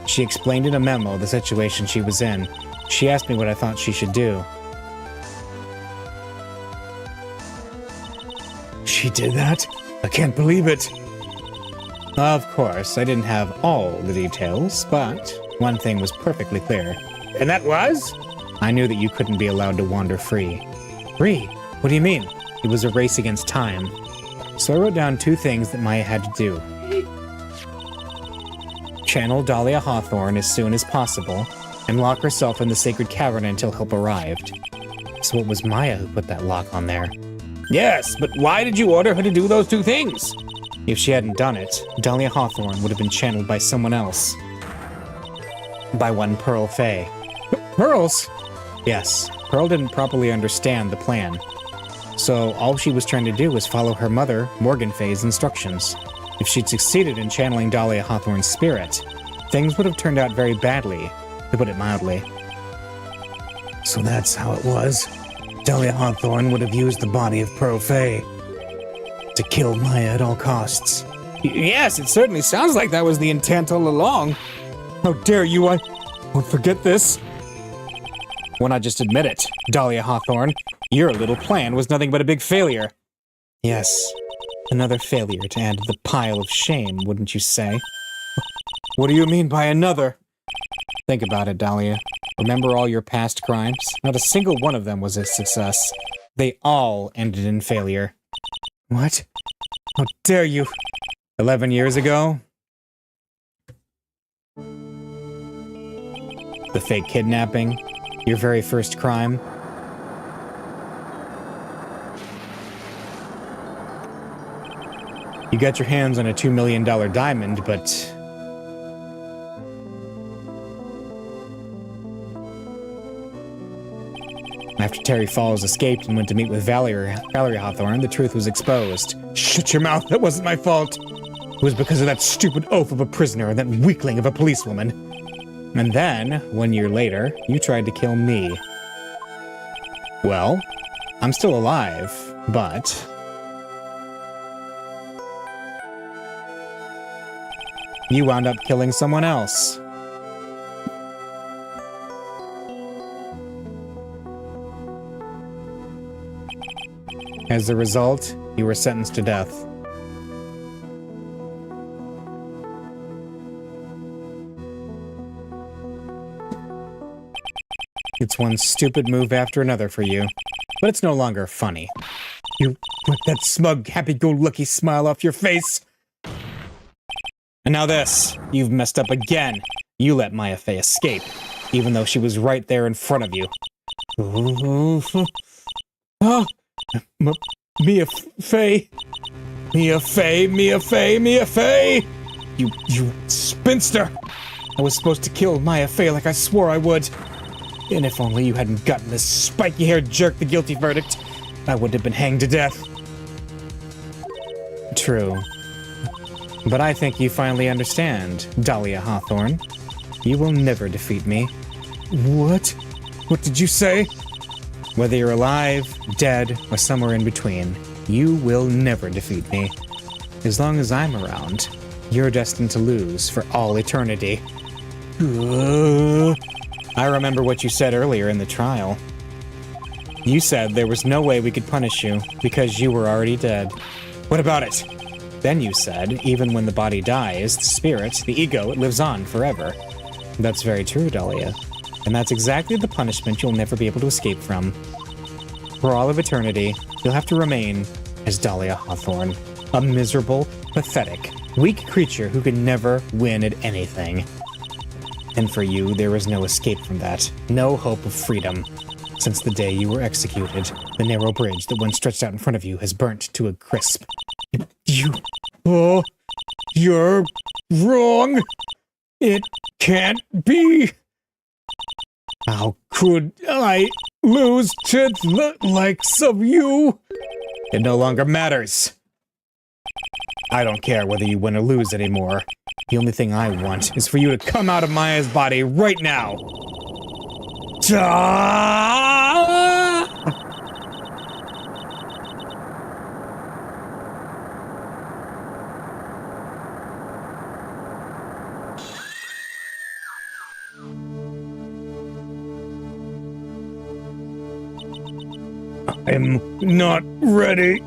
She explained in a memo the situation she was in. She asked me what I thought she should do. She did that? I can't believe it. Of course, I didn't have all the details, but one thing was perfectly clear. And that was? I knew that you couldn't be allowed to wander free. Free? What do you mean? It was a race against time. So I wrote down 2 things that Maya had to do. Channel Dahlia Hawthorne as soon as possible, and lock herself in the sacred cavern until help arrived. So it was Maya who put that lock on there. Yes, but why did you order her to do those 2 things? If she hadn't done it, Dahlia Hawthorne would have been channeled by someone else. By one Pearl Fey. Pearls? Yes, Pearl didn't properly understand the plan. So all she was trying to do was follow her mother, Morgan Fey's instructions. If she'd succeeded in channeling Dahlia Hawthorne's spirit, things would have turned out very badly, to put it mildly. So that's how it was. Dahlia Hawthorne would have used the body of Pearl Fey to kill Maya at all costs. Yes, it certainly sounds like that was the intent all along. How dare you, I won't forget this. Why not just admit it, Dahlia Hawthorne? Your little plan was nothing but a big failure. Yes, another failure to add to the pile of shame, wouldn't you say? What do you mean by another? Think about it, Dahlia. Remember all your past crimes? Not a single one of them was a success. They all ended in failure. What? How dare you? 11 years ago? The fake kidnapping? Your very first crime? You got your hands on a $2 million diamond, but... after Terry Falls escaped and went to meet with Valerie Hawthorne, the truth was exposed. Shut your mouth, that wasn't my fault. It was because of that stupid oaf of a prisoner and that weakling of a policewoman. And then, 1 year later, you tried to kill me. Well, I'm still alive, but... you wound up killing someone else. As a result, you were sentenced to death. It's one stupid move after another for you, but it's no longer funny. You put that smug, happy-go-lucky smile off your face. And now this. You've messed up again. You let Maya Fey escape, even though she was right there in front of you. Mia Fey. Mia Fey, Mia Fey, Mia Fey! You spinster! I was supposed to kill Maya Fey like I swore I would. And if only you hadn't gotten this spiky-haired jerk the guilty verdict, I would have been hanged to death. True. But I think you finally understand, Dahlia Hawthorne. You will never defeat me. What? What did you say? Whether you're alive, dead, or somewhere in between, you will never defeat me. As long as I'm around, you're destined to lose for all eternity. I remember what you said earlier in the trial. You said there was no way we could punish you because you were already dead. What about it? Then you said, even when the body dies, the spirit, the ego, it lives on forever. That's very true, Dahlia. And that's exactly the punishment you'll never be able to escape from. For all of eternity, you'll have to remain as Dahlia Hawthorne. A miserable, pathetic, weak creature who could never win at anything. And for you, there is no escape from that. No hope of freedom. Since the day you were executed, the narrow bridge that once stretched out in front of you has burnt to a crisp. You're wrong. It can't be. How could I lose to the likes of you? It no longer matters. I don't care whether you win or lose anymore. The only thing I want is for you to come out of Maya's body right now. I'm not ready.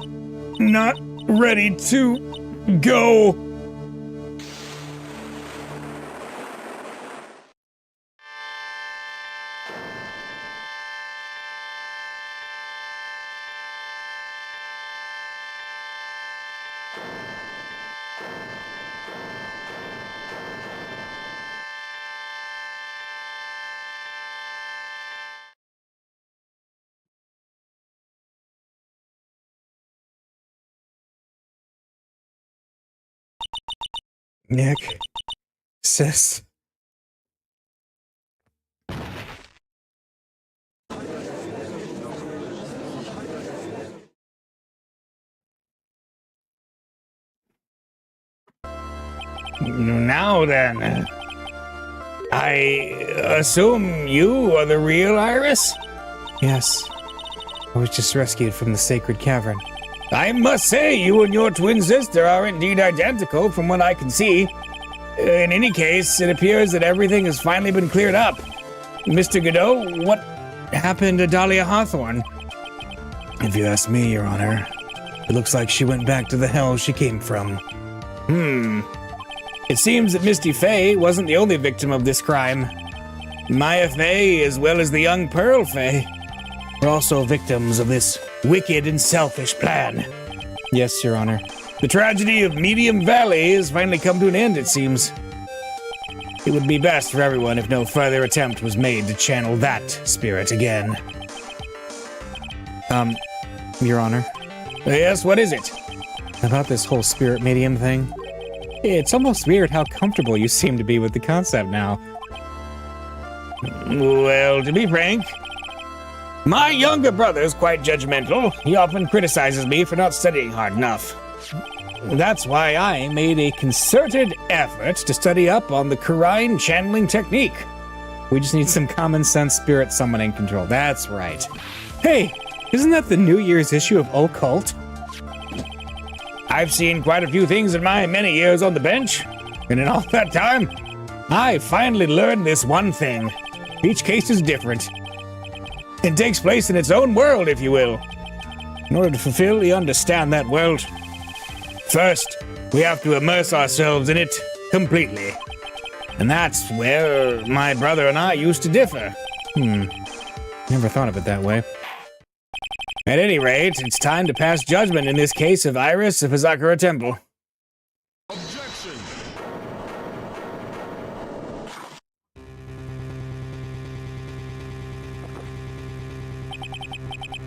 Not ready to go. Nick, sis. Now then, I assume you are the real Iris? Yes, I was just rescued from the sacred cavern. I must say, you and your twin sister are indeed identical from what I can see. In any case, it appears that everything has finally been cleared up. Mr. Godot, what happened to Dahlia Hawthorne? If you ask me, Your Honor, it looks like she went back to the hell she came from. It seems that Misty Faye wasn't the only victim of this crime. Maya Faye, as well as the young Pearl Faye, were also victims of this wicked and selfish plan. Yes, Your Honor. The tragedy of Medium Valley has finally come to an end, it seems. It would be best for everyone if no further attempt was made to channel that spirit again. Your Honor. Yes, what is it? About this whole spirit medium thing. It's almost weird how comfortable you seem to be with the concept now. Well, to be frank, my younger brother's quite judgmental. He often criticizes me for not studying hard enough. That's why I made a concerted effort to study up on the Kurine channeling technique. We just need some common sense spirit summoning control. That's right. Hey, isn't that the New Year's issue of Occult? I've seen quite a few things in my many years on the bench, and in all that time, I finally learned this one thing. Each case is different. It takes place in its own world, if you will. In order to fully understand that world, first, we have to immerse ourselves in it completely. And that's where my brother and I used to differ. Never thought of it that way. At any rate, it's time to pass judgment in this case of Iris of Hazakura Temple. Objection!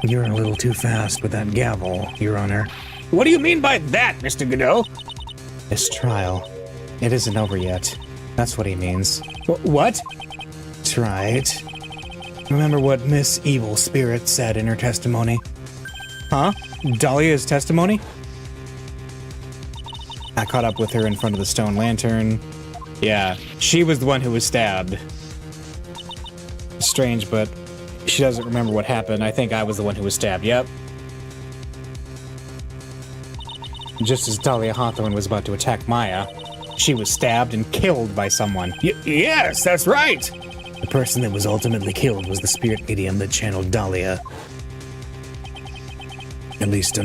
You're a little too fast with that gavel, Your Honor. What do you mean by that, Mr. Godot? This trial, it isn't over yet. That's what he means. What? That's right. Remember what Miss Evil Spirit said in her testimony? Huh? Dahlia's testimony? I caught up with her in front of the stone lantern. Yeah, she was the one who was stabbed. Strange, but she doesn't remember what happened. I think I was the one who was stabbed, yep. Just as Dahlia Hawthorne was about to attack Maya, she was stabbed and killed by someone. Yes, that's right! The person that was ultimately killed was the spirit medium that channeled Dahlia. At least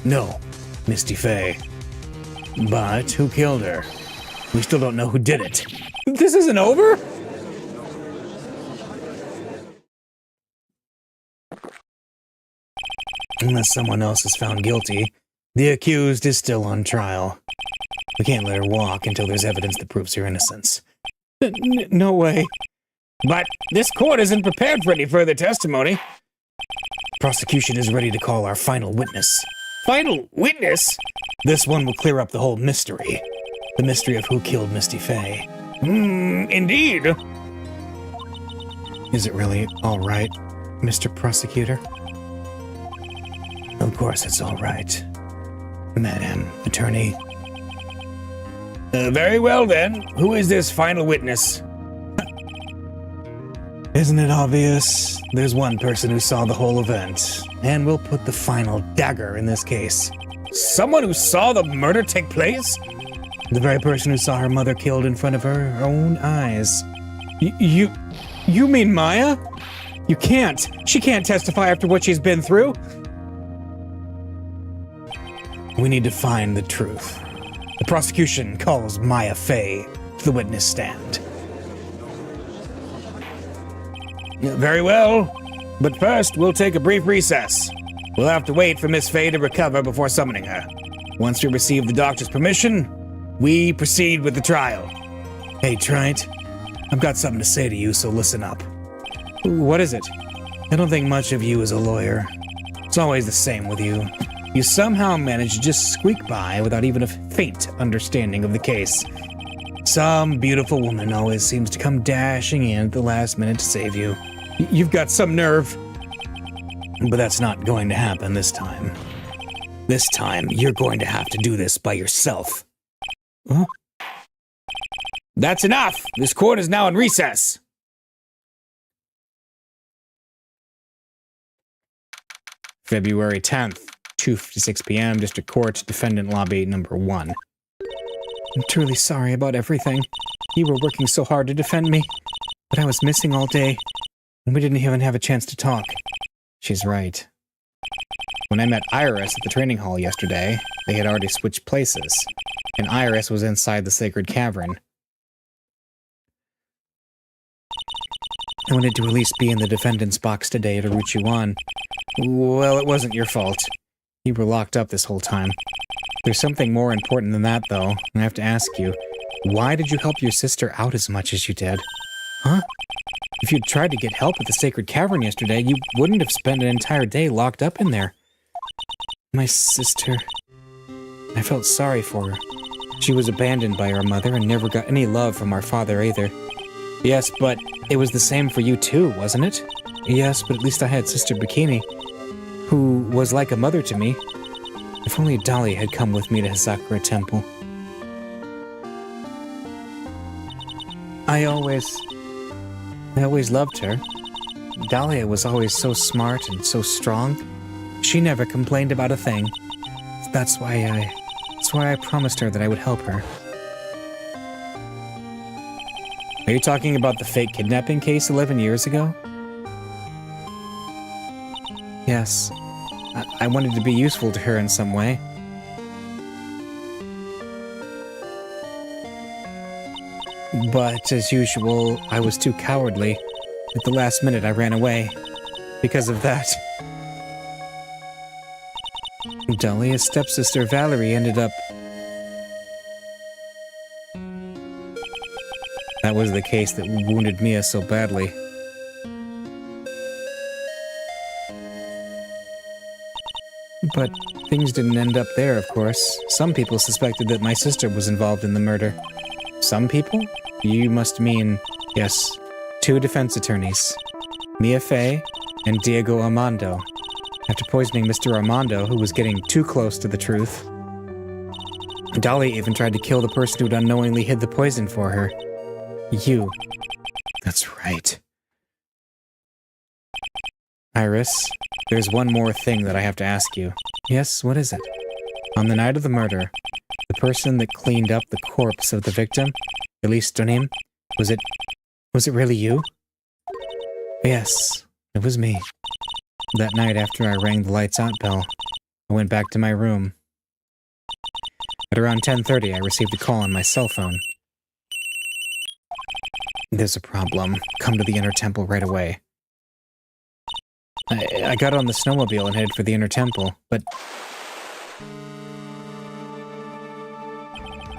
no, Misty Faye. But who killed her? We still don't know who did it. This isn't over? Unless someone else is found guilty, the accused is still on trial. We can't let her walk until there's evidence that proves her innocence. No way. But this court isn't prepared for any further testimony. Prosecution is ready to call our final witness. Final witness? This one will clear up the whole mystery. The mystery of who killed Misty Faye. Indeed. Is it really all right, Mr. Prosecutor? Of course it's all right. Madam Attorney. Very well then. Who is this final witness? Isn't it obvious? There's one person who saw the whole event, and we'll put the final dagger in this case. Someone who saw the murder take place? The very person who saw her mother killed in front of her own eyes. You mean Maya? You can't. She can't testify after what she's been through. We need to find the truth. The prosecution calls Maya Faye to the witness stand. Very well. But first, we'll take a brief recess. We'll have to wait for Miss Faye to recover before summoning her. Once we receive the doctor's permission, we proceed with the trial. Hey, Wright, I've got something to say to you, so listen up. What is it? I don't think much of you as a lawyer. It's always the same with you. You somehow manage to just squeak by without even a faint understanding of the case. Some beautiful woman always seems to come dashing in at the last minute to save you. You've got some nerve. But that's not going to happen this time. This time, you're going to have to do this by yourself. Huh? That's enough! This court is now in recess. February 10th, 2:56 p.m., District Court, Defendant Lobby number 1. I'm truly sorry about everything. You were working so hard to defend me, but I was missing all day, and we didn't even have a chance to talk. She's right. When I met Iris at the training hall yesterday, they had already switched places, and Iris was inside the sacred cavern. I wanted to at least be in the defendant's box today to root you on. Well, it wasn't your fault. You were locked up this whole time. There's something more important than that, though, and I have to ask you, why did you help your sister out as much as you did? Huh? If you'd tried to get help at the sacred cavern yesterday, you wouldn't have spent an entire day locked up in there. My sister... I felt sorry for her. She was abandoned by her mother and never got any love from our father either. Yes, but it was the same for you too, wasn't it? Yes, but at least I had Sister Bikini, who was like a mother to me. If only Dolly had come with me to Hisakura Temple. I always loved her. Dahlia was always so smart and so strong. She never complained about a thing. That's why I promised her that I would help her. Are you talking about the fake kidnapping case 11 years ago? Yes. I wanted to be useful to her in some way. But, as usual, I was too cowardly. At the last minute, I ran away. Because of that. Dahlia's stepsister Valerie ended up... That was the case that wounded Mia so badly. But things didn't end up there, of course. Some people suspected that my sister was involved in the murder. Some people? You must mean, yes, 2 defense attorneys. Mia Faye and Diego Armando. After poisoning Mr. Armando, who was getting too close to the truth. Dolly even tried to kill the person who'd unknowingly hid the poison for her. You. That's right. Iris, there's one more thing that I have to ask you. Yes, what is it? On the night of the murder, the person that cleaned up the corpse of the victim, Elise Donim, was it really you? Yes, it was me. That night after I rang the lights out bell, I went back to my room. At around 10:30, I received a call on my cell phone. There's a problem. Come to the inner temple right away. I got on the snowmobile and headed for the inner temple, but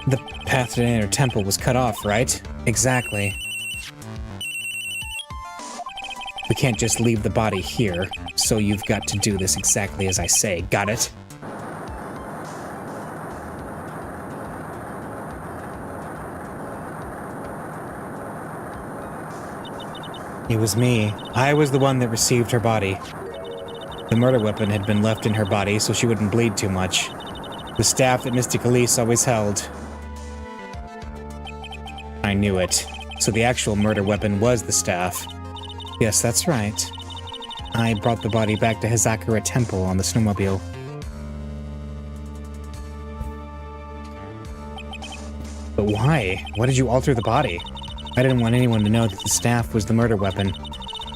the path to the inner temple was cut off, right? Exactly. We can't just leave the body here, so you've got to do this exactly as I say. Got it? It was me. I was the one that received her body. The murder weapon had been left in her body so she wouldn't bleed too much. The staff that Mystic Elise always held. I knew it. So the actual murder weapon was the staff. Yes, that's right. I brought the body back to Hazakura Temple on the snowmobile. But why? Why did you alter the body? I didn't want anyone to know that the staff was the murder weapon.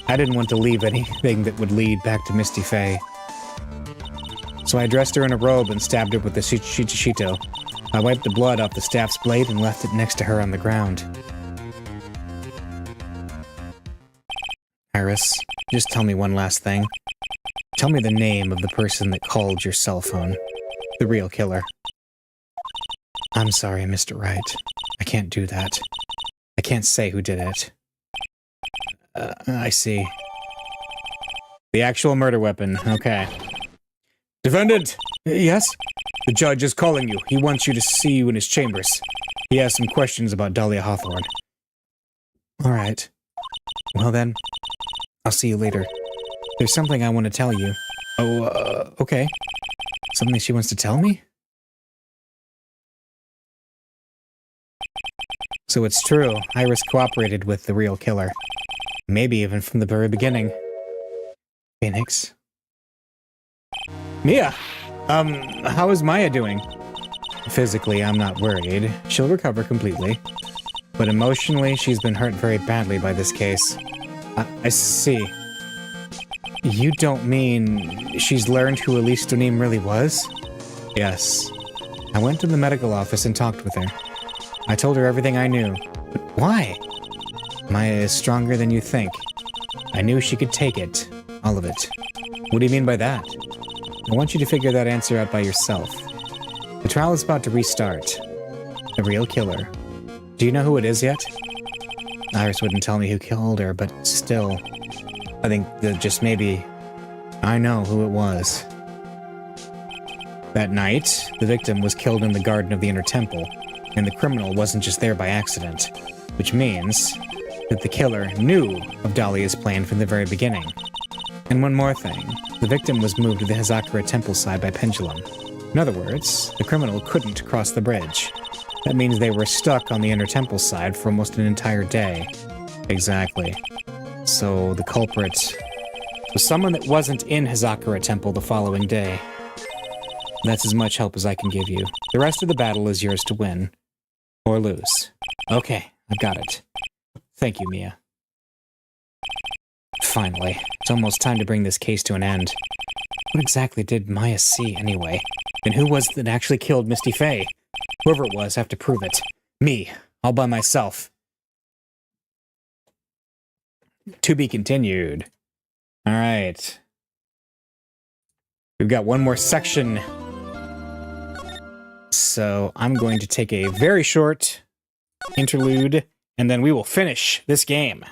I didn't want to leave anything that would lead back to Misty Faye. So I dressed her in a robe and stabbed her with the Shichishito. I wiped the blood off the staff's blade and left it next to her on the ground. Iris, just tell me one last thing. Tell me the name of the person that called your cell phone. The real killer. I'm sorry, Mr. Wright. I can't do that. I can't say who did it. I see. The actual murder weapon. Okay. Defendant! Yes? The judge is calling you. He wants you to see you in his chambers. He has some questions about Dahlia Hawthorne. All right. Well then, I'll see you later. There's something I want to tell you. Oh, okay. Something she wants to tell me? So it's true. Iris cooperated with the real killer. Maybe even from the very beginning. Phoenix? Mia! How is Maya doing? Physically, I'm not worried. She'll recover completely. But emotionally, she's been hurt very badly by this case. I see. You don't mean she's learned who Elise Donim really was? Yes. I went to the medical office and talked with her. I told her everything I knew. But why? Maya is stronger than you think. I knew she could take it. All of it. What do you mean by that? I want you to figure that answer out by yourself. The trial is about to restart. The real killer. Do you know who it is yet? Iris wouldn't tell me who killed her, but still. I think that just maybe I know who it was. That night, the victim was killed in the garden of the Inner Temple, and the criminal wasn't just there by accident, which means that the killer knew of Dahlia's plan from the very beginning. And one more thing, the victim was moved to the Hazakura Temple side by pendulum. In other words, the criminal couldn't cross the bridge. That means they were stuck on the Inner Temple side for almost an entire day. Exactly. So the culprit was someone that wasn't in Hazakura Temple the following day. That's as much help as I can give you. The rest of the battle is yours to win. Or lose. Okay, I've got it. Thank you, Mia. Finally, it's almost time to bring this case to an end. What exactly did Maya see, anyway? And who was it that actually killed Misty Faye? Whoever it was, I have to prove it. Me, all by myself. To be continued. Alright. We've got one more section. So I'm going to take a very short interlude, and then we will finish this game.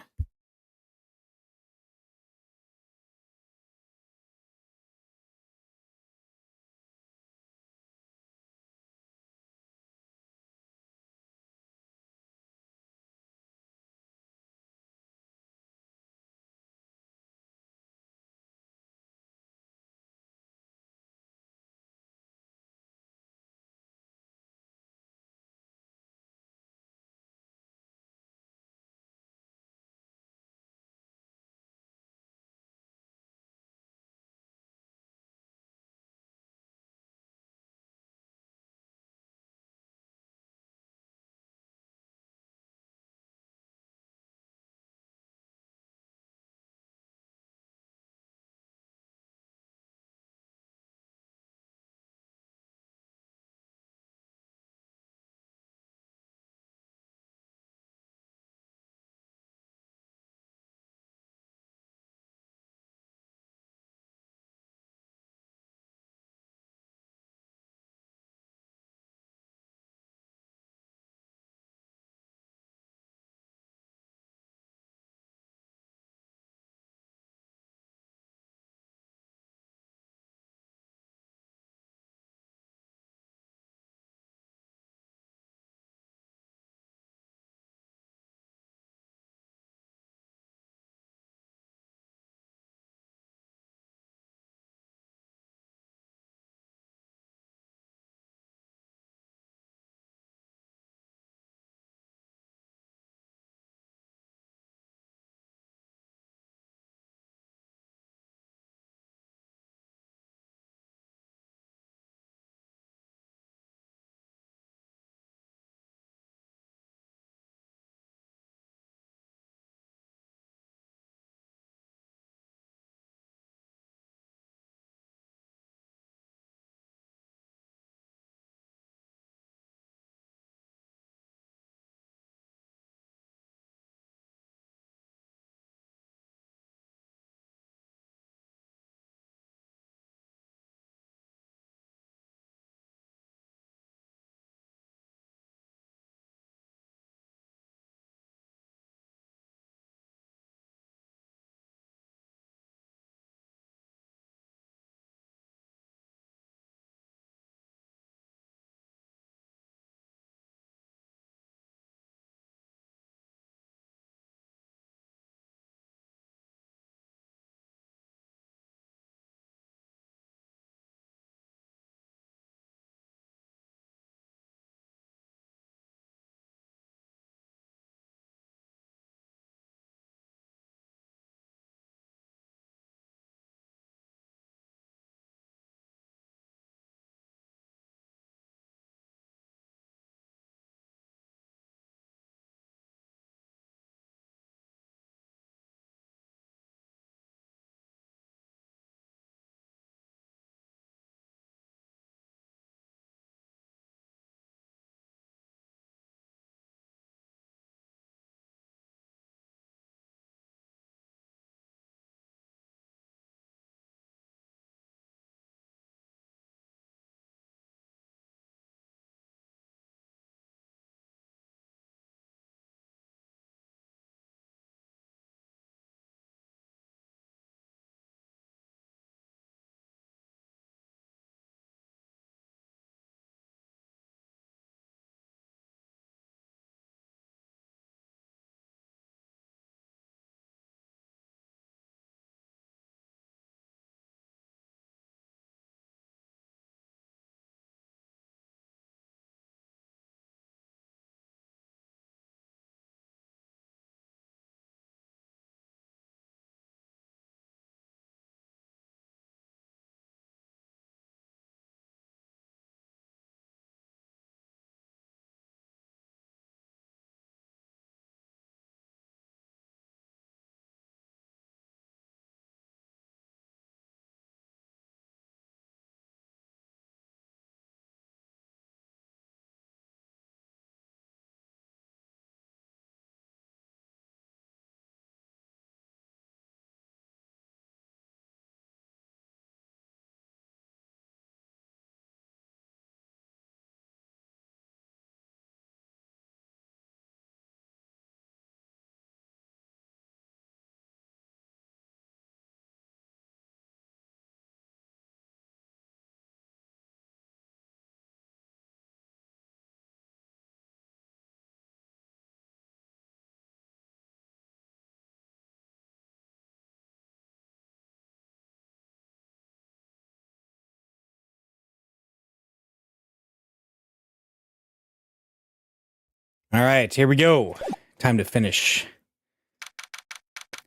All right, here we go. Time to finish.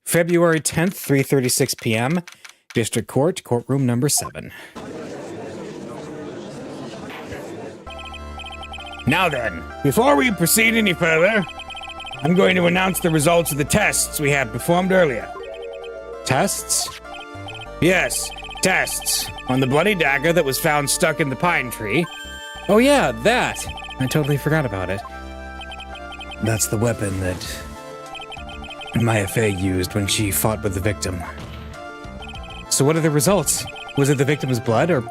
February 10th, 3:36 p.m. District Court, courtroom number 7. Now then, before we proceed any further, I'm going to announce the results of the tests we had performed earlier. Tests? Yes, tests on the bloody dagger that was found stuck in the pine tree. Oh yeah, that. I totally forgot about it. That's the weapon that Maya Fey used when she fought with the victim. So what are the results? Was it the victim's blood or...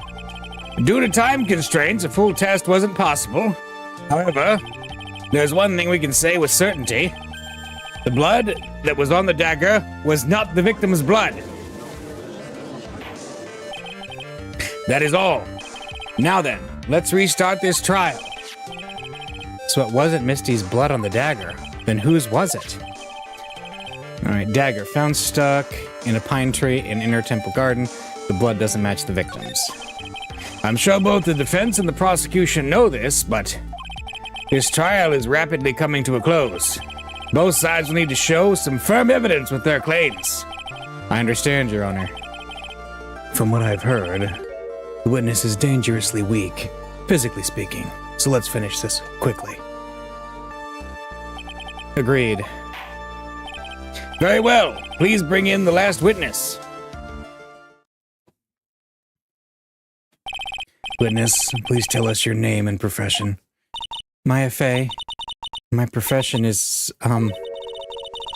Due to time constraints, a full test wasn't possible. However, there's one thing we can say with certainty. The blood that was on the dagger was not the victim's blood. That is all. Now then, let's restart this trial. So it wasn't Misty's blood on the dagger. Then whose was it? All right, dagger found stuck in a pine tree in Inner Temple Garden. The blood doesn't match the victim's. I'm sure both the defense and the prosecution know this, but this trial is rapidly coming to a close. Both sides will need to show some firm evidence with their claims. I understand, Your Honor. From what I've heard, the witness is dangerously weak, physically speaking. So let's finish this quickly. Agreed. Very well. Please bring in the last witness. Witness, please tell us your name and profession. Maya Fey. My profession is, I'm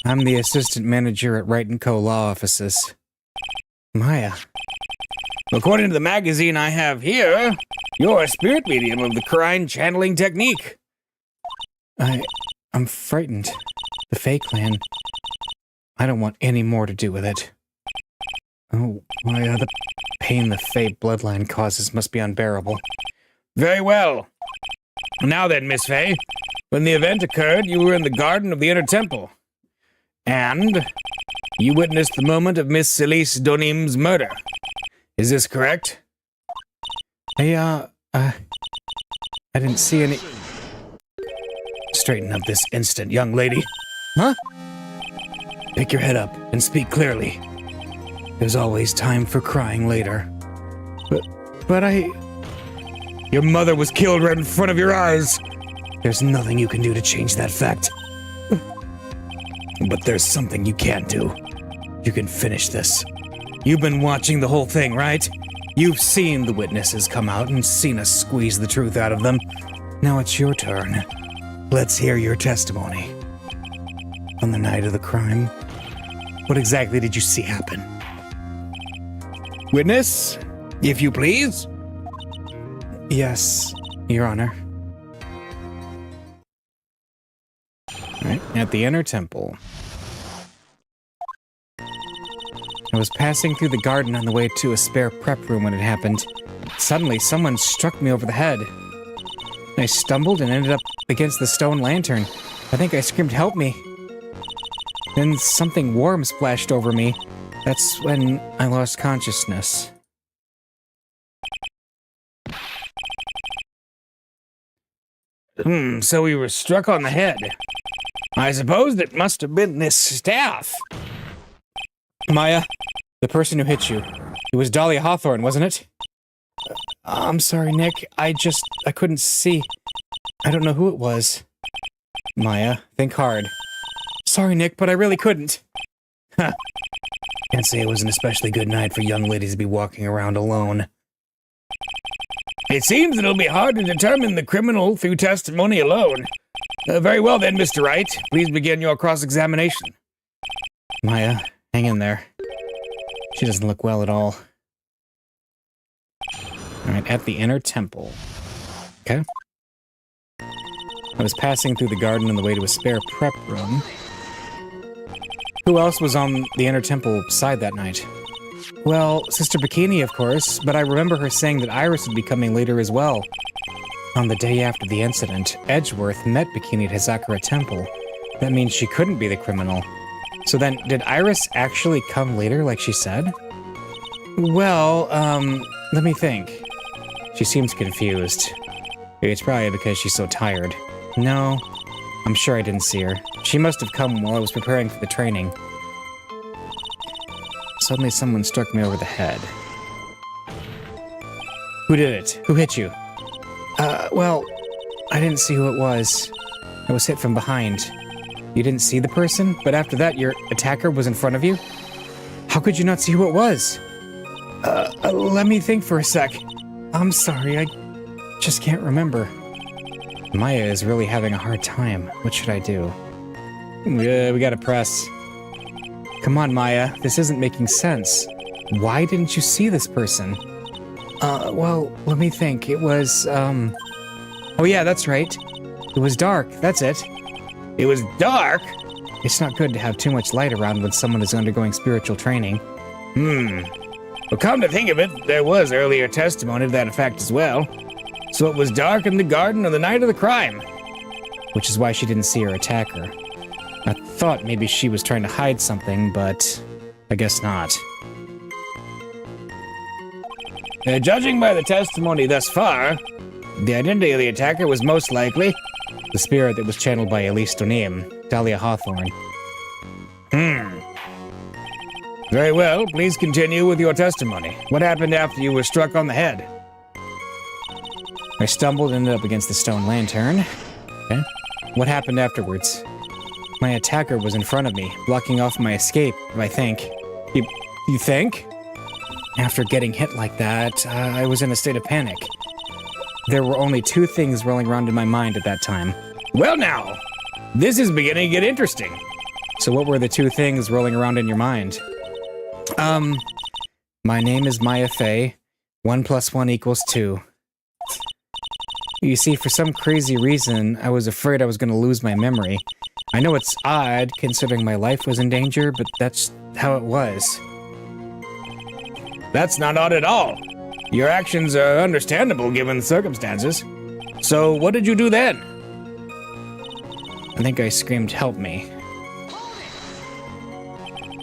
the assistant manager at Wright & Co. Law Offices. Maya. According to the magazine I have here, you're a spirit medium of the Crine channeling technique. I'm frightened. The Fey clan. I don't want any more to do with it. Oh, Maya, the pain the Fey bloodline causes must be unbearable. Very well. Now then, Miss Fey, when the event occurred, you were in the garden of the Inner Temple. And you witnessed the moment of Miss Celise Donim's murder. Is this correct? I didn't see any... Straighten up this instant, young lady. Huh? Pick your head up and speak clearly. There's always time for crying later. But Your mother was killed right in front of your eyes. There's nothing you can do to change that fact. But there's something you can do. You can finish this. You've been watching the whole thing, right? You've seen the witnesses come out and seen us squeeze the truth out of them. Now it's your turn. Let's hear your testimony. On the night of the crime, what exactly did you see happen? Witness, if you please. Yes, Your Honor. All right, at the Inner Temple. I was passing through the garden on the way to a spare prep room when it happened. Suddenly, someone struck me over the head. I stumbled and ended up against the stone lantern. I think I screamed, "Help me!" Then something warm splashed over me. That's when I lost consciousness. So we were struck on the head. I suppose it must have been this staff. Maya, the person who hit you. It was Dahlia Hawthorne, wasn't it? I'm sorry, Nick. I couldn't see. I don't know who it was. Maya, think hard. Sorry, Nick, but I really couldn't. Can't say it was an especially good night for young ladies to be walking around alone. It seems it'll be hard to determine the criminal through testimony alone. Very well then, Mr. Wright. Please begin your cross-examination. Maya, hang in there. She doesn't look well at all. Alright, at the Inner Temple. Okay. I was passing through the garden on the way to a spare prep room. Who else was on the Inner Temple side that night? Well, Sister Bikini, of course, but I remember her saying that Iris would be coming later as well. On the day after the incident, Edgeworth met Bikini at Hazakura Temple. That means she couldn't be the criminal. So then, did Iris actually come later like she said? Well, let me think. She seems confused. It's probably because she's so tired. No, I'm sure I didn't see her. She must have come while I was preparing for the training. Suddenly someone struck me over the head. Who did it? Who hit you? Well, I didn't see who it was. I was hit from behind. You didn't see the person, but after that your attacker was in front of you? How could you not see who it was? Let me think for a sec. I'm sorry, I just can't remember. Maya is really having a hard time. What should I do? We gotta press. Come on, Maya. This isn't making sense. Why didn't you see this person? Well, let me think. It was, Oh yeah, that's right. It was dark. That's it. It was dark? It's not good to have too much light around when someone is undergoing spiritual training. Well, come to think of it, there was earlier testimony to that effect as well. So it was dark in the garden on the night of the crime. Which is why she didn't see her attacker. I thought maybe she was trying to hide something, but I guess not. Judging by the testimony thus far, the identity of the attacker was most likely the spirit that was channeled by Elise Donim, Dahlia Hawthorne. Very well, please continue with your testimony. What happened after you were struck on the head? I stumbled and ended up against the stone lantern. Okay. What happened afterwards? My attacker was in front of me, blocking off my escape, I think. You think? After getting hit like that, I was in a state of panic. There were only two things rolling around in my mind at that time. Well now, this is beginning to get interesting. So what were the two things rolling around in your mind? My name is Maya Fey. 1 + 1 = 2. You see, for some crazy reason, I was afraid I was going to lose my memory. I know it's odd, considering my life was in danger, but that's how it was. That's not odd at all. Your actions are understandable given the circumstances. So what did you do then? I think I screamed, "Help me."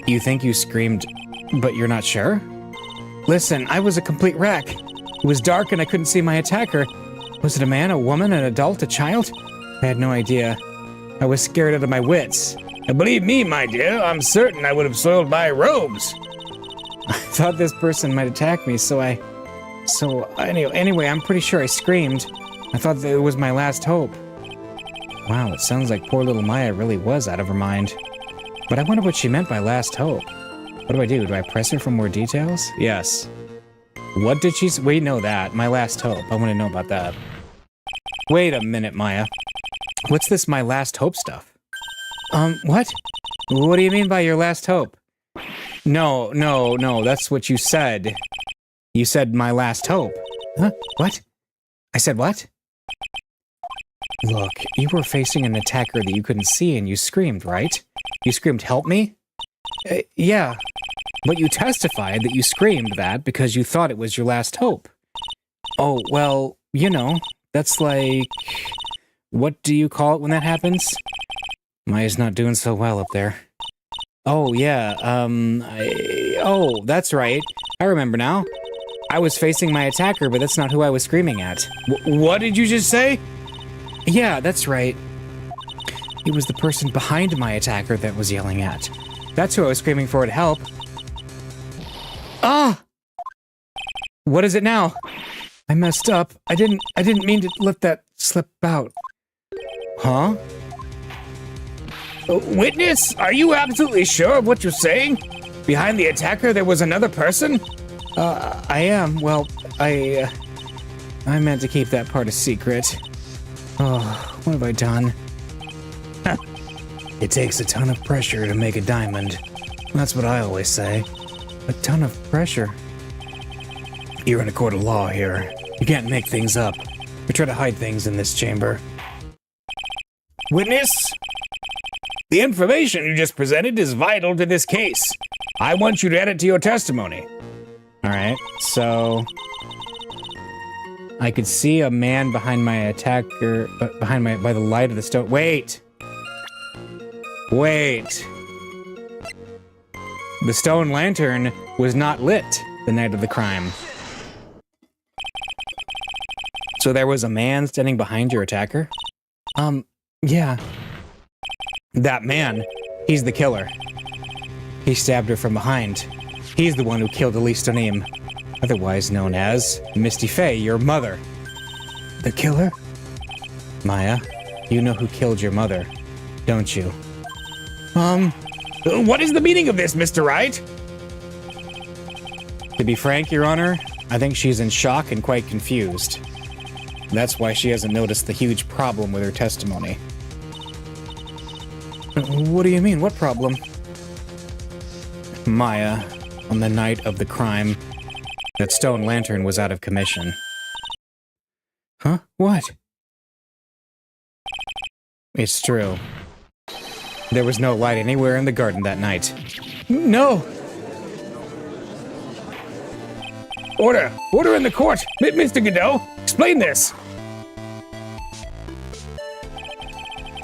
You think you screamed, but you're not sure? Listen, I was a complete wreck. It was dark and I couldn't see my attacker. Was it a man, a woman, an adult, a child? I had no idea. I was scared out of my wits. And believe me, my dear, I'm certain I would have soiled my robes. I thought this person might attack me, anyway, I'm pretty sure I screamed. I thought that it was my last hope. Wow, it sounds like poor little Maya really was out of her mind. But I wonder what she meant by last hope. What do I do? Do I press her for more details? Yes. What did she say? We know that. My last hope. I want to know about that. Wait a minute, Maya. What's this my last hope stuff? What? What do you mean by your last hope? No, that's what you said. You said my last hope. Huh? What? I said what? Look, you were facing an attacker that you couldn't see and you screamed, right? You screamed, "Help me?" Yeah. But you testified that you screamed that because you thought it was your last hope. Oh, well, you know, that's like... What do you call it when that happens? Maya's not doing so well up there. Oh, yeah, oh, that's right. I remember now. I was facing my attacker, but that's not who I was screaming at. What did you just say? Yeah, that's right. It was the person behind my attacker that was yelling at. That's who I was screaming for to help. Ah! What is it now? I messed up. I didn't mean to let that slip out. Huh? Witness, are you absolutely sure of what you're saying? Behind the attacker there was another person? I am. Well, I meant to keep that part a secret. Oh, what have I done? It takes a ton of pressure to make a diamond. That's what I always say. A ton of pressure. You're in a court of law here. You can't make things up. We try to hide things in this chamber. Witness, the information you just presented is vital to this case. I want you to add it to your testimony. Alright, so... I could see a man behind my attacker, by the light of the stone. Wait! Wait! The stone lantern was not lit the night of the crime. So there was a man standing behind your attacker? Yeah. That man, he's the killer. He stabbed her from behind. He's the one who killed Elise Donim, otherwise known as Misty Faye, your mother. The killer? Maya, you know who killed your mother, don't you? What is the meaning of this, Mr. Wright? To be frank, Your Honor, I think she's in shock and quite confused. That's why she hasn't noticed the huge problem with her testimony. What do you mean? What problem? Maya, on the night of the crime, that stone lantern was out of commission. Huh? What? It's true. There was no light anywhere in the garden that night. No! Order! Order in the court! Mr. Godot, explain this!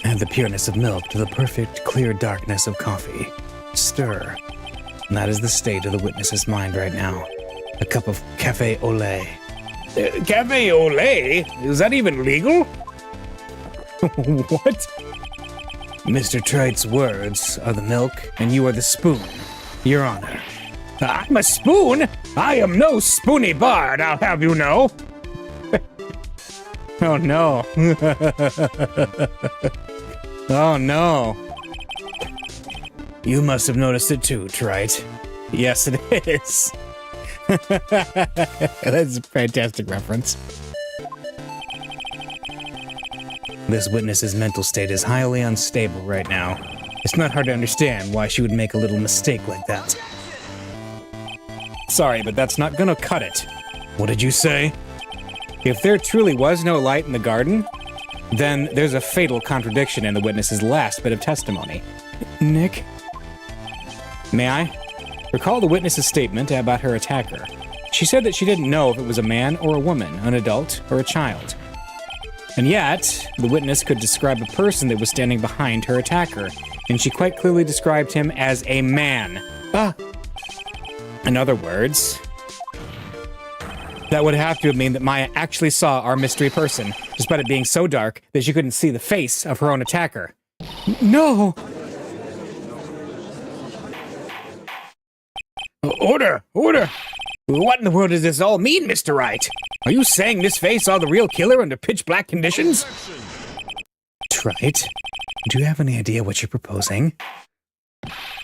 Add the pureness of milk to the perfect, clear darkness of coffee. Stir. And that is the state of the witness's mind right now. A cup of cafe au lait. Cafe au lait? Is that even legal? What? Mr. Trite's words are the milk, and you are the spoon, Your Honor. I'm a spoon? I am no spoony bard, I'll have you know. Oh no. Oh no. You must have noticed it too, Trite. Yes, it is. That's a fantastic reference. This witness's mental state is highly unstable right now. It's not hard to understand why she would make a little mistake like that. Sorry, but that's not gonna cut it. What did you say? If there truly was no light in the garden, then there's a fatal contradiction in the witness's last bit of testimony. Nick? May I? Recall the witness's statement about her attacker. She said that she didn't know if it was a man or a woman, an adult or a child. And yet, the witness could describe a person that was standing behind her attacker, and she quite clearly described him as a man. In other words, that would have to mean that Maya actually saw our mystery person, despite it being so dark that she couldn't see the face of her own attacker. No! Order! Order! What in the world does this all mean, Mr. Wright? Are you saying Miss Faye saw the real killer under pitch-black conditions? Trite, do you have any idea what you're proposing?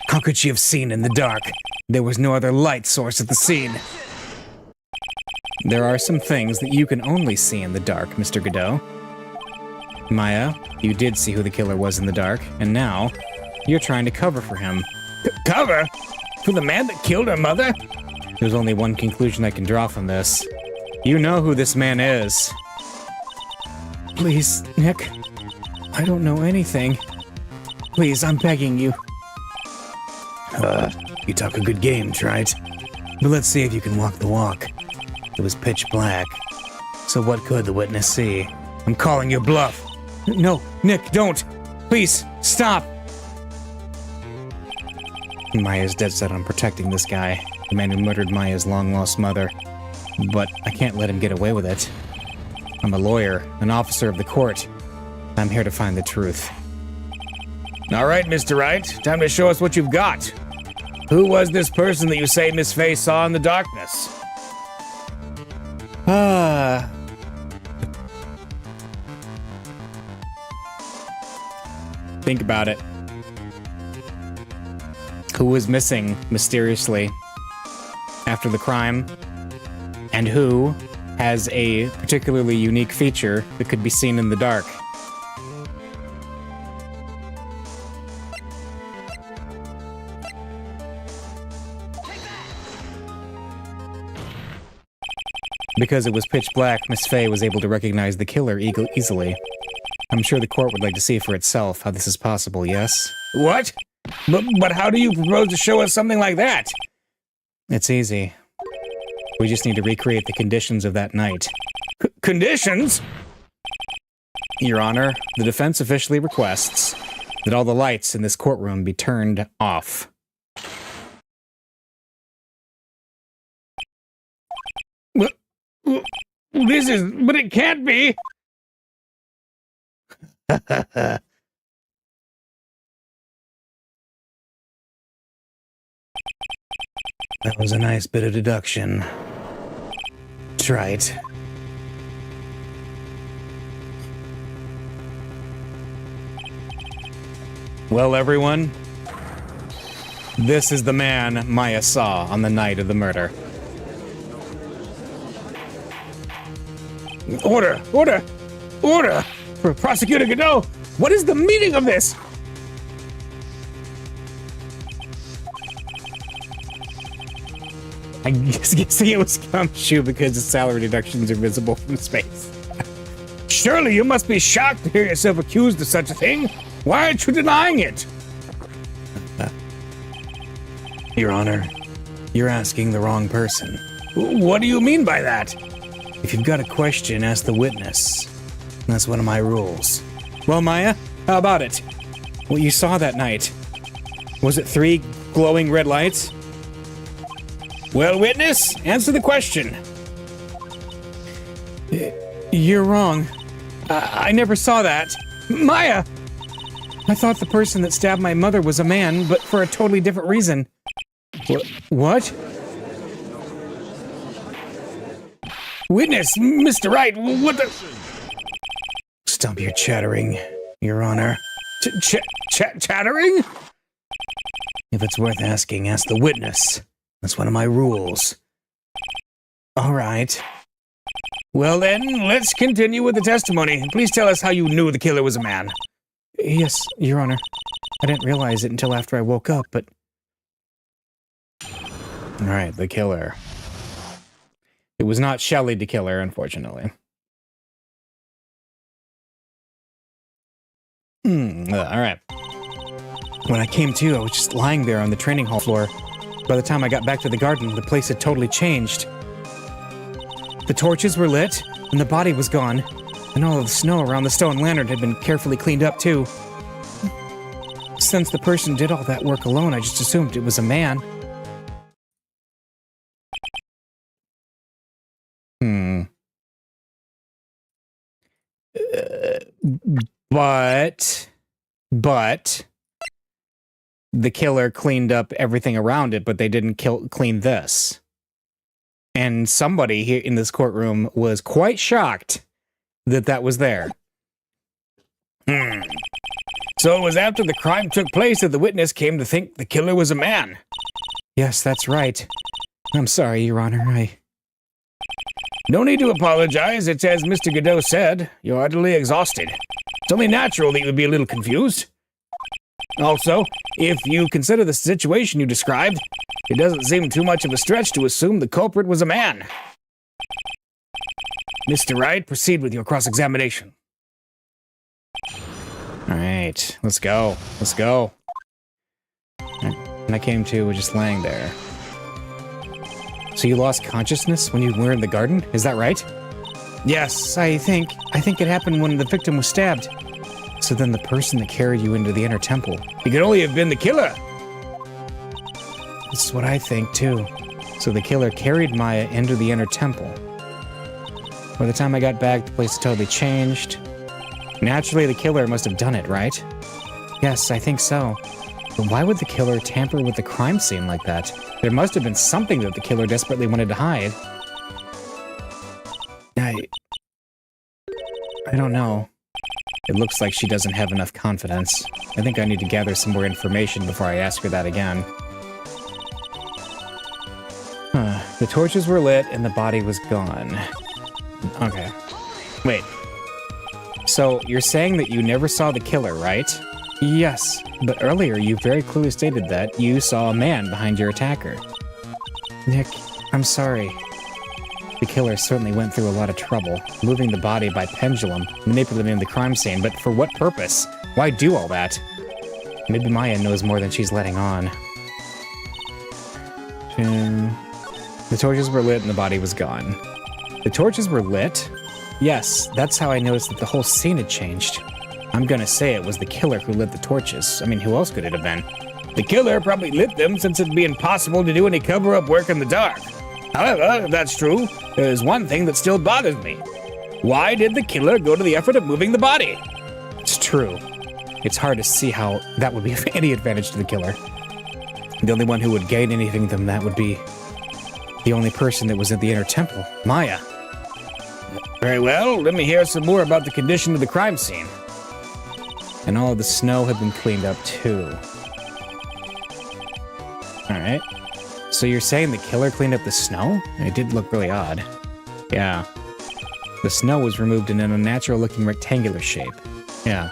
How could she have seen in the dark? There was no other light source at the scene. There are some things that you can only see in the dark, Mr. Godot. Maya, you did see who the killer was in the dark, and now you're trying to cover for him. Cover? For the man that killed her mother? There's only one conclusion I can draw from this. You know who this man is. Please, Nick. I don't know anything. Please, I'm begging you. You talk a good game, Trite. But let's see if you can walk the walk. It was pitch black. So what could the witness see? I'm calling your bluff. No, Nick, don't. Please, stop. Maya's dead set on protecting this guy, the man who murdered Maya's long-lost mother. But I can't let him get away with it. I'm a lawyer, an officer of the court. I'm here to find the truth. All right, Mr. Wright, time to show us what you've got. Who was this person that you say Miss Faye saw in the darkness? Think about it. Who was missing mysteriously after the crime, and who has a particularly unique feature that could be seen in the dark? Because it was pitch black, Miss Faye was able to recognize the killer easily. I'm sure the court would like to see for itself how this is possible, yes? What? But how do you propose to show us something like that? It's easy. We just need to recreate the conditions of that night. Conditions? Your Honor, the defense officially requests that all the lights in this courtroom be turned off. But it can't be. That was a nice bit of deduction. That's right. Well, everyone, this is the man Maya saw on the night of the murder. Order! Order! Order! Prosecutor Godot, what is the meaning of this? I guess guessing it was Gumshoe because the salary deductions are visible from space. Surely you must be shocked to hear yourself accused of such a thing. Why aren't you denying it? Your Honor, you're asking the wrong person. What do you mean by that? If you've got a question, ask the witness. That's one of my rules. Well, Maya, how about it? What you saw that night? Was it 3 glowing red lights? Well, witness, answer the question. You're wrong. I never saw that. Maya! I thought the person that stabbed my mother was a man, but for a totally different reason. What? Witness, Mr. Wright, what the... Stop your chattering, Your Honor. Chattering? If it's worth asking, ask the witness. That's one of my rules. All right. Well then, let's continue with the testimony. Please tell us how you knew the killer was a man. Yes, Your Honor. I didn't realize it until after I woke up, but... All right, the killer. It was not Shelley the killer, unfortunately. All right. When I came to, I was just lying there on the training hall floor. By the time I got back to the garden, the place had totally changed. The torches were lit, and the body was gone. And all of the snow around the stone lantern had been carefully cleaned up, too. Since the person did all that work alone, I just assumed it was a man. But the killer cleaned up everything around it, but they didn't clean this. And somebody here in this courtroom was quite shocked that that was there. So it was after the crime took place that the witness came to think the killer was a man. Yes, that's right. I'm sorry, Your Honor, No need to apologize. It's as Mr. Godot said, you're utterly exhausted. It's only natural that you would be a little confused. Also, if you consider the situation you described, it doesn't seem too much of a stretch to assume the culprit was a man. Mr. Wright, proceed with your cross-examination. All right, let's go. Let's go. When I came to, was just laying there. So you lost consciousness when you were in the garden? Is that right? Yes, I think it happened when the victim was stabbed. So then the person that carried you into the inner temple. It could only have been the killer. This is what I think, too. So the killer carried Maya into the inner temple. By the time I got back, the place had totally changed. Naturally, the killer must have done it, right? Yes, I think so. But why would the killer tamper with the crime scene like that? There must have been something that the killer desperately wanted to hide. I don't know. It looks like she doesn't have enough confidence. I think I need to gather some more information before I ask her that again. The torches were lit and the body was gone. Okay. Wait. So, you're saying that you never saw the killer, right? Yes, but earlier you very clearly stated that you saw a man behind your attacker. Nick, I'm sorry. The killer certainly went through a lot of trouble, moving the body by pendulum, manipulating the crime scene, but for what purpose? Why do all that? Maybe Maya knows more than she's letting on. The torches were lit and the body was gone. The torches were lit? Yes, that's how I noticed that the whole scene had changed. I'm gonna say it was the killer who lit the torches. I mean, who else could it have been? The killer probably lit them since it'd be impossible to do any cover-up work in the dark. However, if that's true, there's one thing that still bothers me. Why did the killer go to the effort of moving the body? It's true. It's hard to see how that would be of any advantage to the killer. The only one who would gain anything from that would be the only person that was at the inner temple, Maya. Very well, let me hear some more about the condition of the crime scene. And all of the snow had been cleaned up too. Alright. So you're saying the killer cleaned up the snow? It did look really odd. Yeah. The snow was removed in an unnatural-looking rectangular shape. Yeah.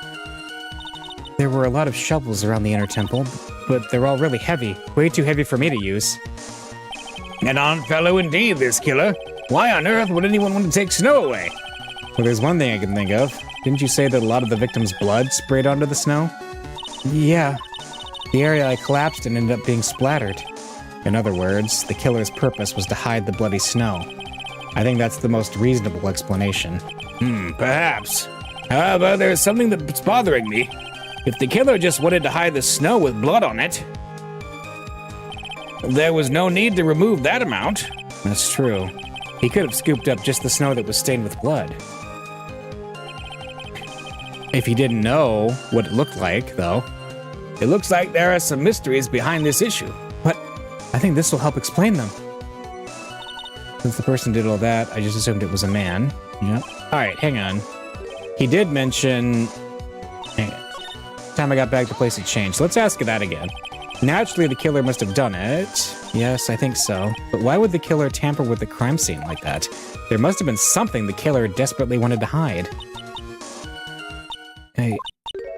There were a lot of shovels around the inner temple, but they're all really heavy. Way too heavy for me to use. An odd fellow indeed, this killer. Why on earth would anyone want to take snow away? Well, there's one thing I can think of. Didn't you say that a lot of the victim's blood sprayed onto the snow? Yeah. The area I collapsed in ended up being splattered. In other words, the killer's purpose was to hide the bloody snow. I think that's the most reasonable explanation. Perhaps. However, there's something that's bothering me. If the killer just wanted to hide the snow with blood on it, there was no need to remove that amount. That's true. He could have scooped up just the snow that was stained with blood. If he didn't know what it looked like, though. It looks like there are some mysteries behind this issue. But I think this will help explain them. Since the person did all that, I just assumed it was a man. Yep. Alright, hang on. He did mention... Hang on. Time I got back, the place had changed. Let's ask that again. Naturally, the killer must have done it. Yes, I think so. But why would the killer tamper with the crime scene like that? There must have been something the killer desperately wanted to hide. Hey,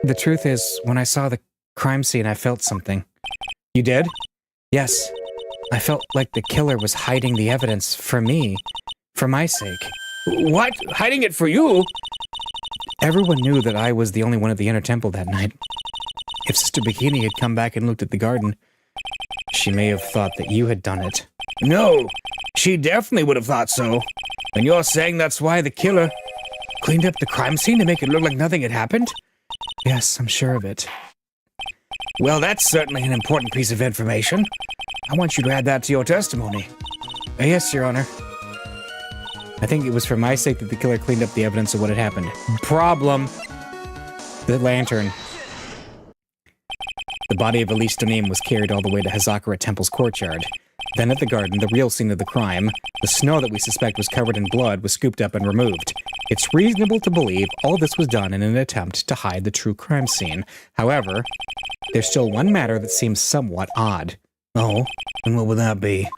the truth is, when I saw the crime scene, I felt something. You did? Yes. I felt like the killer was hiding the evidence for me. For my sake. What? Hiding it for you? Everyone knew that I was the only one at the inner temple that night. If Sister Bikini had come back and looked at the garden, she may have thought that you had done it. No, she definitely would have thought so. And you're saying that's why the killer cleaned up the crime scene to make it look like nothing had happened? Yes, I'm sure of it. Well, that's certainly an important piece of information. I want you to add that to your testimony. Yes, Your Honor. I think it was for my sake that the killer cleaned up the evidence of what had happened. Problem. The lantern. The body of Elise Donim was carried all the way to Hazakura Temple's courtyard. Then at the garden, the real scene of the crime, the snow that we suspect was covered in blood was scooped up and removed. It's reasonable to believe all this was done in an attempt to hide the true crime scene. However, there's still one matter that seems somewhat odd. Oh, and what would that be?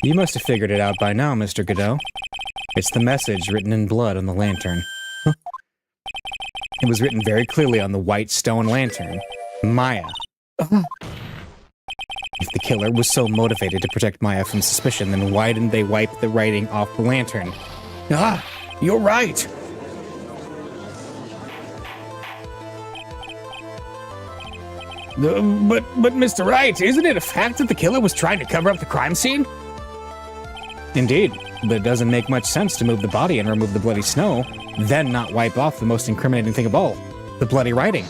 You must have figured it out by now, Mr. Godot. It's the message written in blood on the lantern. Huh. It was written very clearly on the white stone lantern. Maya. If the killer was so motivated to protect Maya from suspicion, then why didn't they wipe the writing off the lantern? Ah, you're right. But Mr. Wright, isn't it a fact that the killer was trying to cover up the crime scene? Indeed, but it doesn't make much sense to move the body and remove the bloody snow, then not wipe off the most incriminating thing of all, the bloody writing.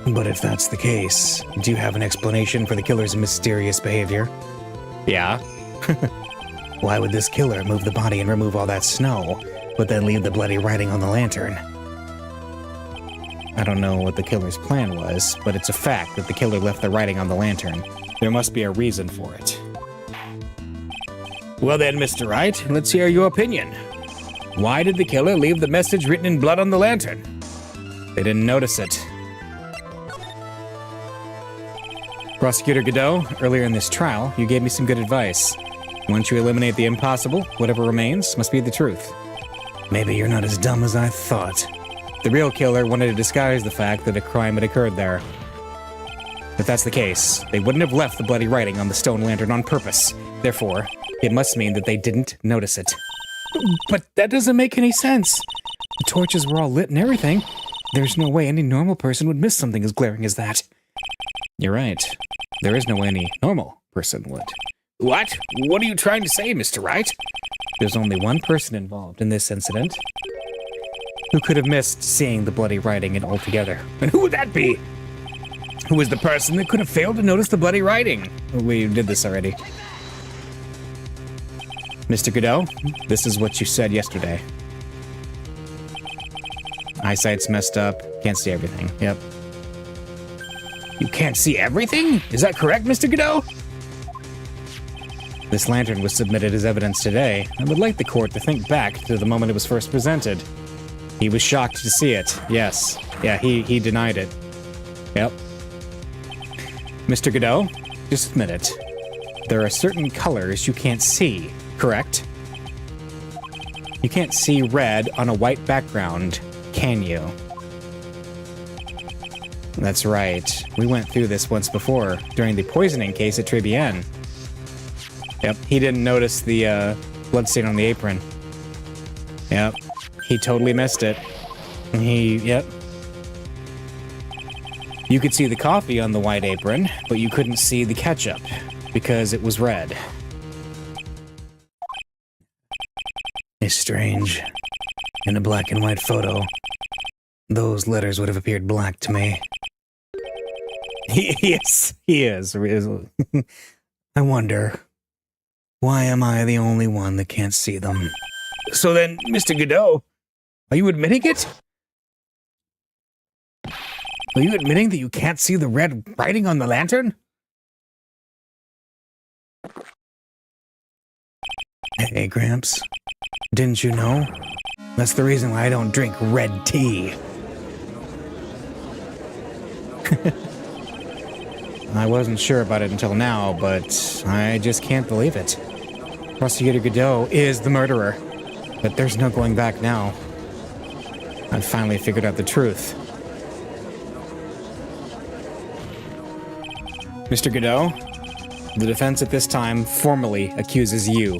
But if that's the case, do you have an explanation for the killer's mysterious behavior? Yeah. Why would this killer move the body and remove all that snow, but then leave the bloody writing on the lantern? I don't know what the killer's plan was, but it's a fact that the killer left the writing on the lantern. There must be a reason for it. Well then, Mr. Wright, let's hear your opinion. Why did the killer leave the message written in blood on the lantern? They didn't notice it. Prosecutor Godot, earlier in this trial, you gave me some good advice. Once you eliminate the impossible, whatever remains must be the truth. Maybe you're not as dumb as I thought. The real killer wanted to disguise the fact that a crime had occurred there. If that's the case, they wouldn't have left the bloody writing on the stone lantern on purpose. Therefore, it must mean that they didn't notice it. But that doesn't make any sense. The torches were all lit and everything. There's no way any normal person would miss something as glaring as that. You're right. There is no way any normal person would. What? What are you trying to say, Mr. Wright? There's only one person involved in this incident who could have missed seeing the bloody writing altogether. And who would that be? Who was the person that could have failed to notice the bloody writing? We did this already. Mr. Godot, this is what you said yesterday. Eyesight's messed up. Can't see everything. Yep. You can't see everything? Is that correct, Mr. Godot? This lantern was submitted as evidence today. I would like the court to think back to the moment it was first presented. He was shocked to see it. Yes. Yeah, he denied it. Yep. Mr. Godot, just admit it. There are certain colors you can't see, correct? You can't see red on a white background, can you? That's right. We went through this once before, during the poisoning case at Trilogy. Yep, he didn't notice the bloodstain on the apron. Yep, he totally missed it. Yep. You could see the coffee on the white apron, but you couldn't see the ketchup, because it was red. It's strange. In a black and white photo, those letters would have appeared black to me. Yes, he is. I wonder, why am I the only one that can't see them? So then, Mr. Godot, are you admitting it? Are you admitting that you can't see the red writing on the lantern? Hey, Gramps. Didn't you know? That's the reason why I don't drink red tea. I wasn't sure about it until now, but I just can't believe it. Prosecutor Godot is the murderer, but there's no going back now. I've finally figured out the truth. Mr. Godot, the defense at this time formally accuses you.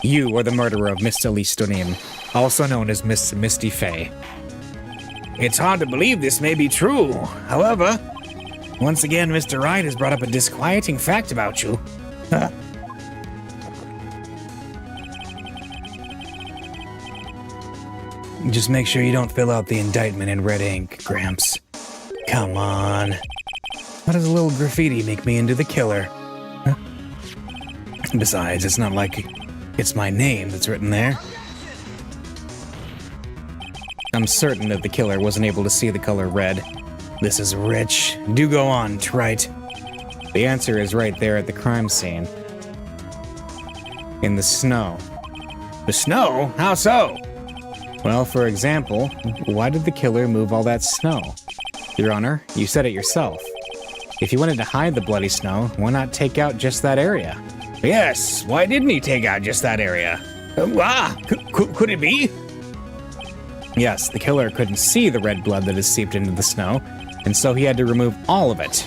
You are the murderer of Miss Elise Donim, also known as Miss Misty Fey. It's hard to believe this may be true. However, once again, Mr. Wright has brought up a disquieting fact about you. Just make sure you don't fill out the indictment in red ink, Gramps. Come on. How does a little graffiti make me into the killer? Huh? Besides, it's not like it's my name that's written there. I'm certain that the killer wasn't able to see the color red. This is rich. Do go on, Wright. The answer is right there at the crime scene. In the snow. The snow? How so? Well, for example, why did the killer move all that snow? Your Honor, you said it yourself. If you wanted to hide the bloody snow, why not take out just that area? Yes, why didn't he take out just that area? Could it be? Yes, the killer couldn't see the red blood that has seeped into the snow, and so he had to remove all of it.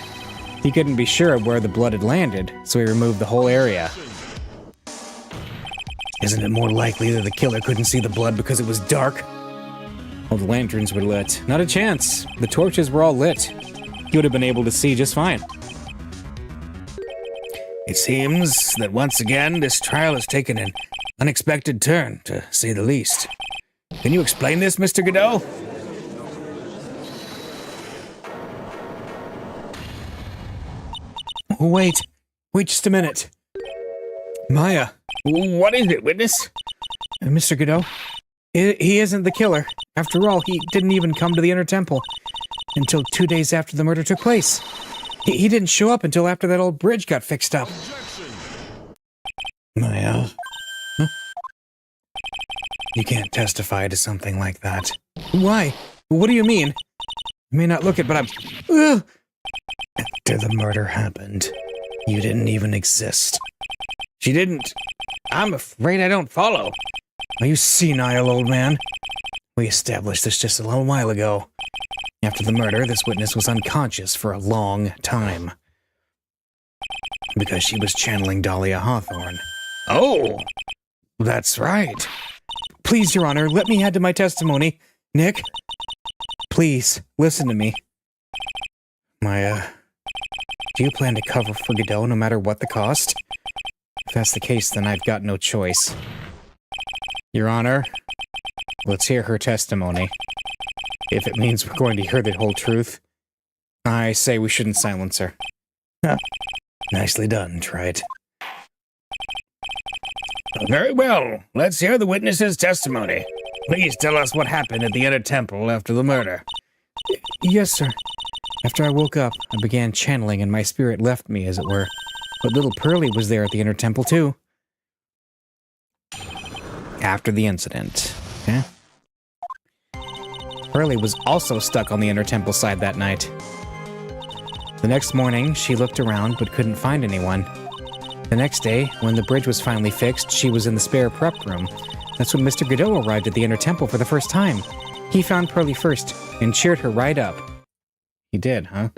He couldn't be sure of where the blood had landed, so he removed the whole area. Isn't it more likely that the killer couldn't see the blood because it was dark? Well, the lanterns were lit. Not a chance. The torches were all lit. He would have been able to see just fine. It seems that once again this trial has taken an unexpected turn, to say the least. Can you explain this, Mr. Godot? Wait just a minute. Maya. What is it, witness? Mr. Godot, he isn't the killer. After all, he didn't even come to the Inner Temple until 2 days after the murder took place. He didn't show up until after that old bridge got fixed up. Maya? Huh? You can't testify to something like that. Why? What do you mean? I may not look it, but I'm... Ugh! After the murder happened, you didn't even exist. She didn't. I'm afraid I don't follow. Are you senile, old man? We established this just a little while ago. After the murder, this witness was unconscious for a long time. Because she was channeling Dahlia Hawthorne. Oh! That's right. Please, Your Honor, let me add to my testimony. Nick, please, listen to me. Maya, do you plan to cover for Godot no matter what the cost? If that's the case, then I've got no choice. Your Honor, let's hear her testimony. If it means we're going to hear the whole truth, I say we shouldn't silence her. Nicely done, Wright. Very well. Let's hear the witness's testimony. Please tell us what happened at the Inner Temple after the murder. Yes, sir. After I woke up, I began channeling and my spirit left me, as it were. But little Pearlie was there at the inner temple, too. After the incident. Okay? Pearlie was also stuck on the inner temple side that night. The next morning, she looked around but couldn't find anyone. The next day, when the bridge was finally fixed, she was in the spare prep room. That's when Mr. Godot arrived at the inner temple for the first time. He found Pearlie first and cheered her right up. He did, huh?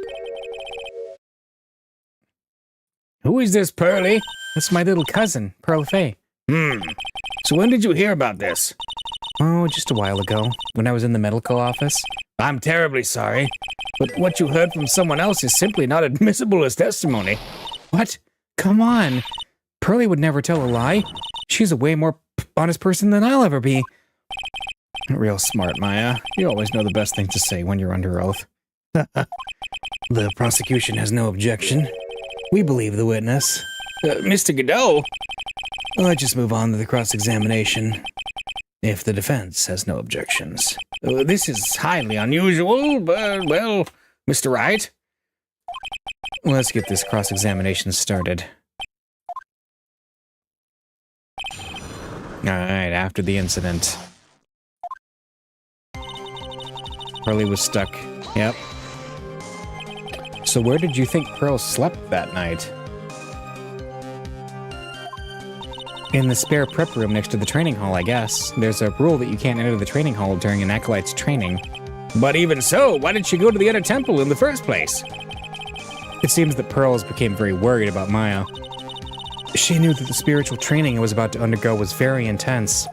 Who is this Pearlie? That's my little cousin, Pearl Fay. So when did you hear about this? Oh, just a while ago, when I was in the medical office. I'm terribly sorry, but what you heard from someone else is simply not admissible as testimony. What? Come on. Pearlie would never tell a lie. She's a way more honest person than I'll ever be. Real smart, Maya. You always know the best thing to say when you're under oath. The prosecution has no objection. We believe the witness. Mr. Godot? Let's just move on to the cross-examination. If the defense has no objections. This is highly unusual, but, well, Mr. Wright? Let's get this cross-examination started. Alright, after the incident. Pearlie was stuck. Yep. So where did you think Pearl slept that night? In the spare prep room next to the training hall, I guess. There's a rule that you can't enter the training hall during an acolyte's training. But even so, why did she go to the inner temple in the first place? It seems that Pearls became very worried about Maya. She knew that the spiritual training I was about to undergo was very intense.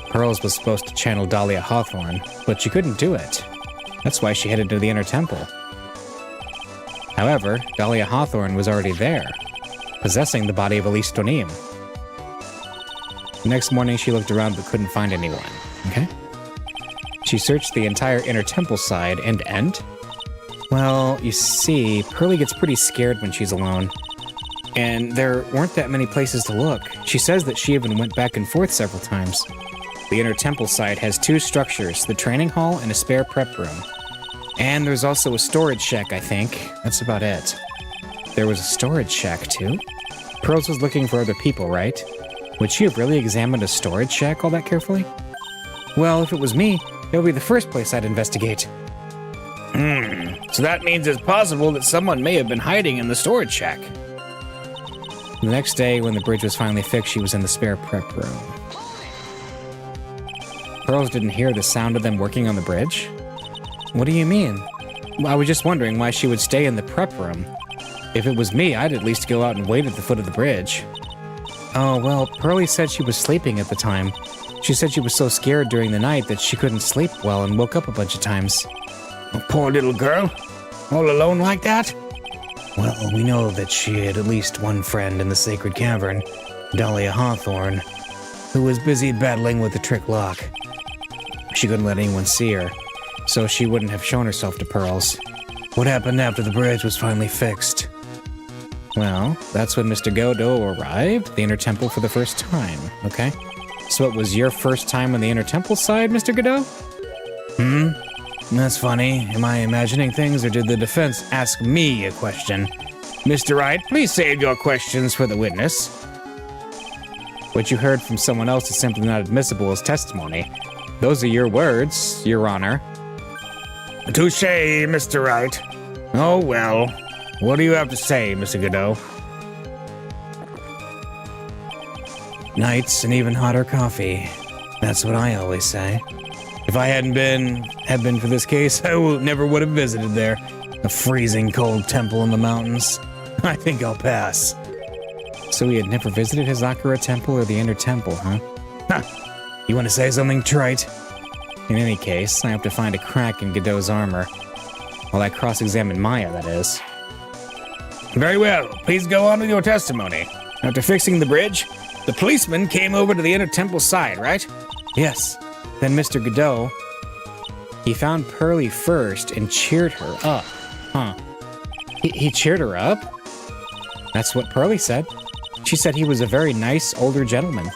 Pearls was supposed to channel Dahlia Hawthorne, but she couldn't do it. That's why she headed to the inner temple. However, Dahlia Hawthorne was already there, possessing the body of Elise Donim. The next morning, she looked around but couldn't find anyone. Okay? She searched the entire inner temple side and end. Well, you see, Pearlie gets pretty scared when she's alone. And there weren't that many places to look. She says that she even went back and forth several times. The inner temple side has two structures, the training hall and a spare prep room. And there's also a storage shack, I think. That's about it. There was a storage shack, too? Pearls was looking for other people, right? Would she have really examined a storage shack all that carefully? Well, if it was me, it would be the first place I'd investigate. So that means it's possible that someone may have been hiding in the storage shack. The next day, when the bridge was finally fixed, she was in the spare prep room. Pearls didn't hear the sound of them working on the bridge? What do you mean? Well, I was just wondering why she would stay in the prep room. If it was me, I'd at least go out and wait at the foot of the bridge. Oh, well, Pearlie said she was sleeping at the time. She said she was so scared during the night that she couldn't sleep well and woke up a bunch of times. A poor little girl? All alone like that? Well, we know that she had at least one friend in the sacred cavern, Dahlia Hawthorne, who was busy battling with the trick lock. She couldn't let anyone see her, so she wouldn't have shown herself to Pearls. What happened after the bridge was finally fixed? Well, that's when Mr. Godot arrived at the inner temple for the first time, okay? So it was your first time on the inner temple side, Mr. Godot? That's funny. Am I imagining things, or did the defense ask me a question? Mr. Wright, please save your questions for the witness. What you heard from someone else is simply not admissible as testimony. Those are your words, Your Honor. Touché, Mr. Wright. Oh, well. What do you have to say, Mr. Godot? Nights and even hotter coffee. That's what I always say. If I had been for this case, I never would have visited there. A freezing cold temple in the mountains. I think I'll pass. So he had never visited Hazakura Temple or the Inner Temple, huh? You want to say something, trite? In any case, I have to find a crack in Godot's armor. While I cross-examine Maya, that is. Very well. Please go on with your testimony. After fixing the bridge, the policeman came over to the inner temple side, right? Yes. Then Mr. Godot, he found Pearlie first and cheered her up. Huh. He cheered her up? That's what Pearlie said. She said he was a very nice older gentleman.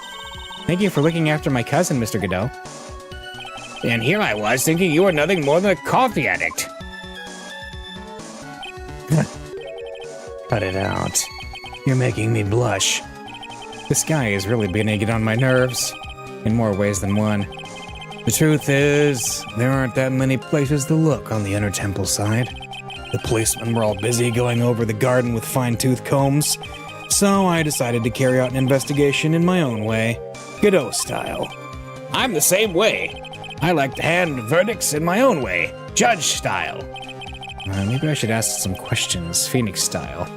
Thank you for looking after my cousin, Mr. Godot. And here I was thinking you were nothing more than a coffee addict. Cut it out. You're making me blush. This guy is really beginning to get on my nerves, in more ways than one. The truth is, there aren't that many places to look on the Inner Temple side. The policemen were all busy going over the garden with fine-tooth combs, so I decided to carry out an investigation in my own way, Godot style. I'm the same way. I like to hand verdicts in my own way, judge style. Maybe I should ask some questions, Phoenix style.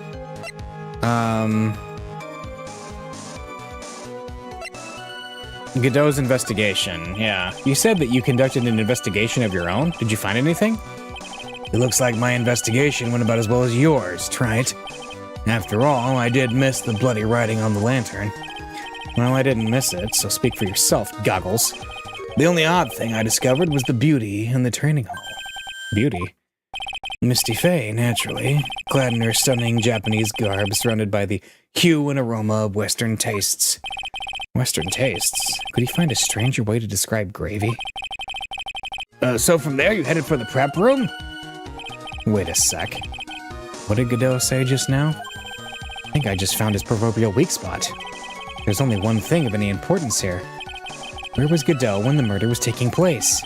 Godot's investigation, yeah. You said that you conducted an investigation of your own? Did you find anything? It looks like my investigation went about as well as yours, Trite. After all, I did miss the bloody writing on the lantern. Well, I didn't miss it, so speak for yourself, Goggles. The only odd thing I discovered was the beauty in the training hall. Beauty? Misty Faye, naturally, clad in her stunning Japanese garb, surrounded by the hue and aroma of Western tastes. Western tastes? Could he find a stranger way to describe gravy? So from there you headed for the prep room? Wait a sec. What did Godot say just now? I think I just found his proverbial weak spot. There's only one thing of any importance here. Where was Godot when the murder was taking place?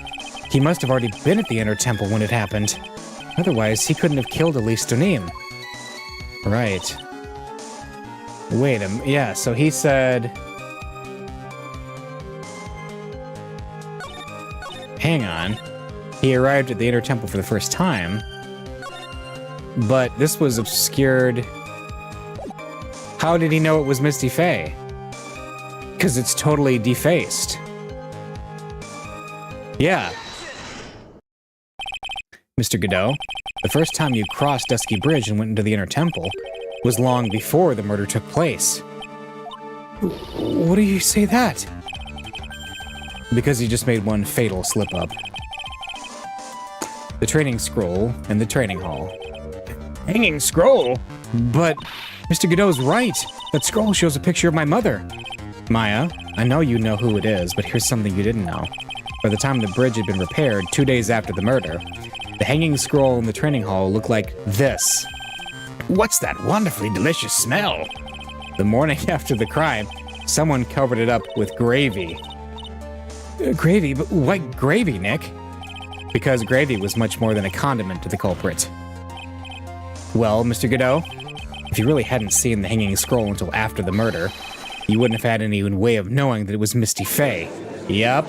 He must have already been at the Inner Temple when it happened. Otherwise, he couldn't have killed Elise Donim. Right. Wait a minute. Yeah, so he said... Hang on. He arrived at the Inner Temple for the first time. But this was obscured... How did he know it was Misty Faye? Because it's totally defaced. Yeah. Mr. Godot, the first time you crossed Dusky Bridge and went into the Inner Temple was long before the murder took place. What do you say that? Because you just made one fatal slip-up. The training scroll and the training hall. Hanging scroll? But Mr. Godot's right. That scroll shows a picture of my mother. Maya, I know you know who it is, but here's something you didn't know. By the time the bridge had been repaired, 2 days after the murder, the hanging scroll in the training hall looked like this. What's that wonderfully delicious smell? The morning after the crime, someone covered it up with gravy. Gravy? But what gravy, Nick? Because gravy was much more than a condiment to the culprit. Well, Mr. Godot, if you really hadn't seen the hanging scroll until after the murder, you wouldn't have had any way of knowing that it was Misty Faye. Yep.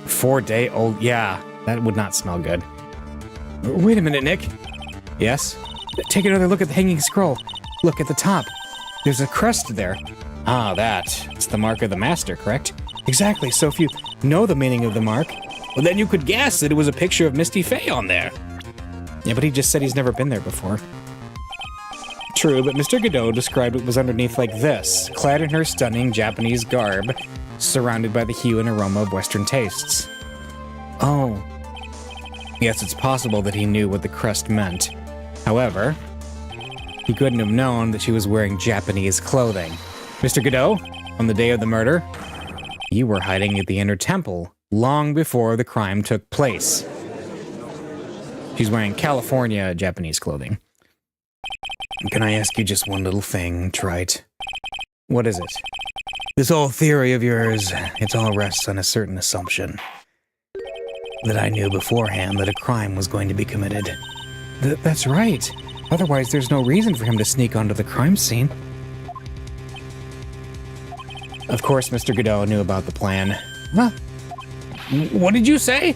4-day-old, yeah, that would not smell good. Wait a minute, Nick. Yes? Take another look at the hanging scroll. Look at the top. There's a crest there. Ah, that. It's the mark of the master, correct? Exactly, so if you know the meaning of the mark, well, then you could guess that it was a picture of Misty Faye on there. Yeah, but he just said he's never been there before. True, but Mr. Godot described it was underneath like this, clad in her stunning Japanese garb, surrounded by the hue and aroma of Western tastes. Oh. Yes, it's possible that he knew what the crest meant. However, he couldn't have known that she was wearing Japanese clothing. Mr. Godot, on the day of the murder, you were hiding at the Inner Temple long before the crime took place. She's wearing California Japanese clothing. Can I ask you just one little thing, Trite? What is it? This whole theory of yours, it all rests on a certain assumption. That I knew beforehand that a crime was going to be committed. That's right. Otherwise, there's no reason for him to sneak onto the crime scene. Of course, Mr. Godot knew about the plan. Huh? What did you say?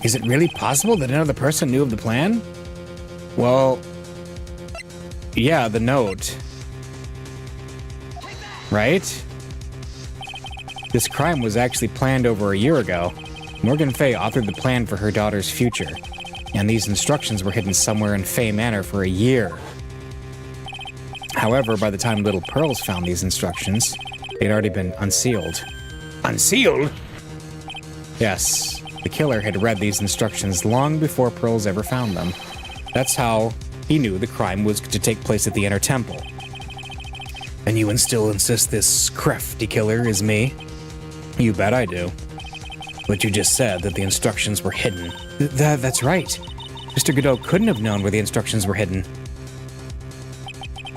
Is it really possible that another person knew of the plan? Well, yeah, the note. Right? This crime was actually planned over a year ago. Morgan Fay authored the plan for her daughter's future, and these instructions were hidden somewhere in Fay Manor for a year. However, by the time Little Pearls found these instructions, they'd already been unsealed. Unsealed? Yes, the killer had read these instructions long before Pearls ever found them. That's how he knew the crime was to take place at the Inner Temple. And you still insist this crafty killer is me? You bet I do. But you just said that the instructions were hidden. That's right. Mr. Godot couldn't have known where the instructions were hidden.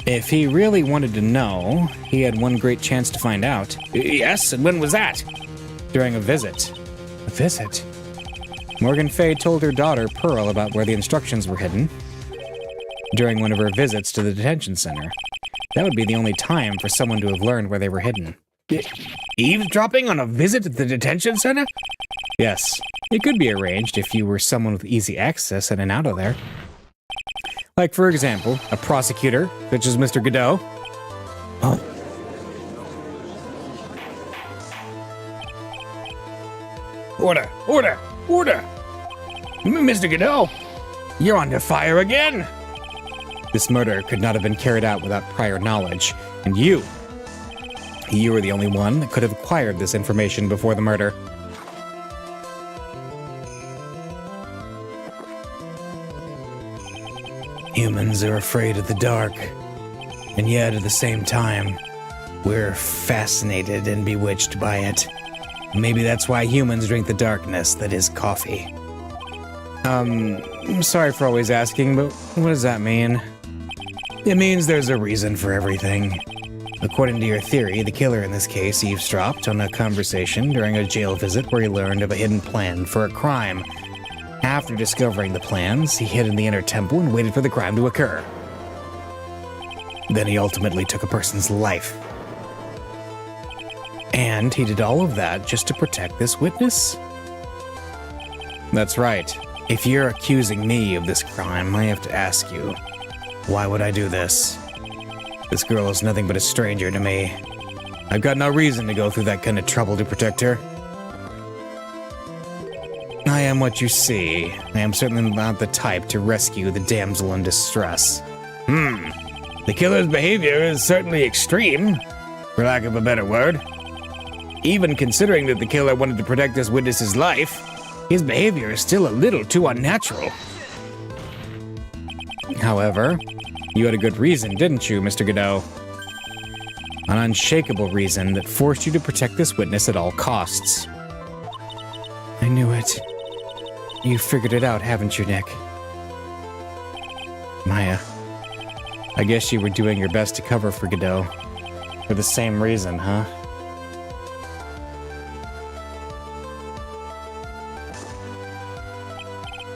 If he really wanted to know, he had one great chance to find out. Yes, and when was that? During a visit. A visit? Morgan Fay told her daughter, Pearl, about where the instructions were hidden during one of her visits to the detention center. That would be the only time for someone to have learned where they were hidden. Eavesdropping on a visit at the detention center? Yes, it could be arranged if you were someone with easy access in and out of there. Like, for example, a prosecutor, such as Mr. Godot. Oh. Order! Order! Order! Mr. Godot, you're under fire again! This murder could not have been carried out without prior knowledge, and you were the only one that could have acquired this information before the murder. Humans are afraid of the dark, and yet at the same time, we're fascinated and bewitched by it. Maybe that's why humans drink the darkness that is coffee. I'm sorry for always asking, but what does that mean? It means there's a reason for everything. According to your theory, the killer in this case eavesdropped on a conversation during a jail visit where he learned of a hidden plan for a crime. After discovering the plans, he hid in the inner temple and waited for the crime to occur. Then he ultimately took a person's life. And he did all of that just to protect this witness? That's right. If you're accusing me of this crime, I have to ask you, why would I do this? This girl is nothing but a stranger to me. I've got no reason to go through that kind of trouble to protect her. I am what you see. I am certainly not the type to rescue the damsel in distress. The killer's behavior is certainly extreme, for lack of a better word. Even considering that the killer wanted to protect this witness's life, his behavior is still a little too unnatural. However, you had a good reason, didn't you, Mr. Godot? An unshakable reason that forced you to protect this witness at all costs. I knew it. You figured it out, haven't you, Nick? Maya, I guess you were doing your best to cover for Godot. For the same reason, huh?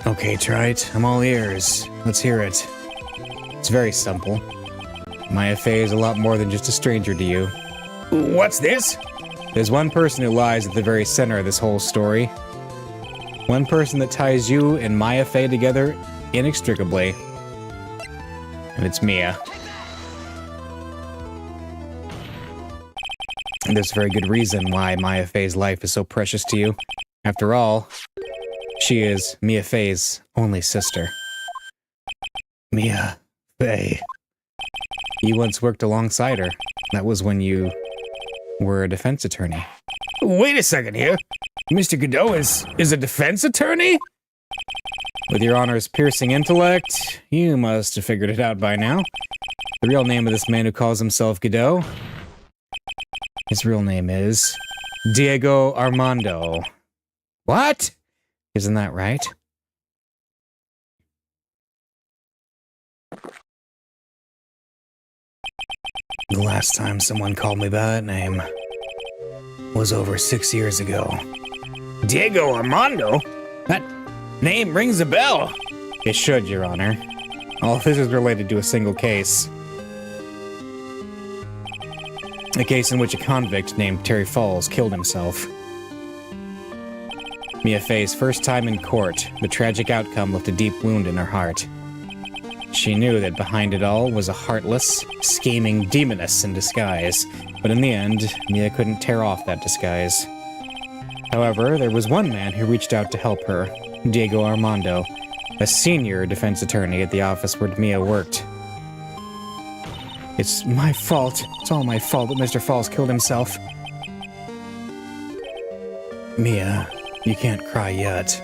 Okay, Trite, I'm all ears. Let's hear it. It's very simple. Maya Fey is a lot more than just a stranger to you. What's this? There's one person who lies at the very center of this whole story. One person that ties you and Maya Fey together inextricably. And it's Mia. And there's a very good reason why Maya Fey's life is so precious to you. After all, she is Mia Fey's only sister. Mia Fey. You once worked alongside her. That was when you were a defense attorney. Wait a second here. Mr. Godot is a defense attorney? With your Honor's piercing intellect, you must have figured it out by now. The real name of this man who calls himself Godot, his real name is Diego Armando. What? Isn't that right? The last time someone called me by that name was over 6 years ago. Diego Armando? That name rings a bell. It should, Your Honor. All of this is related to a single case. A case in which a convict named Terry Falls killed himself. Mia Fey's first time in court, the tragic outcome left a deep wound in her heart. She knew that behind it all was a heartless, scheming demoness in disguise, but in the end, Mia couldn't tear off that disguise. However, there was one man who reached out to help her, Diego Armando, a senior defense attorney at the office where Mia worked. It's my fault. It's all my fault that Mr. Falls killed himself. Mia, you can't cry yet.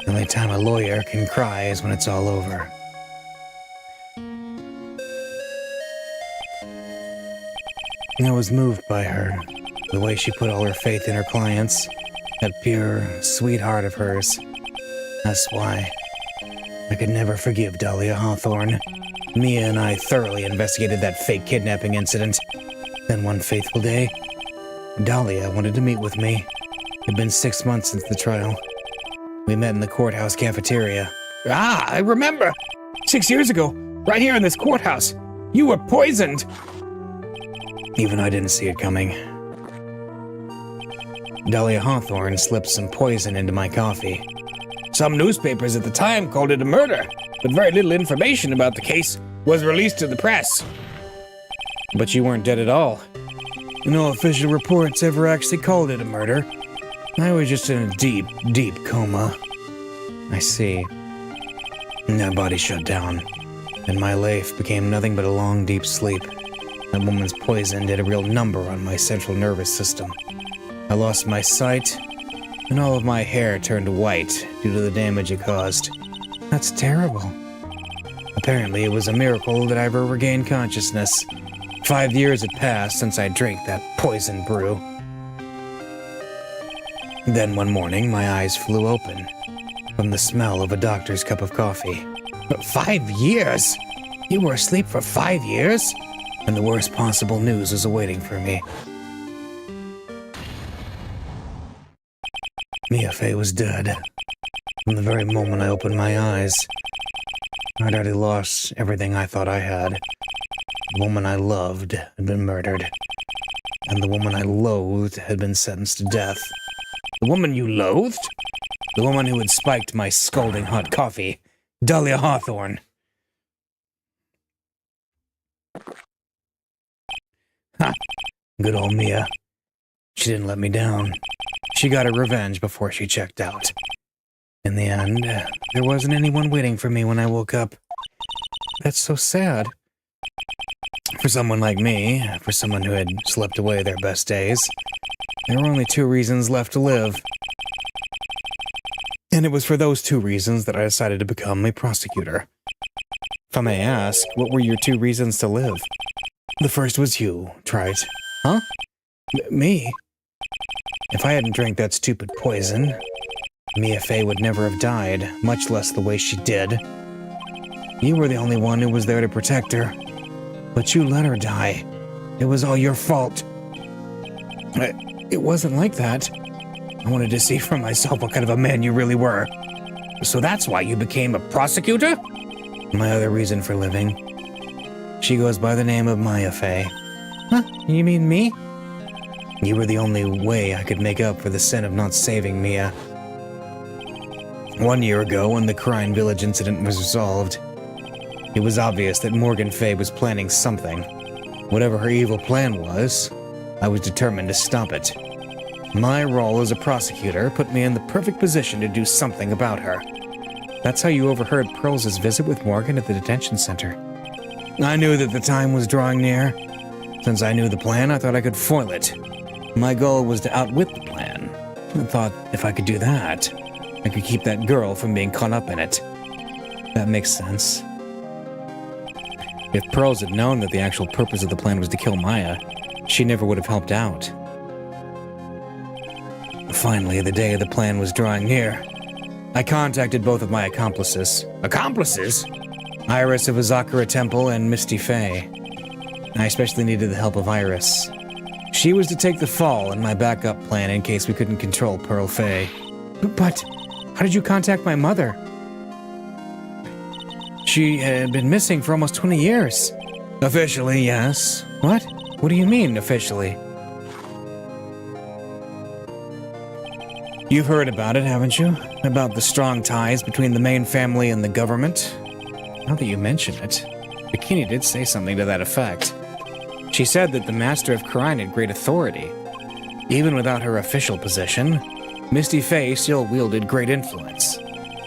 The only time a lawyer can cry is when it's all over. I was moved by her, the way she put all her faith in her clients, that pure, sweet heart of hers. That's why I could never forgive Dahlia Hawthorne. Mia and I thoroughly investigated that fake kidnapping incident. Then one fateful day, Dahlia wanted to meet with me. It had been 6 months since the trial. We met in the courthouse cafeteria. Ah, I remember. 6 years ago, right here in this courthouse, you were poisoned. Even I didn't see it coming. Dahlia Hawthorne slipped some poison into my coffee. Some newspapers at the time called it a murder, but very little information about the case was released to the press. But you weren't dead at all. No official reports ever actually called it a murder. I was just in a deep, deep coma. I see. My body shut down, and my life became nothing but a long, deep sleep. That woman's poison did a real number on my central nervous system. I lost my sight, and all of my hair turned white due to the damage it caused. That's terrible. Apparently, it was a miracle that I ever regained consciousness. 5 years had passed since I drank that poison brew. Then one morning, my eyes flew open from the smell of a doctor's cup of coffee. 5 years? You were asleep for 5 years? And the worst possible news was awaiting for me. Mia Fey was dead. From the very moment I opened my eyes, I'd already lost everything I thought I had. The woman I loved had been murdered, and the woman I loathed had been sentenced to death. The woman you loathed? The woman who had spiked my scalding hot coffee, Dahlia Hawthorne. Ha! Good old Mia. She didn't let me down. She got her revenge before she checked out. In the end, there wasn't anyone waiting for me when I woke up. That's so sad. For someone like me, for someone who had slept away their best days, there were only 2 reasons left to live. And it was for those 2 reasons that I decided to become a prosecutor. If I may ask, what were your 2 reasons to live? The first was you, Wright. Huh? Me? If I hadn't drank that stupid poison, Mia Fey would never have died, much less the way she did. You were the only one who was there to protect her. But you let her die. It was all your fault. It wasn't like that. I wanted to see for myself what kind of a man you really were. So that's why you became a prosecutor? My other reason for living. She goes by the name of Mia Fey. Huh? You mean me? You were the only way I could make up for the sin of not saving Mia. 1 year ago, when the Crime Village incident was resolved, it was obvious that Morgan Fey was planning something. Whatever her evil plan was, I was determined to stop it. My role as a prosecutor put me in the perfect position to do something about her. That's how you overheard Pearl's visit with Morgan at the detention center. I knew that the time was drawing near. Since I knew the plan, I thought I could foil it. My goal was to outwit the plan. I thought if I could do that, I could keep that girl from being caught up in it. That makes sense. If Pearls had known that the actual purpose of the plan was to kill Maya, she never would have helped out. Finally, the day of the plan was drawing near. I contacted both of my accomplices. Accomplices? Iris of Azakura Temple and Misty Fey. I especially needed the help of Iris. She was to take the fall in my backup plan in case we couldn't control Pearl Fey. But how did you contact my mother? She had been missing for almost 20 years. Officially, yes. What? What do you mean, officially? You've heard about it, haven't you? About the strong ties between the main family and the government? Now that you mention it, Bikini did say something to that effect. She said that the Master of Khura'in had great authority. Even without her official position, Misty Fey still wielded great influence.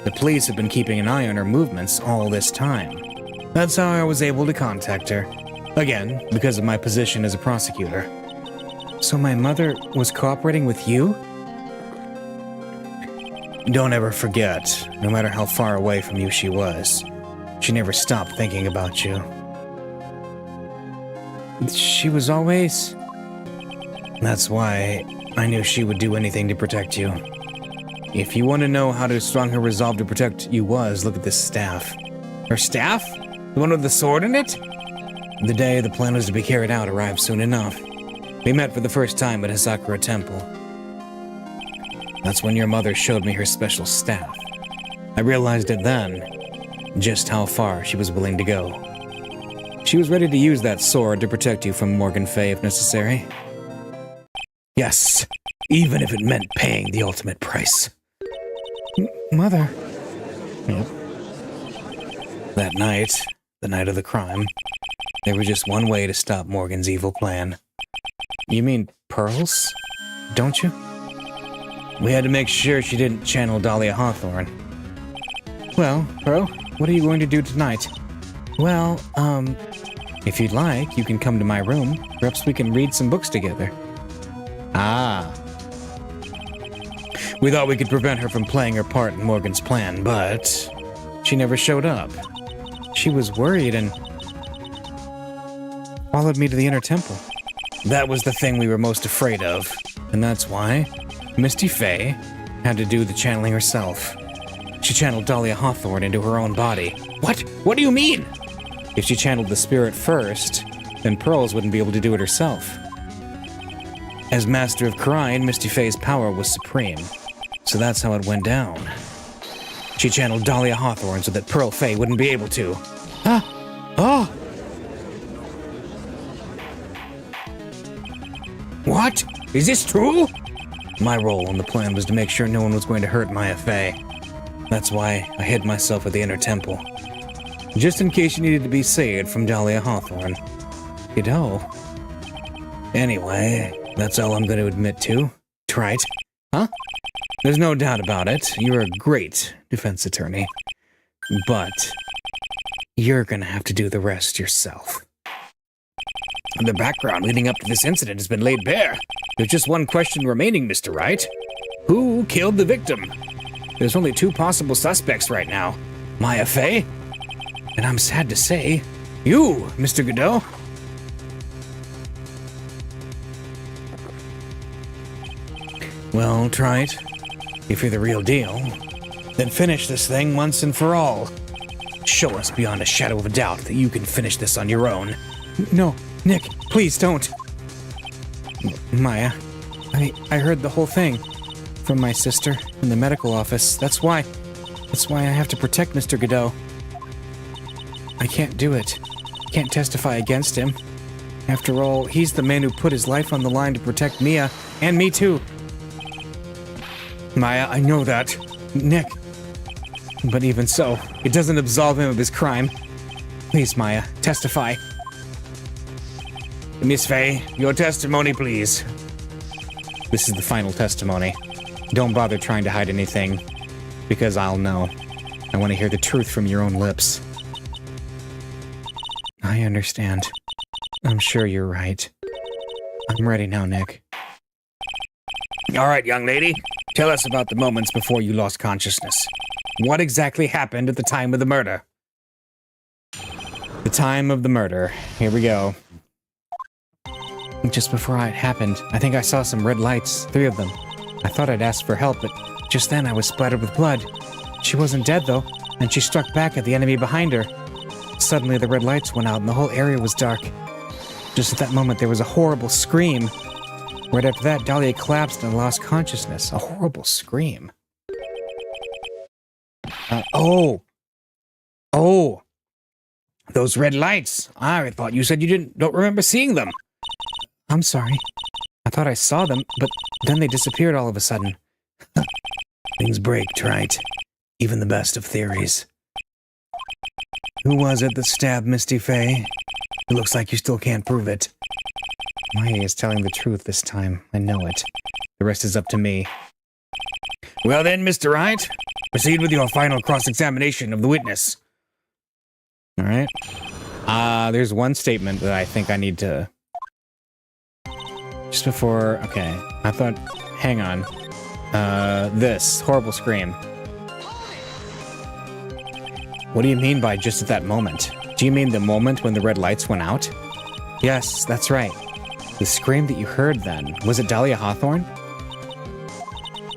The police have been keeping an eye on her movements all this time. That's how I was able to contact her. Again, because of my position as a prosecutor. So my mother was cooperating with you? Don't ever forget, no matter how far away from you she was, she never stopped thinking about you. She was always... That's why I knew she would do anything to protect you. If you want to know how strong her resolve to protect you was, look at this staff. Her staff? The one with the sword in it? The day the plan was to be carried out arrived soon enough. We met for the first time at Hisakura Temple. That's when your mother showed me her special staff. I realized it then, just how far she was willing to go. She was ready to use that sword to protect you from Morgan Fay if necessary. Yes, even if it meant paying the ultimate price. Mother. Yep. That night, the night of the crime, there was just one way to stop Morgan's evil plan. You mean pearls? Don't you? We had to make sure she didn't channel Dahlia Hawthorne. Well, Pro, what are you going to do tonight? Well, if you'd like, you can come to my room. Perhaps we can read some books together. Ah. We thought we could prevent her from playing her part in Morgan's plan, but she never showed up. She was worried and followed me to the inner temple. That was the thing we were most afraid of, and that's why Misty Fay had to do the channeling herself. She channeled Dahlia Hawthorne into her own body. What? What do you mean? If she channeled the spirit first, then Pearls wouldn't be able to do it herself. As Master of Khura'in, Misty Fay's power was supreme, so that's how it went down. She channeled Dahlia Hawthorne so that Pearl Fay wouldn't be able to. Oh! What? Is this true? My role in the plan was to make sure no one was going to hurt Maya Fay. That's why I hid myself at the inner temple. Just in case you needed to be saved from Dahlia Hawthorne. You know. Anyway, that's all I'm going to admit to. Right? Huh? There's no doubt about it. You're a great defense attorney. But you're going to have to do the rest yourself. The background leading up to this incident has been laid bare. There's just one question remaining, Mr. Wright. Who killed the victim? There's only two possible suspects right now. Maya Fay, and I'm sad to say, you, Mr. Godot. Well, Trite, if you're the real deal, then finish this thing once and for all. Show us beyond a shadow of a doubt that you can finish this on your own. No, Nick, please don't. Maya, I heard the whole thing from my sister in the medical office. That's why I have to protect Mr. Godot. I can't do it. Can't testify against him. After all, he's the man who put his life on the line to protect Mia, and me too. Maya, I know that. Nick. But even so, it doesn't absolve him of his crime. Please, Maya, testify. Miss Fay, your testimony, please. This is the final testimony. Don't bother trying to hide anything, because I'll know. I want to hear the truth from your own lips. I understand. I'm sure you're right. I'm ready now, Nick. All right, young lady. Tell us about the moments before you lost consciousness. What exactly happened at the time of the murder? The time of the murder. Here we go. Just before it happened, I think I saw some red lights, 3 of them. I thought I'd ask for help, but just then I was splattered with blood. She wasn't dead, though, and she struck back at the enemy behind her. Suddenly, the red lights went out and the whole area was dark. Just at that moment, there was a horrible scream. Right after that, Dahlia collapsed and lost consciousness. A horrible scream. Oh! Those red lights. I thought you said you don't remember seeing them. I'm sorry. I thought I saw them, but then they disappeared all of a sudden. Things break, Trite. Even the best of theories. Who was it that stabbed Misty Fay? It looks like you still can't prove it. Maya is telling the truth this time. I know it. The rest is up to me. Well then, Mr. Wright, proceed with your final cross-examination of the witness. All right. There's one statement that I think I need to... Just before... Okay. I thought... Hang on. This. Horrible scream. What do you mean by just at that moment? Do you mean the moment when the red lights went out? Yes, that's right. The scream that you heard then, was it Dahlia Hawthorne?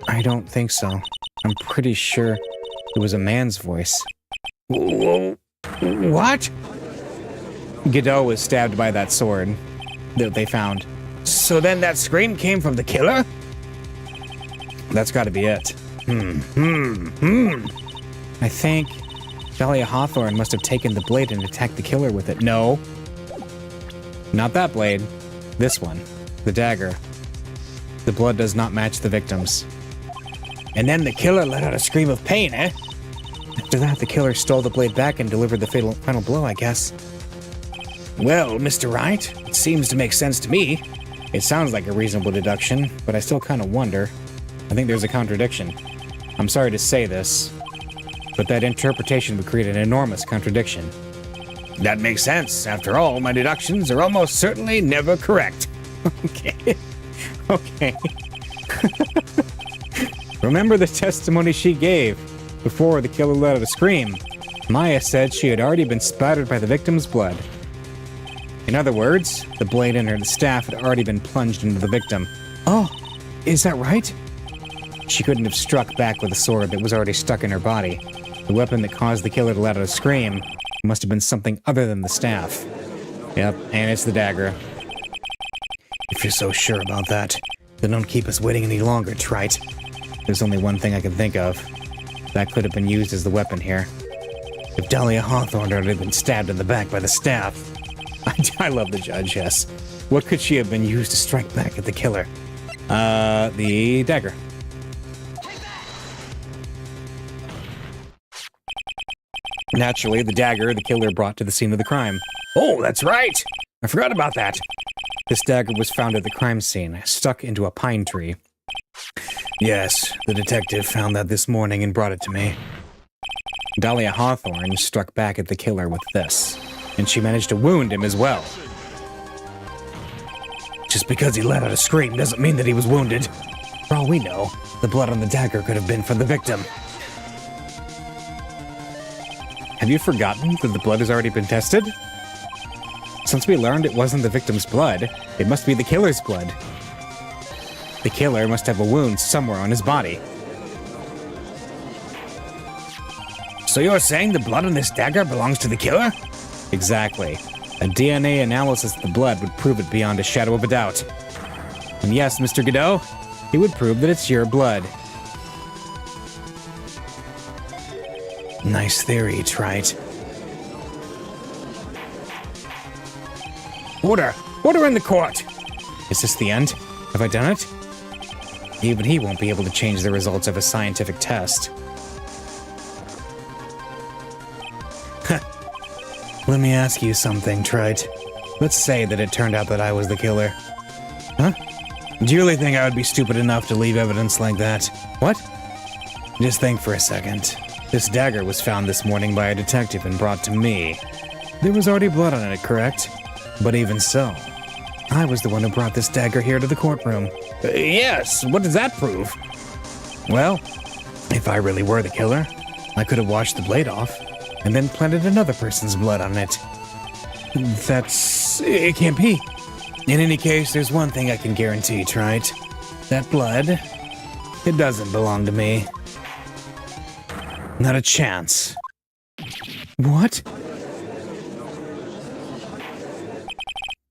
I don't think so. I'm pretty sure it was a man's voice. Whoa. What? Godot was stabbed by that sword that they found. So then that scream came from the killer? That's gotta be it. I think Dahlia Hawthorne must have taken the blade and attacked the killer with it. No. Not that blade. This one. The dagger. The blood does not match the victim's. And then the killer let out a scream of pain, eh? After that, the killer stole the blade back and delivered the final blow, I guess. Well, Mr. Wright, it seems to make sense to me. It sounds like a reasonable deduction, but I still kind of wonder. I think there's a contradiction. I'm sorry to say this, but that interpretation would create an enormous contradiction. That makes sense. After all, my deductions are almost certainly never correct. Okay. Okay. Remember the testimony she gave before the killer let out a scream. Maya said she had already been spattered by the victim's blood. In other words, the blade in her staff had already been plunged into the victim. Oh, is that right? She couldn't have struck back with a sword that was already stuck in her body. The weapon that caused the killer to let out a scream must have been something other than the staff. Yep, and it's the dagger. If you're so sure about that, then don't keep us waiting any longer, Trite. There's only one thing I can think of. That could have been used as the weapon here. If Dahlia Hawthorne had already been stabbed in the back by the staff. I love the judge, yes. What could she have been used to strike back at the killer? The dagger. Naturally, the dagger the killer brought to the scene of the crime. Oh, that's right! I forgot about that. This dagger was found at the crime scene, stuck into a pine tree. Yes, the detective found that this morning and brought it to me. Dahlia Hawthorne struck back at the killer with this, and she managed to wound him as well. Just because he let out a scream doesn't mean that he was wounded. For all we know, the blood on the dagger could have been from the victim. Have you forgotten that the blood has already been tested? Since we learned it wasn't the victim's blood, it must be the killer's blood. The killer must have a wound somewhere on his body. So you're saying the blood on this dagger belongs to the killer? Exactly. A DNA analysis of the blood would prove it beyond a shadow of a doubt. And yes, Mr. Godot, it would prove that it's your blood. Nice theory, Trite. Order! Order in the court! Is this the end? Have I done it? Even he won't be able to change the results of a scientific test. Let me ask you something, Trite. Let's say that it turned out that I was the killer. Huh? Do you really think I would be stupid enough to leave evidence like that? What? Just think for a second. This dagger was found this morning by a detective and brought to me. There was already blood on it, correct? But even so, I was the one who brought this dagger here to the courtroom. Yes, what does that prove? Well, if I really were the killer, I could have washed the blade off and then planted another person's blood on it. It can't be. In any case, there's one thing I can guarantee, Trite. That blood, it doesn't belong to me. Not a chance. What?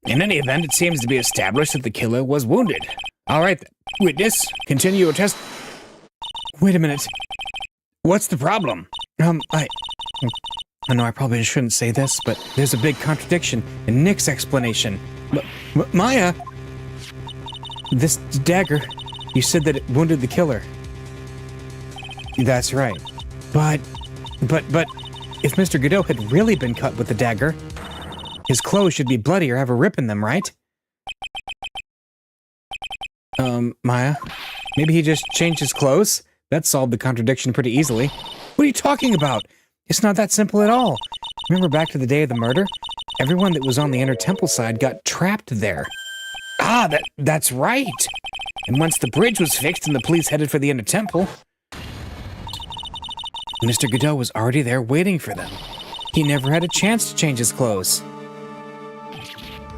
In any event, it seems to be established that the killer was wounded. All right, witness, continue your test. Wait a minute. What's the problem? I know I probably shouldn't say this, but there's a big contradiction in Nick's explanation. Maya? This dagger, you said that it wounded the killer. That's right. But, if Mr. Godot had really been cut with the dagger, his clothes should be bloody or have a rip in them, right? Maya, maybe he just changed his clothes? That solved the contradiction pretty easily. What are you talking about? It's not that simple at all. Remember back to the day of the murder? Everyone that was on the inner temple side got trapped there. Ah, that's right. And once the bridge was fixed and the police headed for the inner temple, Mr. Godot was already there waiting for them. He never had a chance to change his clothes.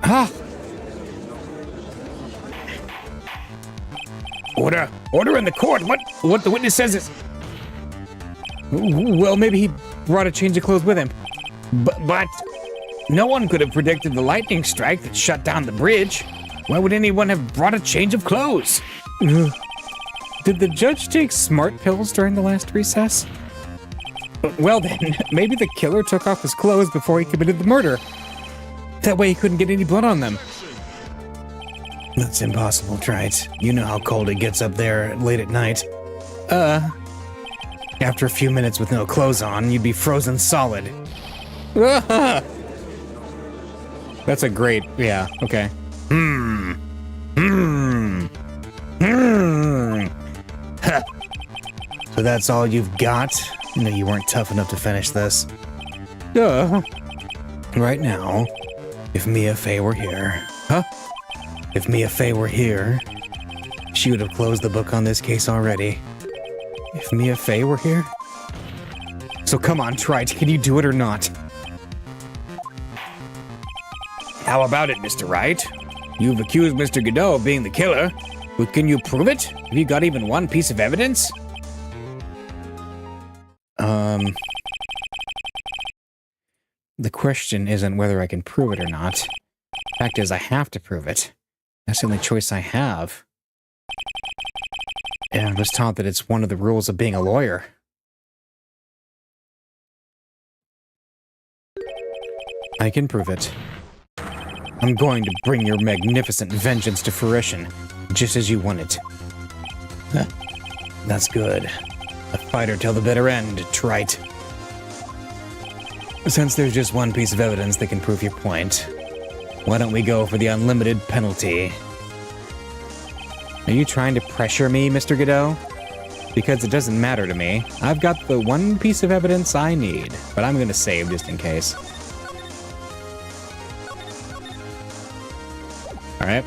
Ah! Order in the court. What the witness says is... Well, maybe he brought a change of clothes with him. But no one could have predicted the lightning strike that shut down the bridge. Why would anyone have brought a change of clothes? Did the judge take smart pills during the last recess? Well then, maybe the killer took off his clothes before he committed the murder. That way he couldn't get any blood on them. That's impossible, Wright. You know how cold it gets up there late at night. After a few minutes with no clothes on, you'd be frozen solid. That's a great, yeah, okay. So that's all you've got? No, you weren't tough enough to finish this. Right now, if Mia Fey were here... If Mia Fey were here, she would have closed the book on this case already. If Mia Fey were here? So come on, Wright, can you do it or not? How about it, Mr. Wright? You've accused Mr. Godot of being the killer, but can you prove it? Have you got even one piece of evidence? The question isn't whether I can prove it or not. Fact is, I have to prove it. That's the only choice I have. And I was taught that it's one of the rules of being a lawyer. I can prove it. I'm going to bring your magnificent vengeance to fruition, just as you want it. That's good. A fighter till the bitter end, Wright. Since there's just one piece of evidence that can prove your point, why don't we go for the unlimited penalty? Are you trying to pressure me, Mr. Godot? Because it doesn't matter to me. I've got the one piece of evidence I need, but I'm going to save just in case. All right.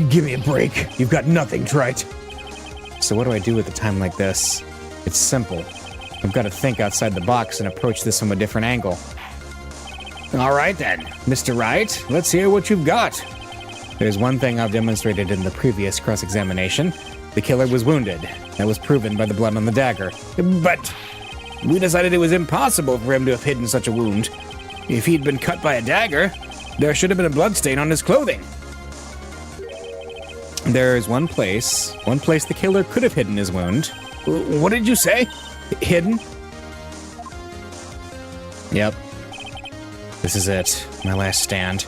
Give me a break. You've got nothing, Wright. So what do I do at a time like this? It's simple. I've got to think outside the box and approach this from a different angle. All right then, Mr. Wright, let's hear what you've got. There's one thing I've demonstrated in the previous cross-examination. The killer was wounded. That was proven by the blood on the dagger. But we decided it was impossible for him to have hidden such a wound. If he'd been cut by a dagger, there should have been a bloodstain on his clothing. There's one place the killer could have hidden his wound. What did you say? Hidden? Yep. This is it. My last stand.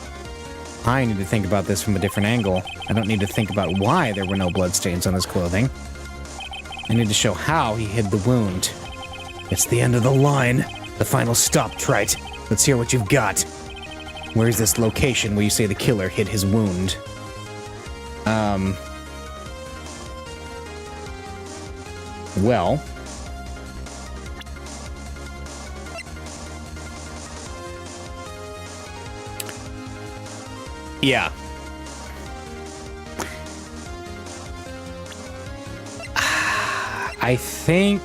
I need to think about this from a different angle. I don't need to think about why there were no bloodstains on his clothing. I need to show how he hid the wound. It's the end of the line. The final stop, Wright. Let's hear what you've got. Where's this location where you say the killer hid his wound? Well... yeah. I think...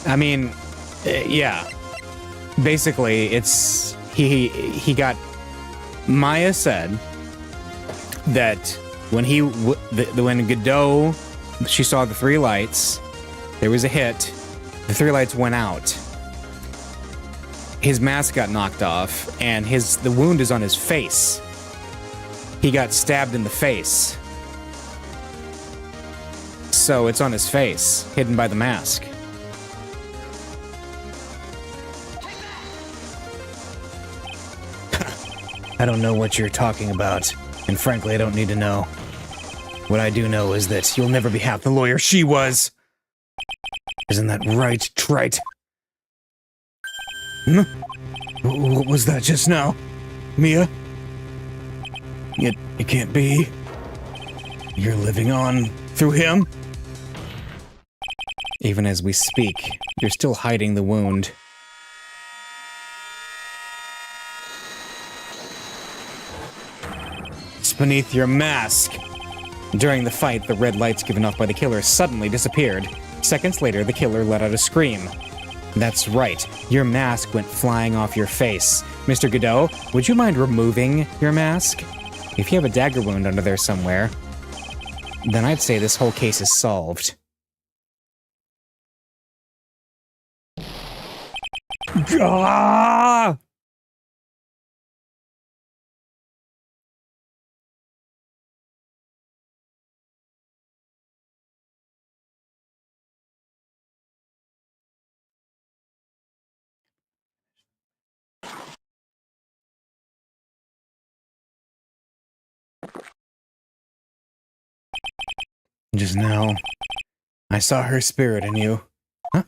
I mean, yeah. Basically, it's... He got... Maya said that when when Godot, she saw the three lights, there was a hit, the three lights went out. His mask got knocked off, and the wound is on his face. He got stabbed in the face. So it's on his face, hidden by the mask. I don't know what you're talking about, and frankly, I don't need to know. What I do know is that you'll never be half the lawyer she was. Isn't that right, Wright? What was that just now? Mia? It can't be. You're living on through him? Even as we speak, you're still hiding the wound. It's beneath your mask. During the fight, the red lights given off by the killer suddenly disappeared. Seconds later, the killer let out a scream. That's right. Your mask went flying off your face. Mr. Godot, would you mind removing your mask? If you have a dagger wound under there somewhere, then I'd say this whole case is solved. Ah! Just now, I saw her spirit in you. Huh?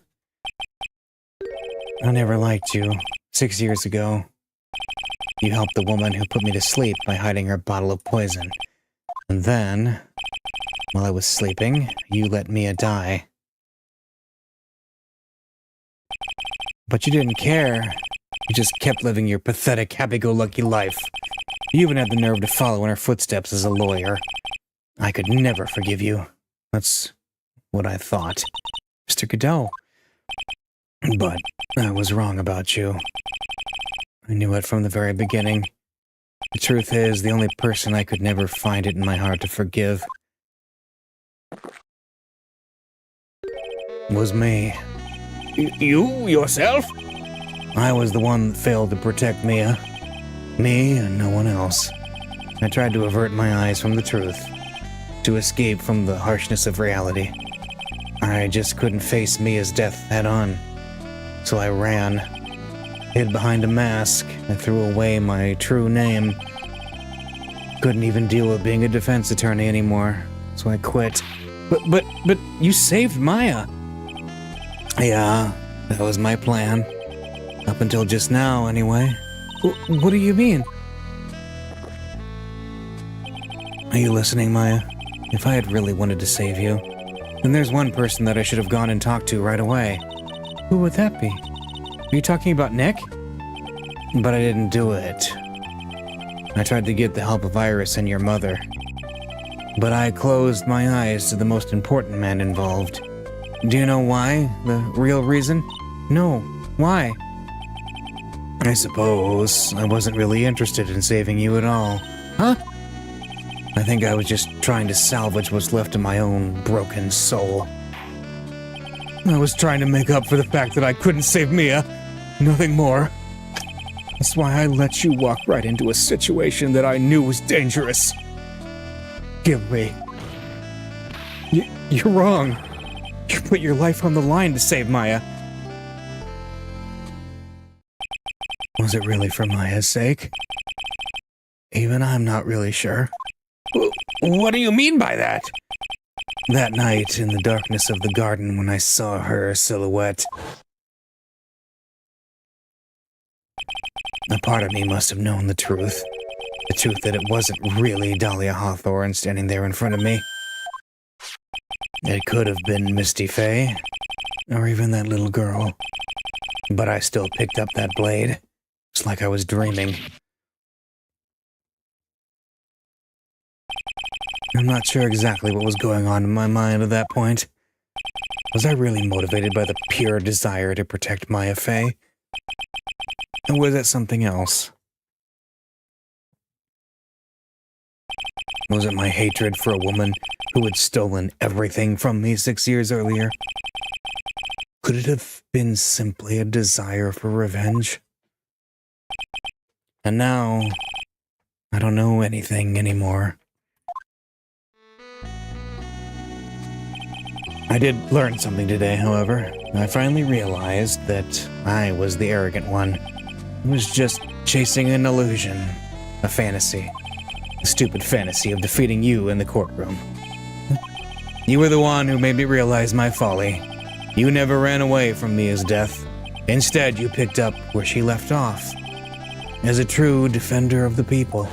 I never liked you. 6 years ago, you helped the woman who put me to sleep by hiding her bottle of poison. And then, while I was sleeping, you let Mia die. But you didn't care. You just kept living your pathetic, happy-go-lucky life. You even had the nerve to follow in her footsteps as a lawyer. I could never forgive you. That's what I thought, Mr. Godot. But I was wrong about you. I knew it from the very beginning. The truth is, the only person I could never find it in my heart to forgive was me. You? Yourself? I was the one that failed to protect Mia. Me and no one else. I tried to avert my eyes from the truth, to escape from the harshness of reality. I just couldn't face Mia's death head on. So I ran, hid behind a mask. I threw away my true name. Couldn't even deal with being a defense attorney anymore, so I quit. But you saved Maya. Yeah, that was my plan. Up until just now, anyway. What do you mean? Are you listening, Maya? If I had really wanted to save you, then there's one person that I should have gone and talked to right away. Who would that be? Are you talking about Nick? But I didn't do it. I tried to get the help of Iris and your mother. But I closed my eyes to the most important man involved. Do you know why? The real reason? No. Why? I suppose I wasn't really interested in saving you at all. Huh? I think I was just trying to salvage what's left of my own broken soul. I was trying to make up for the fact that I couldn't save Mia. Nothing more. That's why I let you walk right into a situation that I knew was dangerous. Give me. You're wrong. You put your life on the line to save Maya. Was it really for Maya's sake? Even I'm not really sure. What do you mean by that? That night in the darkness of the garden when I saw her silhouette, a part of me must have known the truth. The truth that it wasn't really Dahlia Hawthorne standing there in front of me. It could have been Misty Faye, or even that little girl. But I still picked up that blade. It's like I was dreaming. I'm not sure exactly what was going on in my mind at that point. Was I really motivated by the pure desire to protect Maya Faye? Or was it something else? Was it my hatred for a woman who had stolen everything from me 6 years earlier? Could it have been simply a desire for revenge? And now, I don't know anything anymore. I did learn something today, however. I finally realized that I was the arrogant one. I was just chasing an illusion, a fantasy. A stupid fantasy of defeating you in the courtroom. You were the one who made me realize my folly. You never ran away from Mia's death. Instead, you picked up where she left off. As a true defender of the people.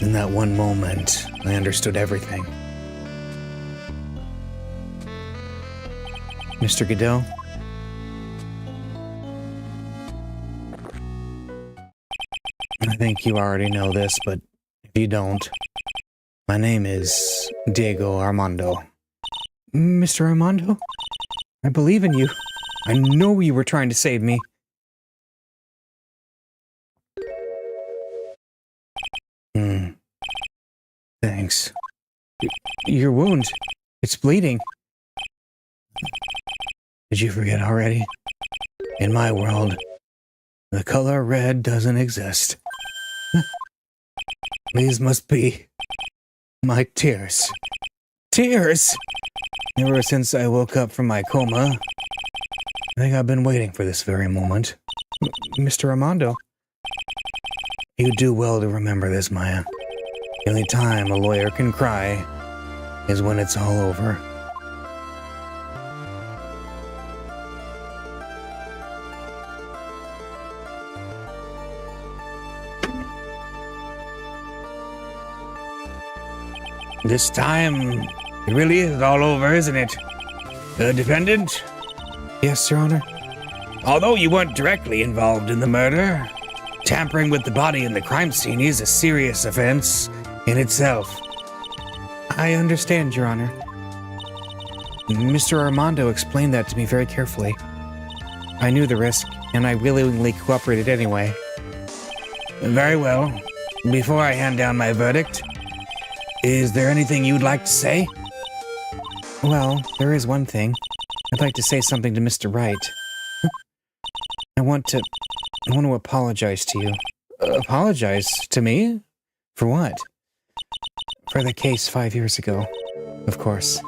In that one moment, I understood everything. Mr. Godot? I think you already know this, but if you don't, my name is Diego Armando. Mr. Armando? I believe in you. I know you were trying to save me. Thanks. Your wound. It's bleeding. Did you forget already? In my world, the color red doesn't exist. These must be my tears. Tears! Ever since I woke up from my coma, I think I've been waiting for this very moment. Mr. Armando? You do well to remember this, Maya. The only time a lawyer can cry is when it's all over. This time, it really is all over, isn't it? Defendant? Yes, Your Honor. Although you weren't directly involved in the murder, tampering with the body in the crime scene is a serious offense in itself. I understand, Your Honor. Mr. Armando explained that to me very carefully. I knew the risk, and I willingly cooperated anyway. Very well. Before I hand down my verdict, is there anything you'd like to say? Well, there is one thing. I'd like to say something to Mr. Wright. I want to apologize to you. Apologize to me? For what? For the case 5 years ago, of course.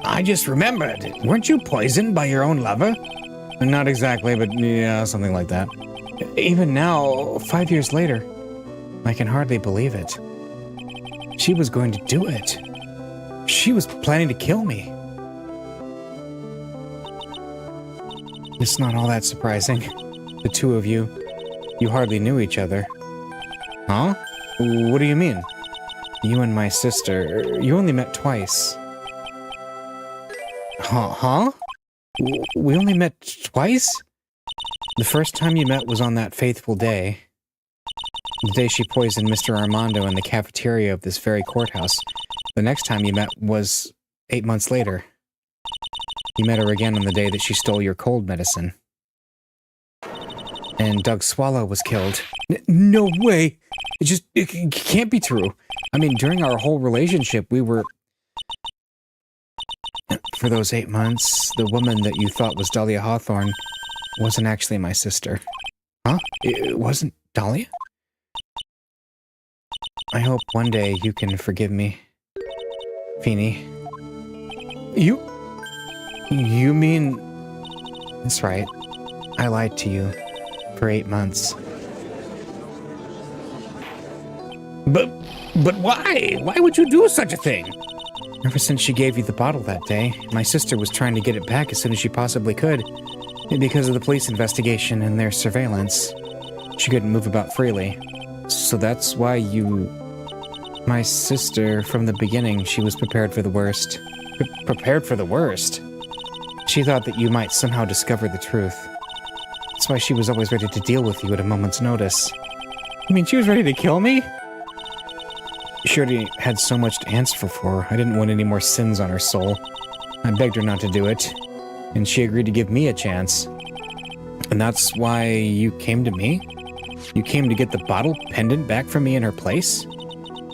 I just remembered. Weren't you poisoned by your own lover? Not exactly, but yeah, something like that. Even now, 5 years later, I can hardly believe it. She was going to do it. She was planning to kill me. It's not all that surprising. The two of you hardly knew each other. Huh? What do you mean? You and my sister, you only met twice. Huh? We only met twice? The first time you met was on that fateful day. The day she poisoned Mr. Armando in the cafeteria of this very courthouse. The next time you met was 8 months later. You met her again on the day that she stole your cold medicine. And Doug Swallow was killed. No way! It can't be true. I mean, during our whole relationship, we were... For those 8 months, the woman that you thought was Dahlia Hawthorne wasn't actually my sister. Huh? It wasn't Dahlia? I hope one day you can forgive me, Feeny. You mean... That's right. I lied to you for 8 months. But why? Why would you do such a thing? Ever since she gave you the bottle that day, my sister was trying to get it back as soon as she possibly could. Because of the police investigation and their surveillance, she couldn't move about freely. So that's why you... My sister, from the beginning, she was prepared for the worst. Prepared for the worst? She thought that you might somehow discover the truth. That's why she was always ready to deal with you at a moment's notice. You mean she was ready to kill me? She already had so much to answer for. I didn't want any more sins on her soul. I begged her not to do it, and she agreed to give me a chance. And that's why you came to me? You came to get the bottle pendant back from me in her place?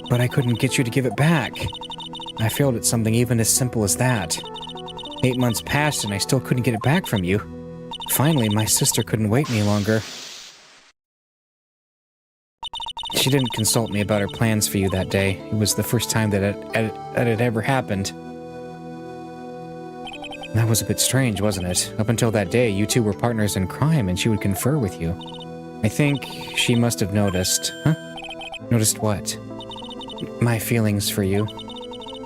But I couldn't get you to give it back. I failed at something even as simple as that. 8 months passed and I still couldn't get it back from you. Finally, my sister couldn't wait any longer. She didn't consult me about her plans for you that day. It was the first time that it had ever happened. That was a bit strange, wasn't it? Up until that day, you two were partners in crime and she would confer with you. I think she must have noticed. Huh? Noticed what? My feelings for you.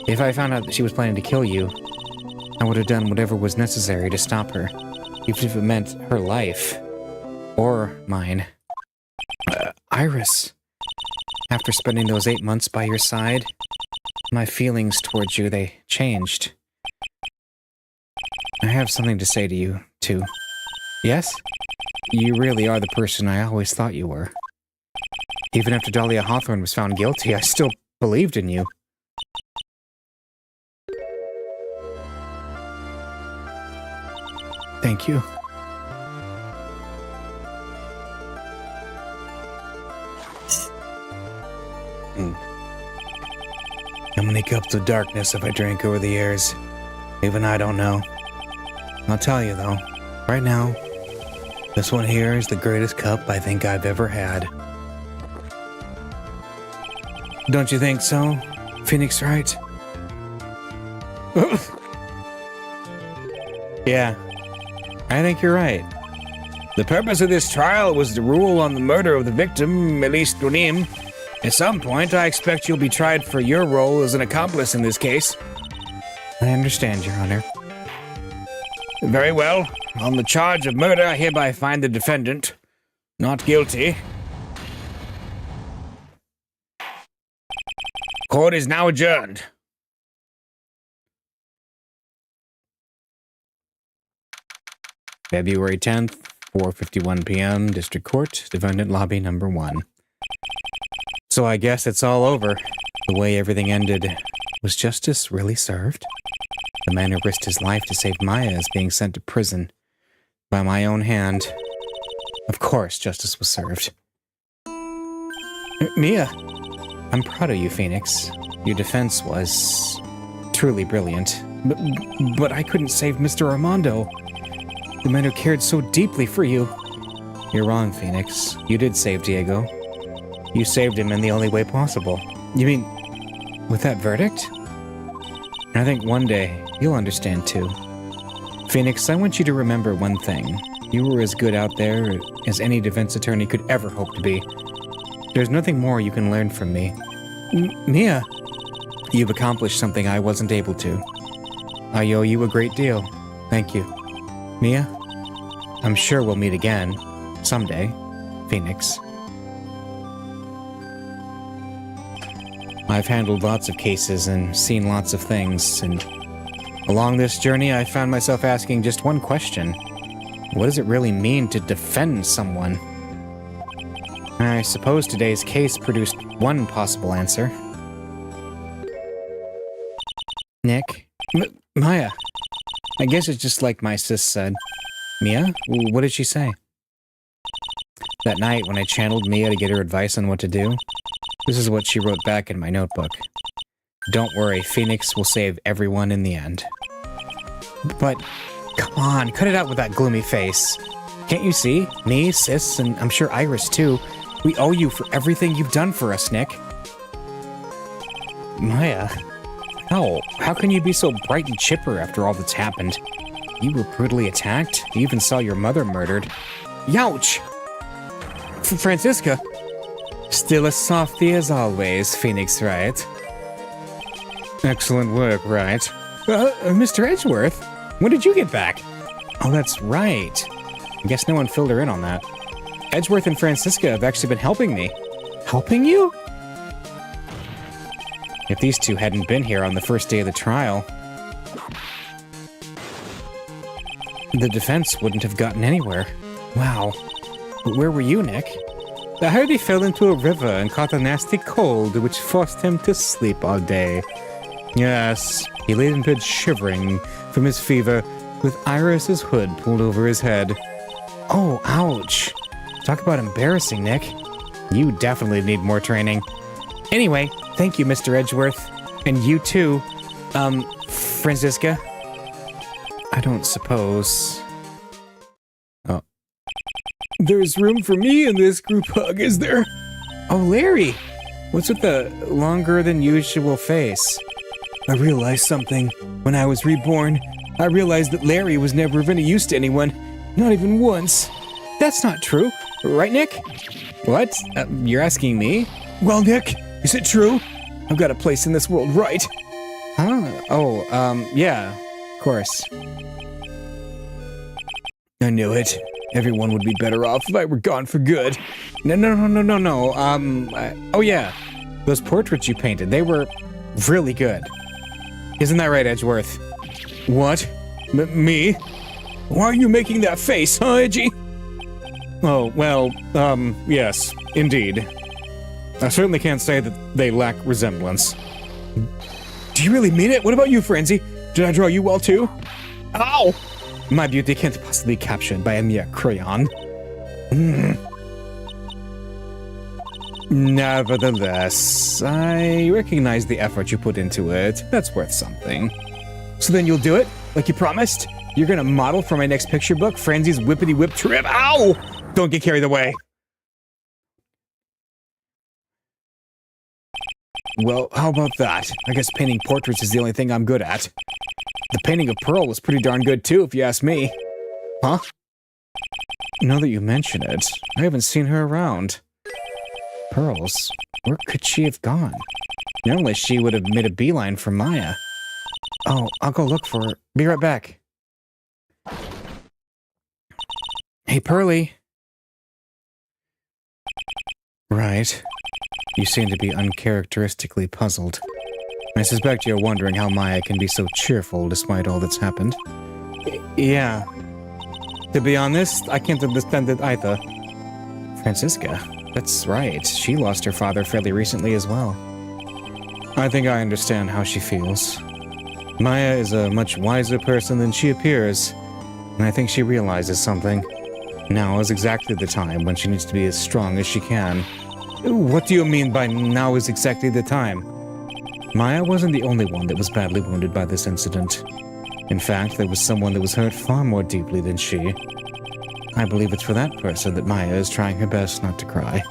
If I found out that she was planning to kill you, I would have done whatever was necessary to stop her. Even if it meant her life. Or mine. Iris. After spending those 8 months by your side, my feelings towards you, they changed. I have something to say to you, too. Yes? you really are the person I always thought you were. Even after Dahlia Hawthorne was found guilty, I still believed in you. Thank you. How many cups of darkness have I drank over the years? Even I don't know. I'll tell you though, right now, this one here is the greatest cup I think I've ever had. Don't you think so, Phoenix Wright? Yeah, I think you're right. The purpose of this trial was to rule on the murder of the victim, Elise Dunim. At some point, I expect you'll be tried for your role as an accomplice in this case. I understand, Your Honor. Very well. On the charge of murder, I hereby find the defendant not guilty. Court is now adjourned. February 10th, 4:51 p.m., District Court, Defendant Lobby Number 1. So I guess it's all over. The way everything ended. Was justice really served? The man who risked his life to save Maya is being sent to prison. By my own hand. Of course, justice was served. Mia! I'm proud of you, Phoenix. Your defense was truly brilliant. But I couldn't save Mr. Armando. The man who cared so deeply for you. You're wrong, Phoenix. You did save Diego. You saved him in the only way possible. You mean, with that verdict? I think one day, you'll understand too. Phoenix, I want you to remember one thing. You were as good out there as any defense attorney could ever hope to be. There's nothing more you can learn from me. Mia! You've accomplished something I wasn't able to. I owe you a great deal. Thank you. Mia? I'm sure we'll meet again. Someday. Phoenix. I've handled lots of cases and seen lots of things, and along this journey I found myself asking just one question. What does it really mean to defend someone? I suppose today's case produced one possible answer. Nick? Maya. I guess it's just like my sis said. Mia? What did she say? That night when I channeled Mia to get her advice on what to do, this is what she wrote back in my notebook. Don't worry, Phoenix will save everyone in the end. But, come on, cut it out with that gloomy face. Can't you see? Me, Sis, and I'm sure Iris too. We owe you for everything you've done for us, Nick. Maya, how can you be so bright and chipper after all that's happened? You were brutally attacked. You even saw your mother murdered. Youch! Francisca. Still as softy as always, Phoenix Wright. Excellent work, Wright. Mr. Edgeworth, when did you get back? Oh, that's right. I guess no one filled her in on that. Edgeworth and Francisca have actually been helping me. Helping you? If these two hadn't been here on the first day of the trial, the defense wouldn't have gotten anywhere. Wow. But where were you, Nick? I heard he fell into a river and caught a nasty cold, which forced him to sleep all day. Yes, he laid in bed shivering from his fever, with Iris's hood pulled over his head. Oh, ouch. Talk about embarrassing, Nick. You definitely need more training. Anyway, thank you, Mr. Edgeworth. And you too, Francisca. I don't suppose... Oh. There's room for me in this group hug, is there? Oh, Larry! What's with the longer than usual face? I realized something. When I was reborn, I realized that Larry was never of any use to anyone. Not even once. That's not true. Right, Nick? What? You're asking me? Well, Nick, is it true? I've got a place in this world, right? Huh? Oh, yeah. Of course. I knew it. Everyone would be better off if I were gone for good. No. Oh yeah. Those portraits you painted, they were really good. Isn't that right, Edgeworth? What? Me? Why are you making that face, huh, Edgy? Oh, well, yes, indeed. I certainly can't say that they lack resemblance. Do you really mean it? What about you, Frenzy? Did I draw you well, too? Ow! My beauty can't possibly be captured by a mere crayon. Nevertheless, I recognize the effort you put into it. That's worth something. So then you'll do it, like you promised? You're gonna model for my next picture book, Frenzy's Whippity Whip Trip? Ow! Don't get carried away. Well, how about that? I guess painting portraits is the only thing I'm good at. The painting of Pearl was pretty darn good too, if you ask me. Huh? Now that you mention it, I haven't seen her around. Pearls? Where could she have gone? Normally she would have made a beeline for Maya. Oh, I'll go look for her. Be right back. Hey, Pearly. Right. You seem to be uncharacteristically puzzled. I suspect you're wondering how Maya can be so cheerful despite all that's happened. Yeah. To be honest, I can't understand it either. Francisca, that's right. She lost her father fairly recently as well. I think I understand how she feels. Maya is a much wiser person than she appears, and I think she realizes something. Now is exactly the time when she needs to be as strong as she can. What do you mean by now is exactly the time? Maya wasn't the only one that was badly wounded by this incident. In fact, there was someone that was hurt far more deeply than she. I believe it's for that person that Maya is trying her best not to cry.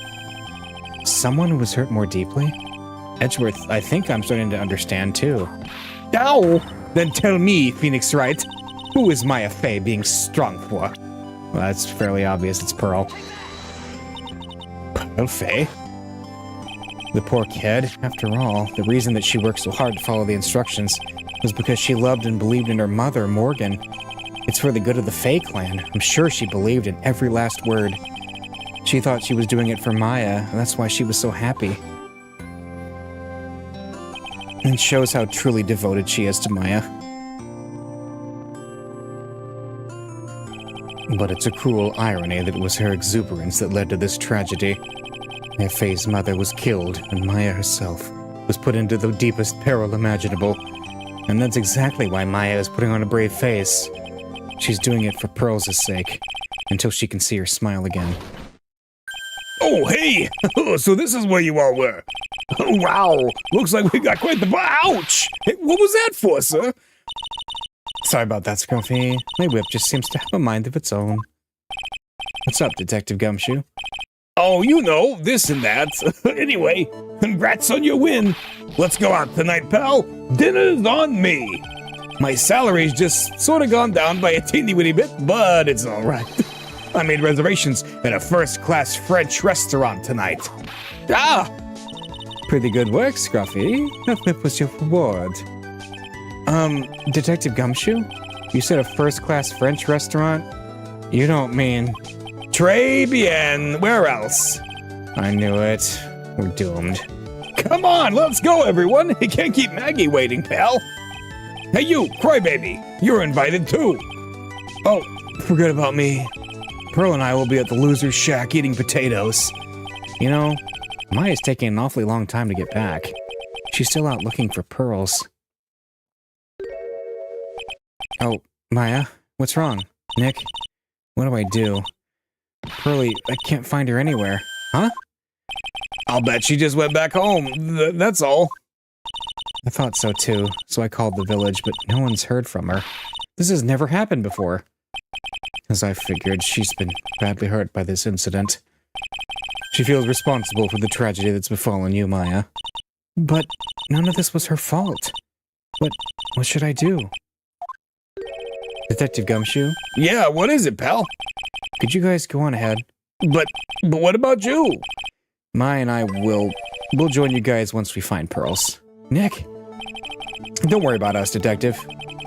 Someone who was hurt more deeply? Edgeworth, I think I'm starting to understand too. Ow! Then tell me, Phoenix Wright, who is Maya Fey being strong for? Well, that's fairly obvious, it's Pearl. Pearl Fey? The poor kid, after all, the reason that she worked so hard to follow the instructions was because she loved and believed in her mother, Morgan. It's for the good of the Fey clan. I'm sure she believed in every last word. She thought she was doing it for Maya, and that's why she was so happy. And shows how truly devoted she is to Maya. But it's a cruel irony that it was her exuberance that led to this tragedy. Fey's mother was killed, and Maya herself was put into the deepest peril imaginable. And that's exactly why Maya is putting on a brave face. She's doing it for Pearl's sake, until she can see her smile again. Oh, hey! So this is where you all were. Oh, wow! Looks like we got quite the... Ouch! Hey, what was that for, sir? Sorry about that, Scruffy. My whip just seems to have a mind of its own. What's up, Detective Gumshoe? Oh, you know, this and that. Anyway, congrats on your win. Let's go out tonight, pal. Dinner's on me. My salary's just sort of gone down by a teeny-weeny bit, but it's all right. I made reservations at a first-class French restaurant tonight. Ah! Pretty good work, Scruffy. What was your reward? Detective Gumshoe? You said a first-class French restaurant? You don't mean... Très bien. Where else? I knew it. We're doomed. Come on, let's go, everyone. You can't keep Maggie waiting, pal. Hey, you, Crybaby. You're invited, too. Oh, forget about me. Pearl and I will be at the loser's shack eating potatoes. You know, Maya's taking an awfully long time to get back. She's still out looking for pearls. Oh, Maya, what's wrong? Nick, what do I do? Pearly, I can't find her anywhere. Huh? I'll bet she just went back home. That's all. I thought so too, so I called the village, but no one's heard from her. This has never happened before. As I figured, she's been badly hurt by this incident. She feels responsible for the tragedy that's befallen you, Maya. But none of this was her fault. What should I do? Detective Gumshoe? Yeah, what is it, pal? Could you guys go on ahead? But what about you? Maya and I we'll join you guys once we find pearls. Nick? Don't worry about us, Detective.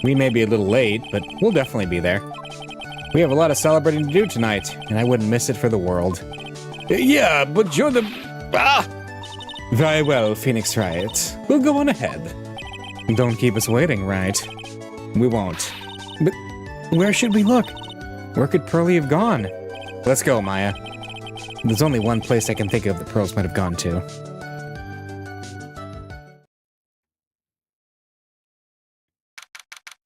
We may be a little late, but we'll definitely be there. We have a lot of celebrating to do tonight, and I wouldn't miss it for the world. Yeah, but you're the... Ah! Very well, Phoenix Wright. We'll go on ahead. Don't keep us waiting, right? We won't. But where should we look? Where could Pearly have gone? Let's go, Maya. There's only one place I can think of the pearls might have gone to.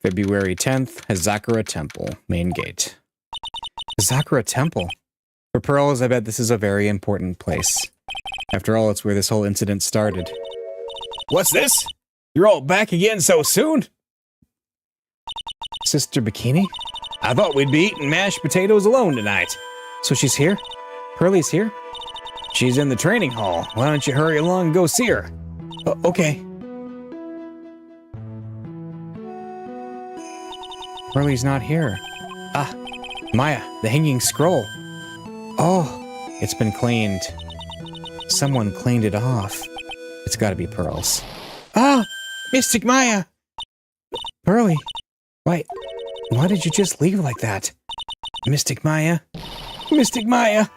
February 10th, Hazakura Temple, main gate. Hazakura Temple? For pearls, I bet this is a very important place. After all, it's where this whole incident started. What's this? You're all back again so soon? Sister Bikini? I thought we'd be eating mashed potatoes alone tonight. So she's here? Pearlie's here? She's in the training hall. Why don't you hurry along and go see her? Okay. Pearlie's not here. Ah, Maya, the hanging scroll. Oh, it's been cleaned. Someone cleaned it off. It's gotta be Pearls. Ah, Mystic Maya! Pearlie, why did you just leave like that? Mystic Maya? Mystic Maya!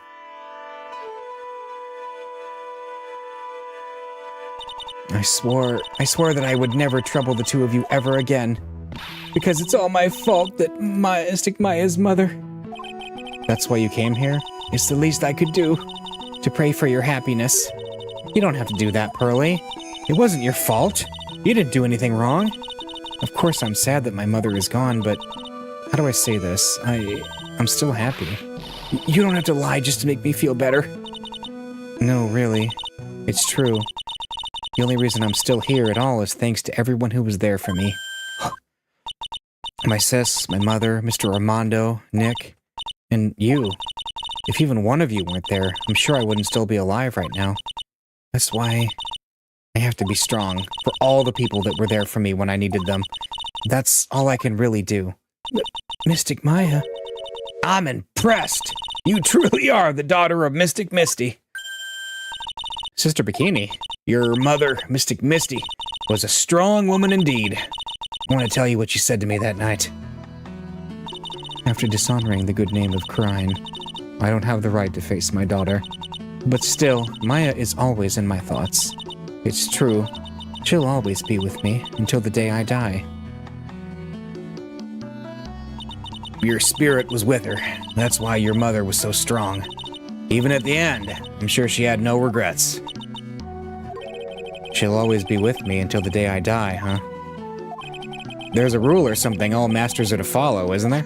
I swore that I would never trouble the two of you ever again. Because it's all my fault that Mystic Maya's mother. That's why you came here? It's the least I could do. To pray for your happiness. You don't have to do that, Pearlie. It wasn't your fault. You didn't do anything wrong. Of course I'm sad that my mother is gone, but how do I say this? I'm still happy. You don't have to lie just to make me feel better. No, really. It's true. The only reason I'm still here at all is thanks to everyone who was there for me. My sis, my mother, Mr. Armando, Nick, and you. If even one of you weren't there, I'm sure I wouldn't still be alive right now. That's why I have to be strong for all the people that were there for me when I needed them. That's all I can really do. Mystic Maya? I'm impressed. You truly are the daughter of Mystic Misty. Sister Bikini, your mother, Mystic Misty, was a strong woman indeed. I want to tell you what she said to me that night. After dishonoring the good name of Crine, I don't have the right to face my daughter. But still, Maya is always in my thoughts. It's true. She'll always be with me until the day I die. Your spirit was with her. That's why your mother was so strong. Even at the end, I'm sure she had no regrets. She'll always be with me until the day I die, huh? There's a rule or something all masters are to follow, isn't there?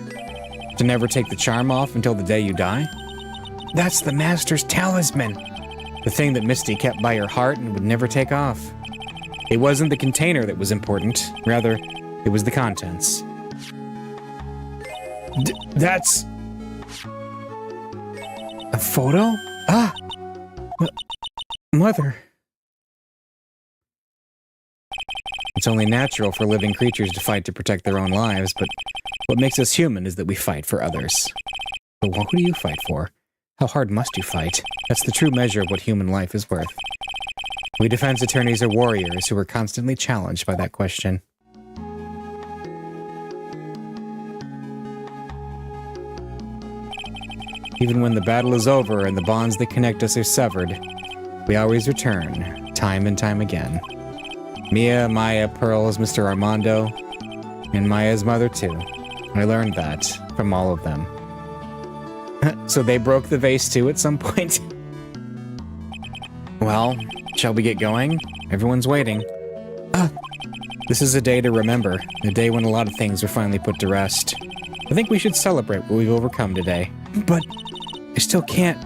To never take the charm off until the day you die? That's the master's talisman. The thing that Misty kept by her heart and would never take off. It wasn't the container that was important. Rather, it was the contents. That's... a photo? Ah! Mother. It's only natural for living creatures to fight to protect their own lives, but what makes us human is that we fight for others. But who do you fight for? How hard must you fight? That's the true measure of what human life is worth. We defense attorneys are warriors who are constantly challenged by that question. Even when the battle is over and the bonds that connect us are severed, we always return, time and time again. Mia, Maya, Pearls, Mr. Armando, and Maya's mother too. I learned that from all of them. So they broke the vase too at some point? Well, shall we get going? Everyone's waiting. This is a day to remember, a day when a lot of things are finally put to rest. I think we should celebrate what we've overcome today. But I still can't...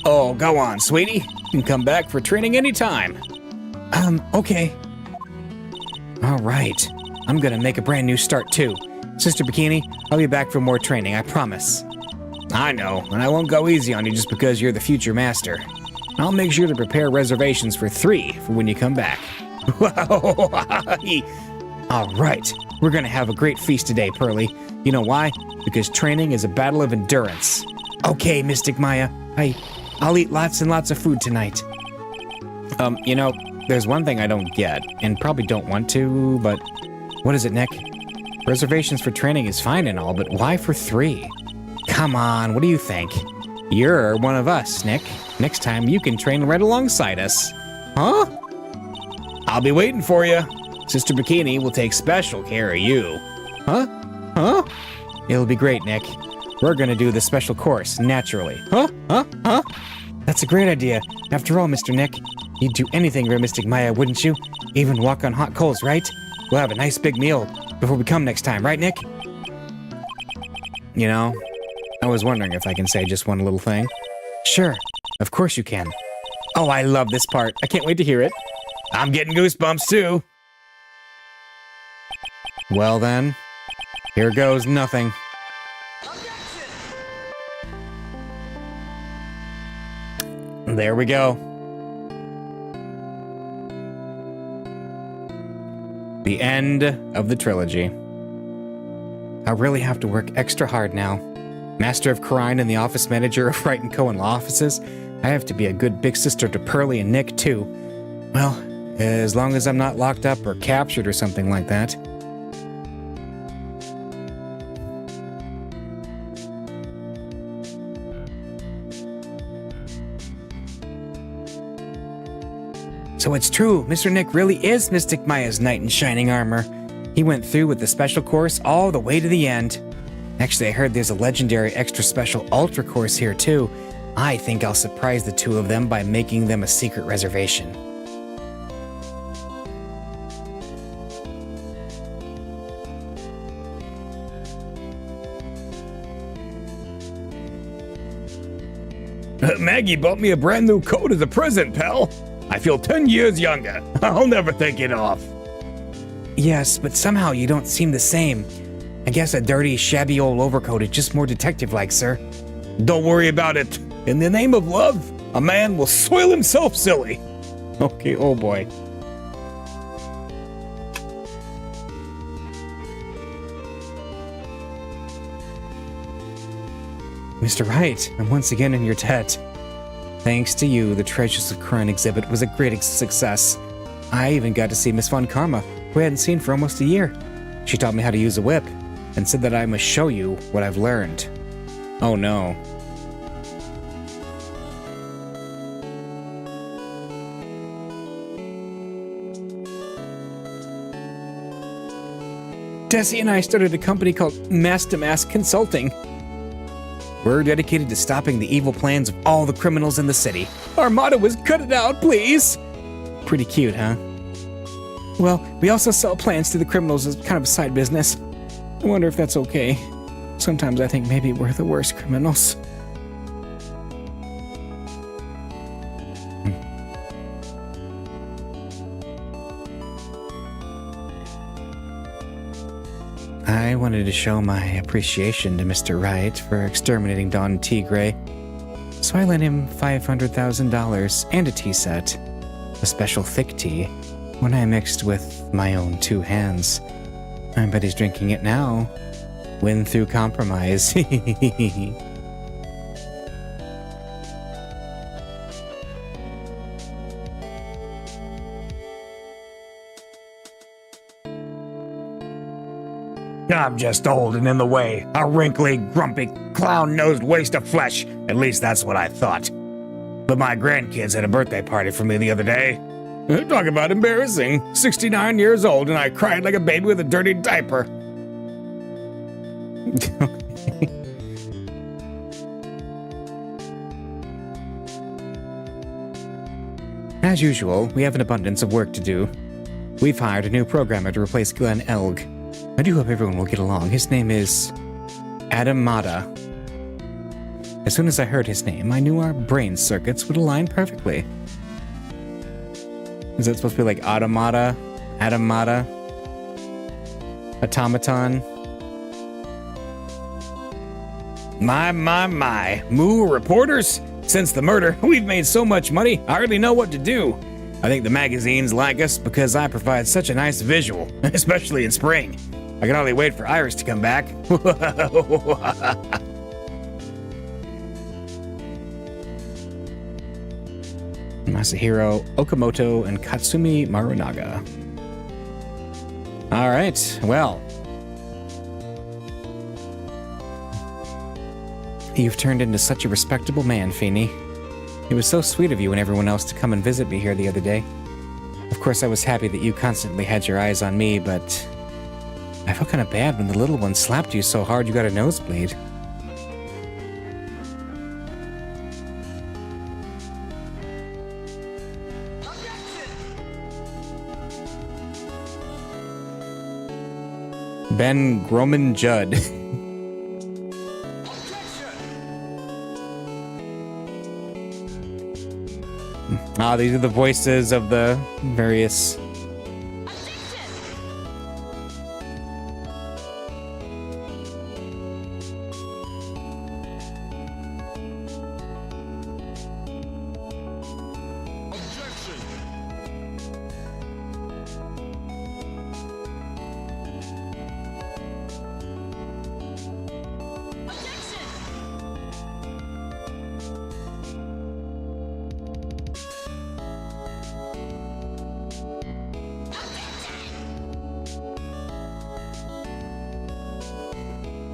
Oh, go on, sweetie. You can come back for training anytime. Okay. All right. I'm gonna make a brand new start too. Sister Bikini, I'll be back for more training, I promise. I know, and I won't go easy on you just because you're the future master. I'll make sure to prepare reservations for 3 for when you come back. All right. We're gonna have a great feast today, Pearlie. You know why? Because training is a battle of endurance. Okay, Mystic Maya. I'll eat lots and lots of food tonight. You know, there's one thing I don't get, and probably don't want to, but... What is it, Nick? Reservations for training is fine and all, but why for 3? Come on, what do you think? You're one of us, Nick. Next time you can train right alongside us. Huh? I'll be waiting for you. Sister Bikini will take special care of you. Huh? Huh? It'll be great, Nick. We're gonna do the special course, naturally. Huh? That's a great idea. After all, Mr. Nick, you'd do anything for Mystic Maya, wouldn't you? Even walk on hot coals, right? We'll have a nice big meal before we come next time, right, Nick? You know, I was wondering if I can say just one little thing. Sure, of course you can. Oh, I love this part. I can't wait to hear it. I'm getting goosebumps too. Well then, here goes nothing. There we go. The end of the trilogy. I really have to work extra hard now. Master of Crine and the office manager of Wright & Co. in law offices. I have to be a good big sister to Pearlie and Nick, too. Well, as long as I'm not locked up or captured or something like that. So it's true, Mr. Nick really is Mystic Maya's knight in shining armor. He went through with the special course all the way to the end. Actually, I heard there's a legendary extra special ultra course here too. I think I'll surprise the two of them by making them a secret reservation. Maggie bought me a brand new coat as a present, pal. I feel 10 years younger. I'll never take it off. Yes, but somehow you don't seem the same. I guess a dirty, shabby old overcoat is just more detective-like, sir. Don't worry about it. In the name of love, a man will soil himself silly. Okay, oh boy. Mr. Wright, I'm once again in your debt. Thanks to you, the Treasures of Crine exhibit was a great success. I even got to see Miss Von Karma, who I hadn't seen for almost a year. She taught me how to use a whip, and said that I must show you what I've learned. Oh no. Desi and I started a company called Master Mask Consulting. We're dedicated to stopping the evil plans of all the criminals in the city. Our motto is cut it out, please. Pretty cute, huh? Well, we also sell plans to the criminals as kind of a side business. I wonder if that's okay. Sometimes I think maybe we're the worst criminals. I wanted to show my appreciation to Mr. Wright for exterminating Don Tigre, so I lent him $500,000 and a tea set, a special thick tea, one I mixed with my own 2 hands. I bet he's drinking it now. Win through compromise. I'm just old and in the way. A wrinkly, grumpy, clown-nosed waste of flesh. At least that's what I thought. But my grandkids had a birthday party for me the other day. Talk about embarrassing. 69 years old and I cried like a baby with a dirty diaper. As usual, we have an abundance of work to do. We've hired a new programmer to replace Glenn Elg. I do hope everyone will get along. His name is Adam Mata. As soon as I heard his name, I knew our brain circuits would align perfectly. Is that supposed to be like automata? Adam Mata? Automaton? My. Moo reporters? Since the murder, we've made so much money, I hardly know what to do. I think the magazines like us because I provide such a nice visual, especially in spring. I can hardly wait for Iris to come back. Masahiro Okamoto and Katsumi Marunaga. All right, well. You've turned into such a respectable man, Feeney. It was so sweet of you and everyone else to come and visit me here the other day. Of course, I was happy that you constantly had your eyes on me, but I felt kind of bad when the little one slapped you so hard you got a nosebleed. Ben Groman Judd. These are the voices of the various...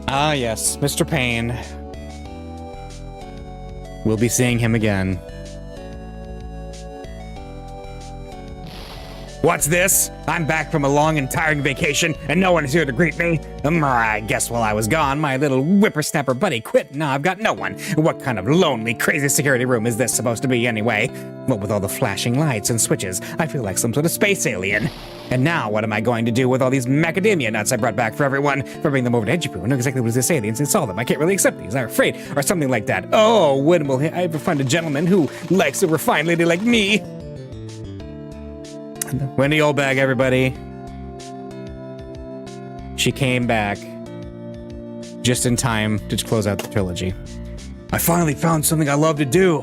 Ah, yes, Mr. Payne. We'll be seeing him again. What's this? I'm back from a long and tiring vacation, and no one is here to greet me. I guess while I was gone, my little whippersnapper buddy quit. Now I've got no one. What kind of lonely, crazy security room is this supposed to be anyway? What with all the flashing lights and switches, I feel like some sort of space alien. And now what am I going to do with all these macadamia nuts I brought back for everyone? For bringing them over to Edgepoo? I know exactly what this aliens and saw them. I can't really accept these. I'm afraid. Or something like that. Oh, when will I ever find a gentleman who likes a refined lady like me? Wendy Oldbag, everybody. She came back just in time to close out the trilogy. I finally found something I love to do.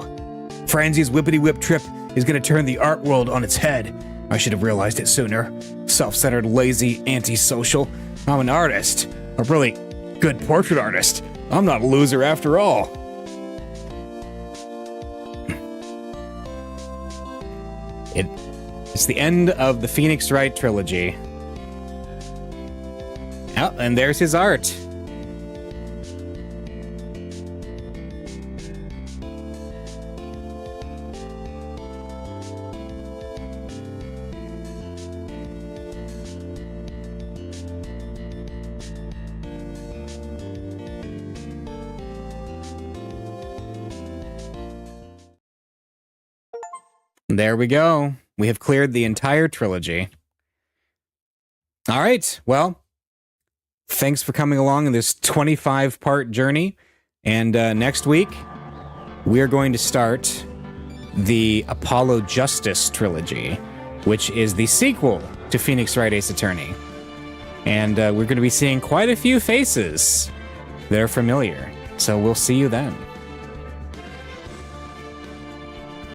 Franzie's Whippity Whip trip is going to turn the art world on its head. I should have realized it sooner. Self-centered, lazy, antisocial. I'm an artist. A really good portrait artist. I'm not a loser after all. It's the end of the Phoenix Wright trilogy. Oh, and there's his art. There we go. We have cleared the entire trilogy. All right. Well, thanks for coming along in this 25-part journey. And next week, we're going to start the Apollo Justice trilogy, which is the sequel to Phoenix Wright Ace Attorney. And we're going to be seeing quite a few faces that are familiar. So we'll see you then.